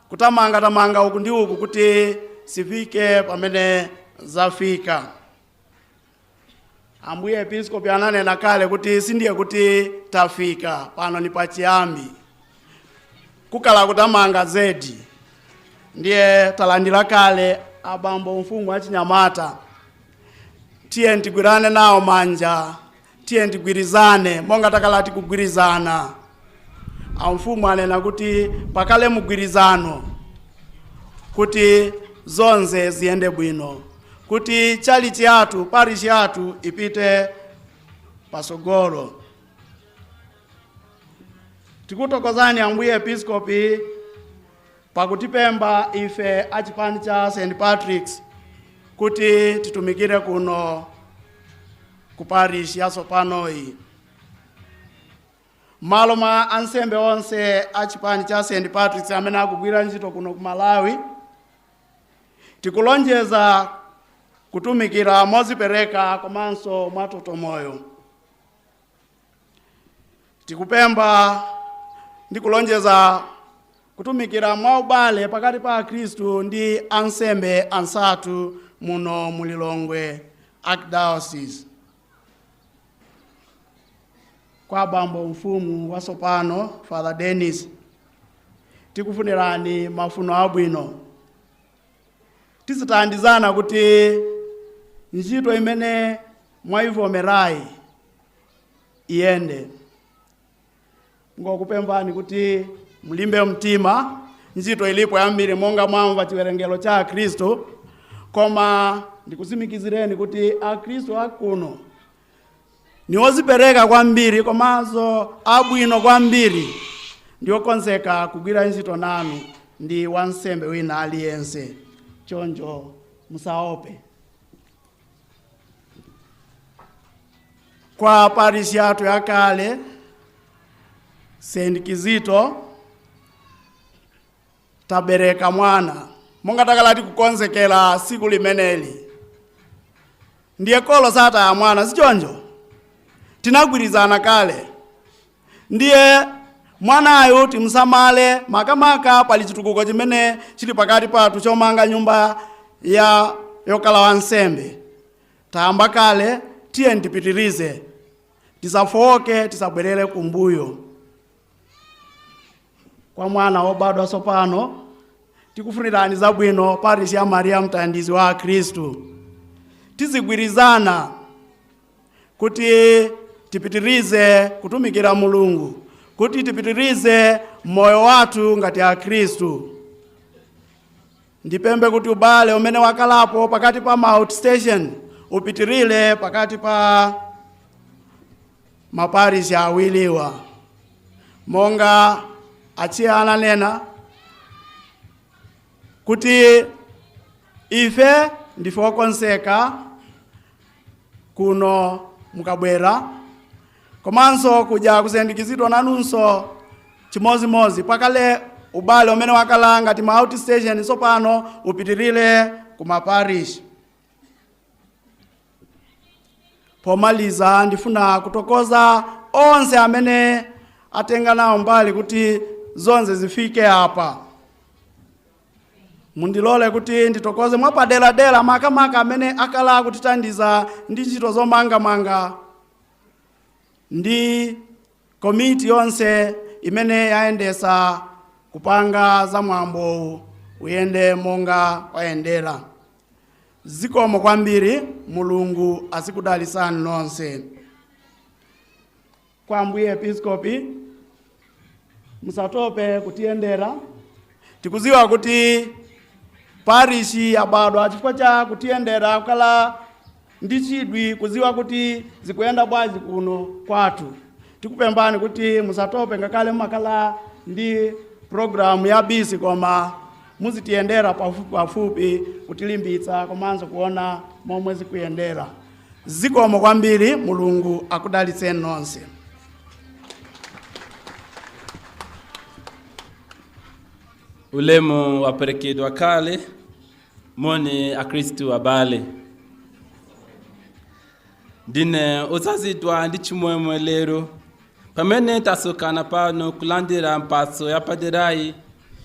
kutamanga uku ndi uku kuti sifike pamene zafika. Ambuye Episkopi ananena kale kuti sindiye kuti tafika pano ni pachiyambi, kukala kutamanga zedi. Ndiye talandira kale abambo mfumu achinyamata, tiye ntigwirane nawo manja, tiye ntigwirizane monga takala tikugwirizana. Amfumu anena kuti pakale mugwirizano kuti zonse ziyende bwino, kuti chalichi yathu, parish yathu ipite pasogolo. Tikutokozani ambuye Episkopi pakutipemba ife achipani cha St. Patrick's kuti titumikire kuno ku parish yatsopanoyi. Malo mwa ansembe onse achipani cha St. Patrick's amene akugwira ntchito kuno ku Malawi, tikulonjeza kutumikira mozipereka komanso mwatoto moyo. Tikupemba ndi kulonjeza kutumikira mwaubale pakati pa Khristu ndi ansembe ansathu muno mu Lilongwe Archdiocese. Kwa bambo mfumu wasopano Father Dennis, tikufunirani mafuno abwino. tizithandizana kuti ntchito imene mwayivomerayi iyende. Ngokupemphani kuti mulimbe mtima, ntchito ilipo yambiri monga mwamva chiwerengero cha Akhristu, koma ndikutsimikizireni kuti Akhristu akuno ni ozipereka kwambiri komanso abwino kwambiri, ndi okonzeka kugwira ntchito nanu ndi wansembe wina aliyense. Choncho musaope. Kwa parish yathu yakale St. Kizito tabereka mwana monga takalati kukonzekera siku limeneli. Ndiye kolo sata ya mwana sichonjo tinagwirizana kale, ndiye mwanayo timsamale makamaka pali chitukuko chimene chili pakati pathu chomanga nyumba ya yokala wansembe. Tayamba kale, tiye ndipitirize, tisafoke, tisabwerere kumbuyo. Kwa mwana wobadwa sopano tikufunirani zabwino parish ya Maria mtandizi wa Kristu. Tizigwirizana kuti tipitirize kutumikira Mulungu, kuti tipitirize moyo watu ngati ya Kristu. Ndipembe kuti ubale umene wakalapo pakati pa outstation upitirile pakati pa maparish awiliwa. Monga achiyana nena kuti ife ndife okonseka kuno mukabwera, komanso kuja kusendikizidwa nanunso chimozimozi pakale ubale umene wakala ngati ma outstation sopano upitirile kumaparish. Pomaliza ndifuna kutokoza onse amene atenga nawo mbali kuti zonse zifike hapa. Mundilole kuti nditokoze mwapadera makamaka amene akala kutitandiza ndi ntchito zomangamanga ndi komiti yonse imene yayendesa kupanga za mwambo uyende monga wayendera. Zikomo kwambiri, Mulungu asikudalisani nonse. Kwa Ambuye Episkopi musatope kutiyendera. Tikuziwa kuti parishi yabadwa chifukwa cha kutiyendera kukala ndi chidwi kuziwa kuti zikuyenda bwanji kuno kwathu. Tikupemphani kuti musatope ngakale makala ndi programu ya bisi, koma muzitiyendera pafupi kutilimbitsa komanso kuona momwe zikuyendera. Zikomo kwambiri, Mulungu akudalitseni nonse. Ulemu waperekedwa kale moni Akristu abale. Dine uzazidwa ndi chimwemwe lero pamene tasokana pano kulandira mphatso ya paderai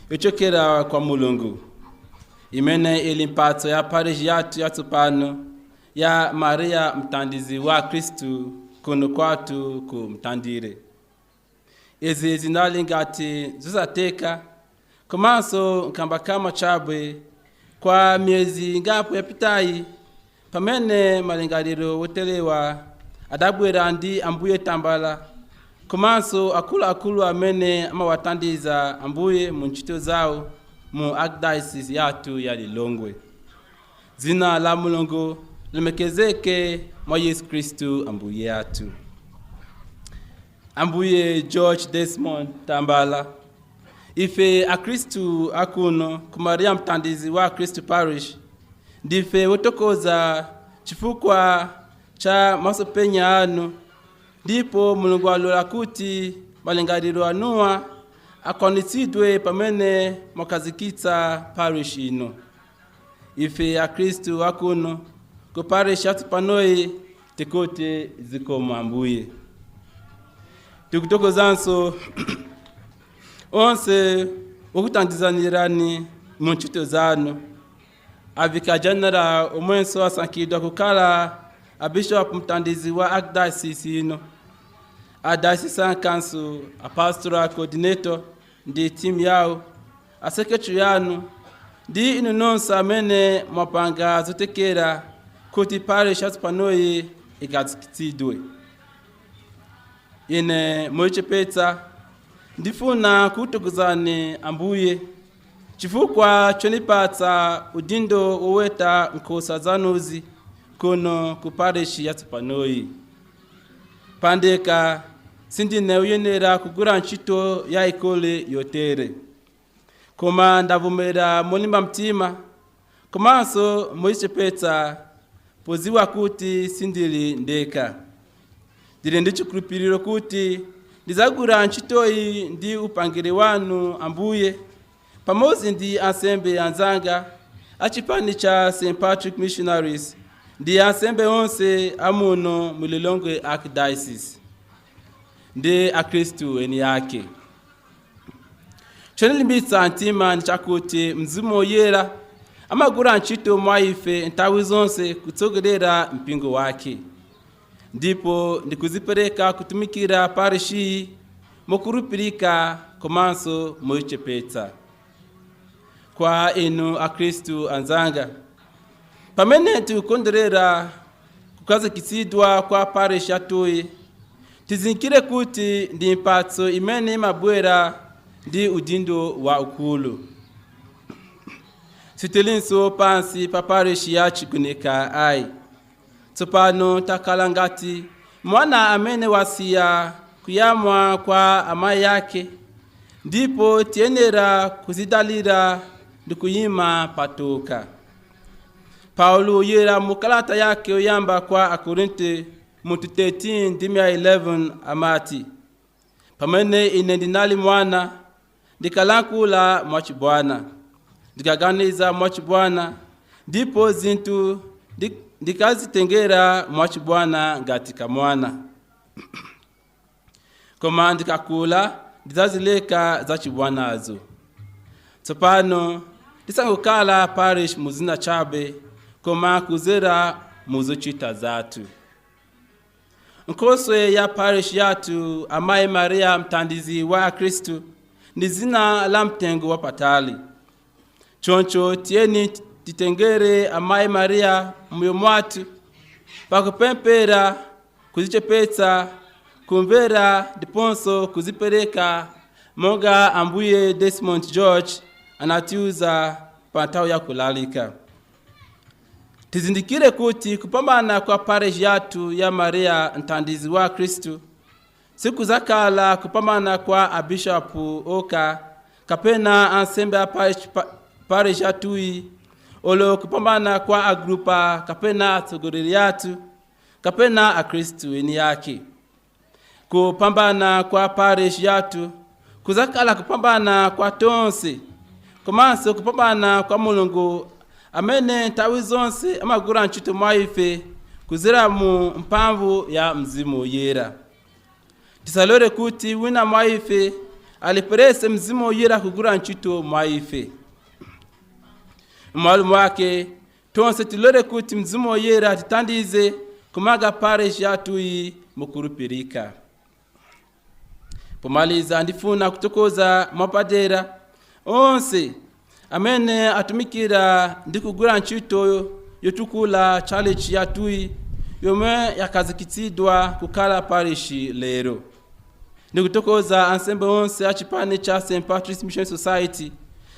yochokera kwa Mulungu, imene ili mphatso ya parish yathu yatsopano ya Maria mtandizi wa Kristu kuno kwathu ku Mtandire. Izi zinali ngati zosateka komanso nkambakama chabwe kwa miezi ngapo yapitayi pamene malingaliro wotelewa adabwera ndi Ambuye tambala, komanso akuluakulu amene amawatandiza Ambuye mu ntchito zawo mu archdiocese yathu ya Lilongwe. Zina la Mulungu limekezeke mwa Yesu Kristu Ambuye yathu. Ambuye George Desmond Tambala, ife Akristu akuno ku Maria mtandizi wa Kristu Parish ndife wotokoza chifukwa cha masopenya anu, ndipo Mulungu alola kuti malingaliro anuwa akonetsidwe pamene mwakazikitsa parish ino. Ife Akristu akuno ku parish yatsopanoyi tikuti zikomo Ambuye. Tikutokozanso onse okutandizanirani mu ntchito zanu, avika general omwenso asankhidwa kukhala a bishop mtandizi wa archdiocese ino, a diocesan council, a pastoral coordinator ndi team yawo, a secretary yanu, ndi inu nonse amene mwapanga zotekera kuti parish yatsopanoyi ikhazikitsidwe. Ine mochepetsa ndifuna kuthokozani Ambuye chifukwa chonipatsa udindo woweta nkhosa zanuzi kuno ku parish yatsopanoyi. Pandeka sindine uyenera kugwira ntchito ya ikole yotere, koma ndavomera molimba mtima komanso mochepetsa poziwa kuti sindili ndekha. Ndili ndi chikhulupiriro kuti ndizagwira ntchitoyi ndi upangiri wanu Ambuye pamodzi ndi ansembe anzanga a chipani cha St. Patrick Missionaries ndi ansembe onse amuno mu Lilongwe Archdiocese ndi Akristu eni yake. Chonilimbitsa mtima ndi chakuti Mzimu Woyera amagwira ntchito mwa ife nthawi zonse kutsogolera mpingo wake, ndipo ndikuzipereka kutumikira parishi mokhulupirika komanso mochepetsa. Kwa inu Akristu anzanga, pamene tikukondwerera kukhazikitsidwa kwa parish yathuyi, tizindikire kuti ndi mphatso imene imabwera ndi udindo wa ukulu. Sitilinso pansi pa parish ya Chigoneka ayi. Tsopano takhala ngati mwana amene wasiya kuyamwa kwa amayi yake, ndipo tiyenera kuzidalira ndi kuyima patoka. Paulo Woyera mu kalata yake yoyamba kwa Akorinte mu 13:11 amati, pamene ine ndinali mwana ndikalankhula mwachibwana, ndikaganiza mwachibwana, ndipo zinthu ndikazitengera mwachibwana ngati kamwana. Koma ndikakula ndizazileka zachibwanazo. Tsopano tisangokhala parish muzina chabe, koma kuzera muzochita zathu. Nkhoswe ya parish yathu Amayi Maria mthandizi wa Kristu ndi zina la mtengo wapatali. Choncho tiyeni titengere Amayi Maria moyo mwathu pakupemphera, kuzichepetsa, kumvera ndiponso kuzipereka monga Ambuye Desmond George anatiuza pa nthawi ya kulalika. Tizindikire kuti kupambana kwa parish yathu ya Maria mthandizi wa Kristu sikuzakhala kupambana kwa abishopu oka kapena ansembe a parish yathuyi, olo kupambana kwa agrupa kapena atsogoleri yathu kapena Akristu eni yake. Kupambana kwa parish yathu kuzakhala kupambana kwa tonse, komanso kupambana kwa Mulungu amene nthawi zonse amagwira ntchito mwa ife kuzera mu mphamvu ya Mzimu Woyera. Tisalole kuti wina mwa ife aliperese Mzimu Woyera kugwira ntchito mwa ife. M'malo mwake tonse tilole kuti Mzimu Woyera titandize kumanga parish yathuyi mokhulupirika. Pomaliza ndifuna kuthokoza mapadera onse amene atumikira ndi kugwira ntchito yotukula challenge yathuyi yomwe yakhazikitsidwa kukhala parish lero. Ndikuthokoza ansembe onse a chipani cha St. Patrick's Mission Society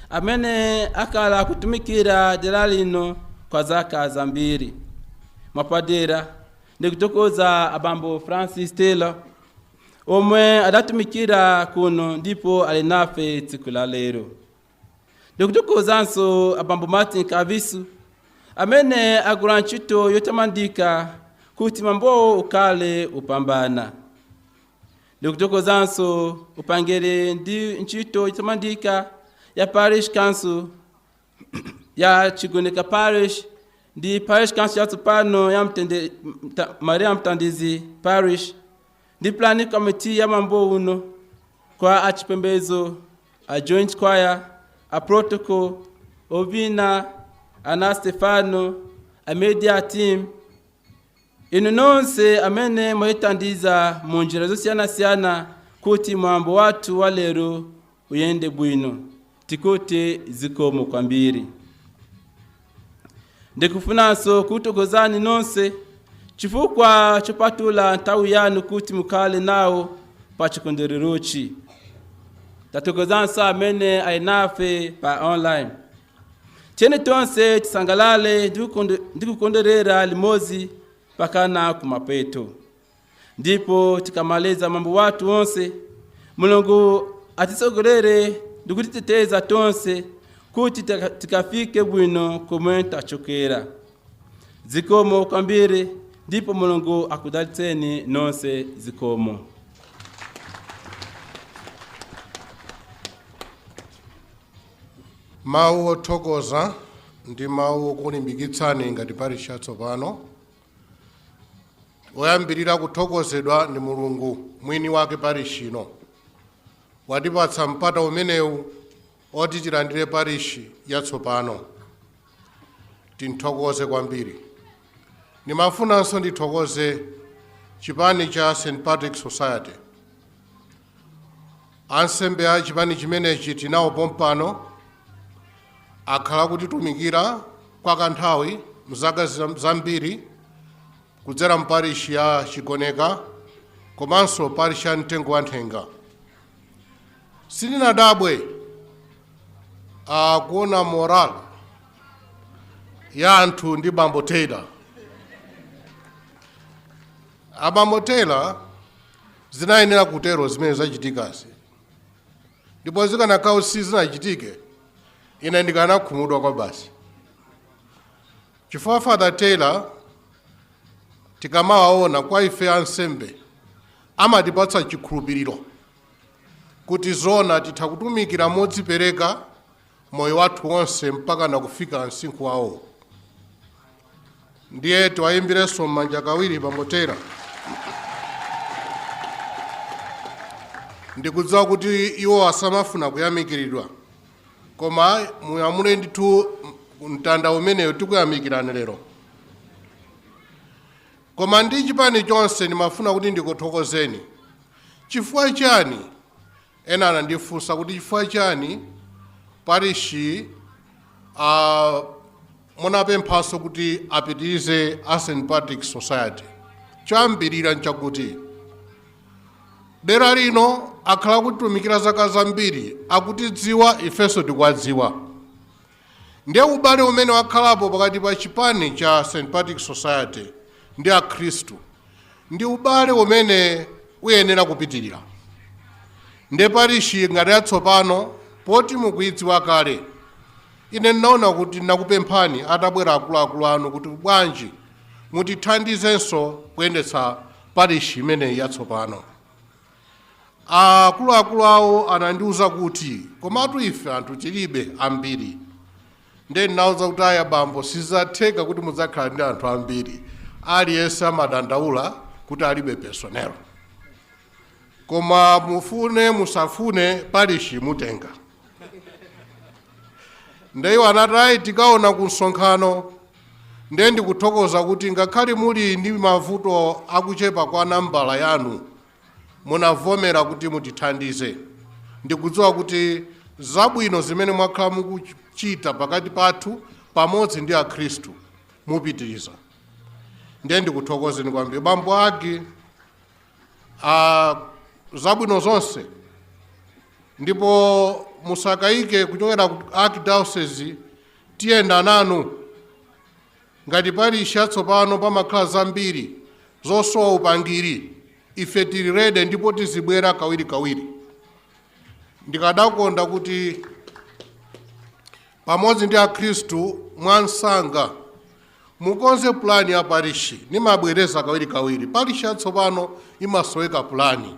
amene akhala kutumikira dera lino kwa zaka zambiri. Mapadera ndikuthokoza abambo Francis Taylor omwe adatumikira kuno ndipo ali nafe tsiku la lero. Ndikuthokozanso abambo Martin Kavisu amene agwira ntchito yotamandika kuti mambowo ukhale upambana. Ndikuthokozanso upangiri ndi ntchito yotamandika ya parish council ya Chigoneka parish ndi parish council yatsopano ya Maria mthandizi parish ndi planning committee ya mambo uno, kwa achipembezo, a joint choir, a protocol, ovina, ana Stefano, a media team. Inu nonse amene mwayitandiza mu njira zosiyana kuti mwambo wathu wa lero uyende bwino. Tikuti zikomo kwambiri. ndikufunanso kuthokozani nonse chifukwa chopatula nthawi yanu kuti mukhale nawo pa chikondwererochi. Tathokozanso amene ali nafe pa online. Tiyeni tonse tisangalale ndi kukondwerera limodzi pakana kumapeto. Ndipo tikamaliza mambo wathu onse, Mulungu atitsogolere ndi kutiteteza tonse kuti tikafike bwino komwe tachokera. Zikomo kwambiri, ndipo Mulungu akudalitseni nonse. Zikomo. Mawu othokoza ndi mawu okulimbikitsani ngati parishi yatsopano. Oyambirira kuthokozedwa ndi Mulungu mwini wake parishi ino. Watipatsa mpata umenewu oti tilandire parishi yatsopano. Tinthokoze kwambiri. Nimafunanso ndithokoze chipani cha St. Patrick's Society. Ansembe a chipani chimenechi tinawo pompano akhala kutitumikira kwa kanthawi mzaka zambiri kudzera mparishi ya Chigoneka komanso parishi ya Mtengo wa Nthenga. Sindinadabwe kuona moral ya anthu ndi Bambo Taylor. Abambo Taylor zinayenera kutero zimene zachitikazi. Ndipo zikanakhala sizinachitike, ine ndikanakhumudwa kwa basi. Chifukwa Father Taylor tikamawaona kwa ife ansembe amatipatsa chikhulupiriro kuti zona titha kutumikira modzipereka moyo wathu wonse mpaka na kufika msinkhu wawo. Ndiye tiwayimbirenso m'manja kawiri Bambo Taylor. Ndikudziwa kuti iwo asamafuna kuyamikiridwa, koma muyamule ndithu mtanda umeneyo tikuyamikirana lero. Koma ndi chipani chonse ndimafuna kuti ndikuthokozeni. Chifukwa chani? Ena anandifunsa kuti chifukwa chani parishi munapemphanso kuti apitirize a St. Patrick's Society. Choyambirira nchakuti dera lino akhala kutitumikira zaka zambiri, akutidziwa ifenso tikwadziwa. Ndiye ubale umene wakhalapo pakati pa chipani cha St. Patrick's Society ndi akhristu ndi ubale umene uyenera kupitirira. Ndiye parishi ngati yatsopano poti mukuidziwa kale, ine ndinaona kuti nakupemphani atabwera akuluakulu anu kuti bwanji mutithandizenso kuyendetsa parishi imeneyi yatsopano. Akuluakulu awo anandiuza kuti komatu ife anthu tilibe ambiri. Ndiye ndinawuza kuti aya bambo sizatheka kuti mudzakhala ndi anthu ambiri. Aliyense amadandaula kuti alibe personnel. Koma mufune musafune parishi mutenga. Ndiye anati tikaona ku msonkhano, ndiye ndikuthokoza kuti ngakhale muli ndi mavuto akuchepa kwa nambala yanu munavomera kuti mutithandize. Ndikudziwa kuti zabwino zimene mwakhala mukuchita pakati pathu pamodzi ndi akhristu mupitiriza. Ndiye ndikuthokozeni kwambiri. Bambo agi zabwino zonse, ndipo musakayike kuchokera ku archdiocese tiyenda nanu. Ngati parishi yatsopano pamakhala zambiri zosowa upangiri, ife tili rede ndipo tizibwera kawirikawiri. Ndikadakonda kuti pamodzi ndi akhristu mwansanga mukonze plani ya parishi. Nimabwereza kawirikawiri, parishi yatsopano imasoweka plani.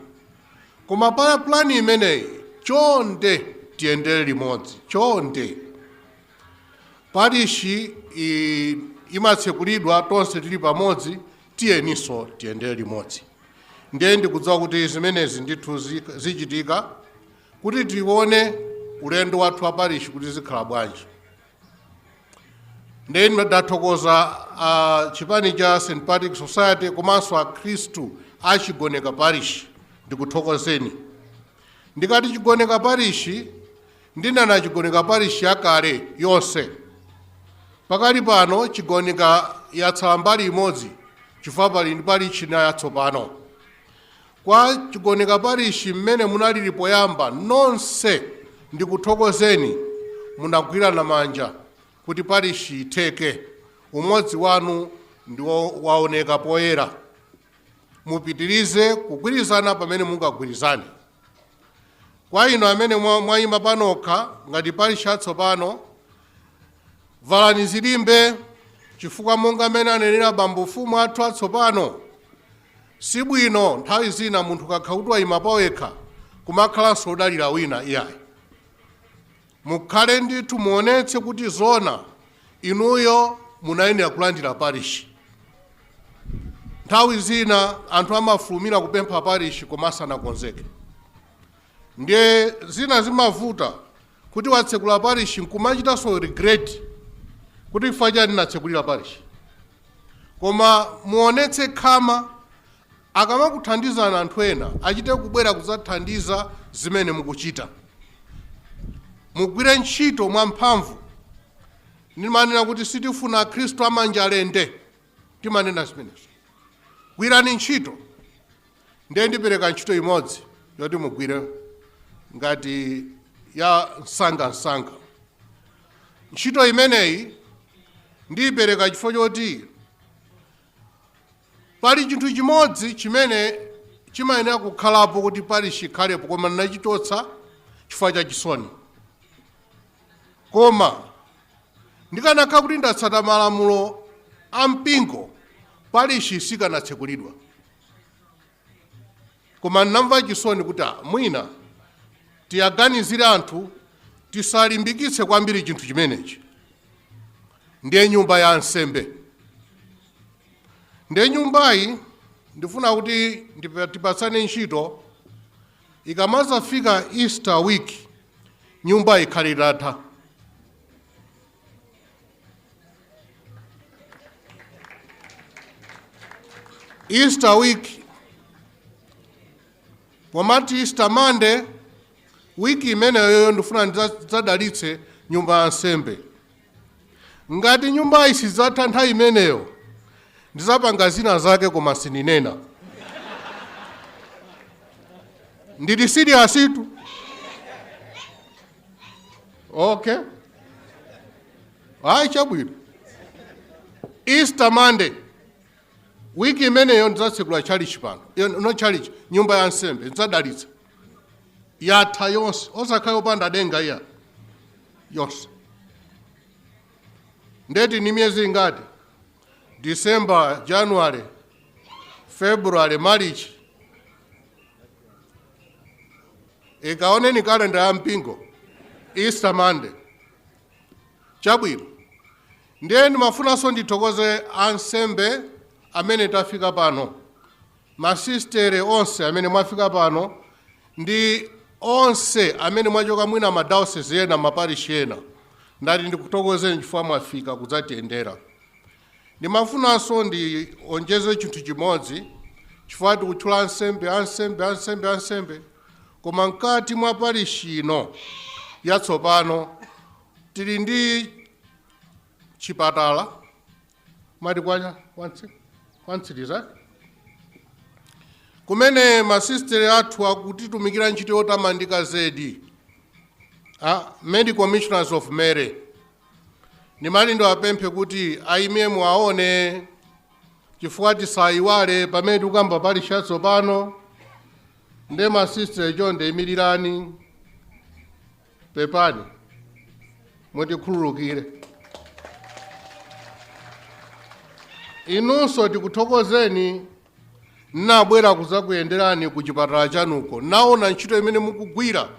Koma pa plani imeneyi chonde tiyendere limodzi. Chonde parishi imatsekulidwa tonse tili pamodzi, tiyeninso tiyendere limodzi. Ndiye ndikudziwa kuti zimenezi ndithu zichitika kuti tione ulendo wathu wa parishi kuti zikhala bwanji. Ndiye ndathokoza chipani cha St. Patrick's Society komanso akhristu a Chigoneka parishi. Ndikuthokozeni. Ndikati Chigoneka parishi ndinana Chigoneka parishi yakale yonse. Pakali pano Chigonika yatsala mbali imodzi chifukwa pali ndi parishi ina yatsopano. Kwa Chigonika parishi mmene munalili poyamba nonse ndikuthokozeni munagwirana manja kuti parishi itheke. Umodzi wanu ndiwo waoneka poyera. Mupitirize kugwirizana pamene mungagwirizane. Kwa ino amene mwayima panokha ngati parishi yatsopano, valani zilimbe chifukwa monga amene anenera bambo mfumu athu atsopano, si bwino nthawi zina munthu kakha kuti wayima pawekha kumakhalanso odalira wina iyayi. Mukhale ndithu muonetse kuti zona inuyo munayenera kulandira parishi. Nthawi zina anthu amafulumira kupempha parishi koma sanakonzeke. Ndiye zina zimavuta kuti watsekula parishi nkumachitanso regret kuti chifukwa chani natsekulira parishi. Koma muonetse khama akamakuthandizana anthu ena achite kubwera kudzathandiza zimene mukuchita. Mugwire ntchito mwamphamvu. Ndimanena kuti sitifuna Khristu amanja alende. Timanena zimenezo. Gwirani ntchito. Ndiye ndipereka ntchito imodzi yoti mugwire ngati ya nsanga. Ntchito imeneyi ndiyipereka chifukwa choti pali chinthu chimodzi chimene chimayenera kukhalapo kuti parishi ikhalepo koma ndinachitotsa chifukwa cha chisoni. Koma ndikanakhala kuti ndatsata malamulo a mpingo, parishi sikanatsekulidwa. Koma ndinamva chisoni kuti mwina tiyaganizire anthu tisalimbikitse kwambiri chinthu chimenechi. Ndiye nyumba ya nsembe. Ndiye nyumbayi ndifuna kuti tipatsane ntchito ikamazafika Easter week nyumba ikhale itatha. Easter week, pomati Easter Monday, wiki imeneyo ndifuna ndidzadalitse nyumba ya nsembe. Ngati nyumba isidzatha nthawi imeneyo, ndizapanga zina zake koma sininena. Ndili serious itu? Okay. Hayi chabwino. Easter Monday, wiki imeneyo ndidzatsekula chalichi pano. No chalichi, nyumba ya nsembe, ndidzadalitsa. Yatha yonse, osakhala opanda denga iya. Yonse. Ndeti ni miezi ingati? December, January, February, March. Ikaoneni kalenda ya mpingo. Easter Monday. Chabwino. Ndiye ndimafunanso ndithokoze ansembe amene tafika pano. Masistere onse amene mwafika pano ndi onse amene mwachoka mwina madayosisi ena maparishi ena. Ndati ndikuthokozeni chifukwa mwafika kudzatiyendera. Ndimafunanso ndionjeze chinthu chimodzi chifukwa tikutchula ansembe. Koma mkati mwa parishi ino yatsopano tili ndi chipatala mati kwantsiriza kumene masistere athu akutitumikira ntchito yotamandika zedi. Medical Missionaries of Mary. Nimali ndo apemphe kuti aimemu aone chifukwa tisayiwale pamene tikamba parishi yatsopano. Nde masistere chonde imirirani pepani mutikhululukire. Inunso tikuthokozeni nabwera kudzakuyenderani ku chipatala chanuko. Naona ntchito imene mukugwira,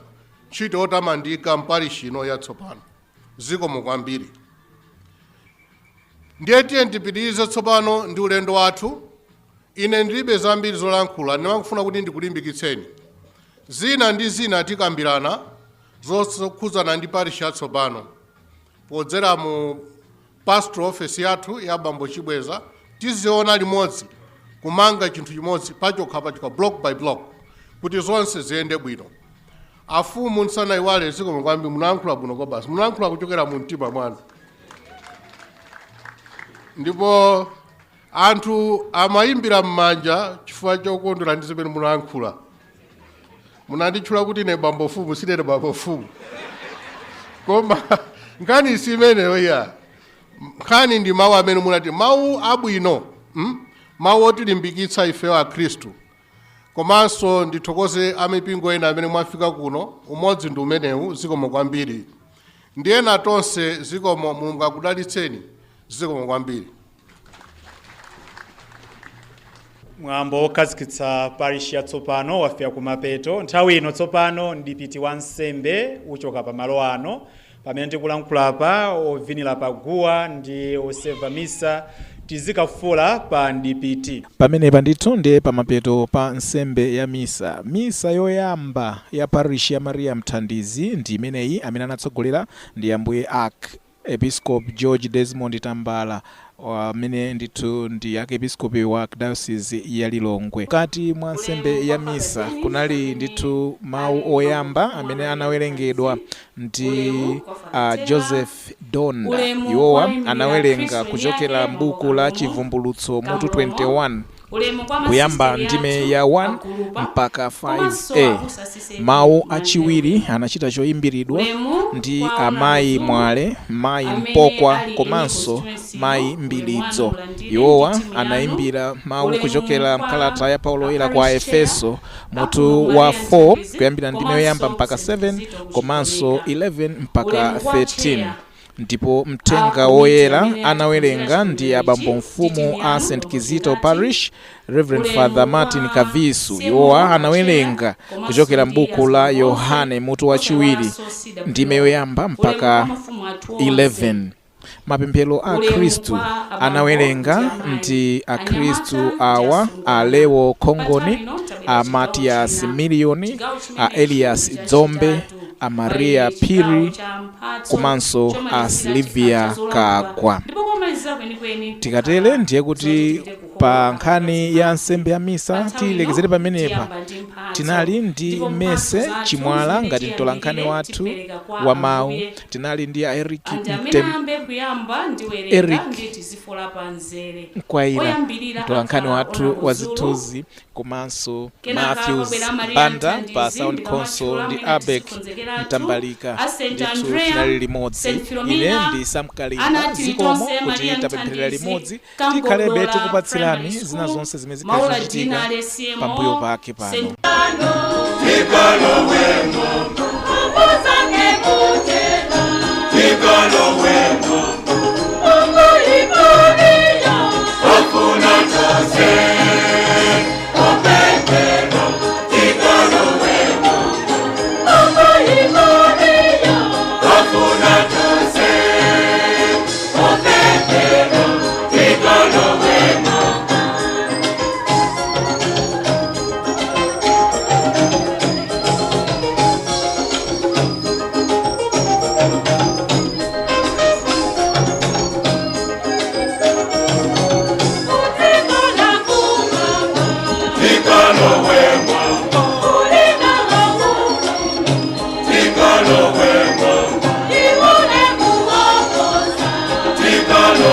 ntchito yotamandika mparishi ino yatsopano. Zikomo kwambiri. Ndiye tiye ndipitirize tsopano ndi ulendo wathu. Ine ndilibe zambiri zolankhula, ndimakufuna kuti ndikulimbikitseni. Zina ndi zina tikambirana zokhudzana ndi parishi yatsopano. Podzera mu pastoral office yathu ya Bambo Chibweza, tiziona limodzi kumanga chinthu chimodzi pachokha block by block kuti zonse ziyende bwino. Afumu nsanayiwale zikomo kwambiri, munayankhula bwino kwa basi. Munayankhula kuchokera mu mtima mwanu. ndipo anthu amayimbira m'manja chifukwa chokondwera ndi zimene munayankhula. Munanditchula kuti ine bambofumu, sinene bambofumu. Koma nkhani simeneyo ya. Nkhani ndi mawu amene munati mawu abwino, mawu otilimbikitsa ifeyo a Khristu. Komanso ndithokoze amipingo ena amene mwafika kuno, umodzi ndi umenewu, zikomo kwambiri. Ndi ena tonse zikomo, Mulungu akudalitseni, zikomo kwambiri. Mwambo wokhazikitsa parish yatsopano wafika kumapeto. Nthawi ino tsopano ndipiti wa nsembe uchoka pa malo ano, pamene tikulankhula pa ovinira paguwa ndi oseva misa tizikafula pa ndipiti. Pamenepa ndithu ndi pamapeto pa nsembe ya misa yoyamba ya parish ya Maria Mthandizi ndi imeneyi. Amene anatsogolera ndi Ambuye Archiepiscopi George Desmond Tambala, amene ndithu ndi Archiepiscopi wa Diocese ya Lilongwe. Kati mwa nsembe ya misa kunali ndithu mawu oyamba amene anawerengedwa ndi Joseph Donda. Iwowa anawerenga kuchokera m'buku la Chivumbulutso mutu 21 kuyamba ndime ya 1 mpaka 5a. Mawu achiwiri anachita choyimbiridwa ndi amayi Mwale, mayi Mpokwa komanso mayi Mbilidzo. Iwowa anayimbira mawu kuchokera mkalata ya Paulo oyera kwa Efeso mutu wa 4 kuyambira ndime yoyamba mpaka 7 komanso 11 mpaka 13. Ndipo mtenga woyera anawerenga ndi abambo mfumu a St. Kizito Parish, Reverend Father Martin Kavisu. Iwowa anawerenga kuchokera m'buku la Yohane mutu wa chiwiri ndime yoyamba mpaka 11. Mapemphero a Khristu anawerenga ndi a Khristu awa a Leo Khongoni, a Matias Milioni, a Elias Dzombe, a Maria Piri komanso a Silvia Kagwa. Tikatele ndiye kuti pa nkhani ya nsembe ya misa tilekezere pamenepa. Tinali ndi Mese Chimwala ngati mtolankhani wathu wa mawu. Tinali ndi Eric Mkwaira mtolankhani wathu wa zithunzi, komanso Matthews Banda pa sound console ndi Abek Mtambalika. Ndithu tinali limodzi. Ine ndi Sam Kalimba. Zikomo kuti tapempherera limodzi, tikhalebe tikupatsirani zina zonse zimene zikuchitika pambuyo pake pano. Tikalo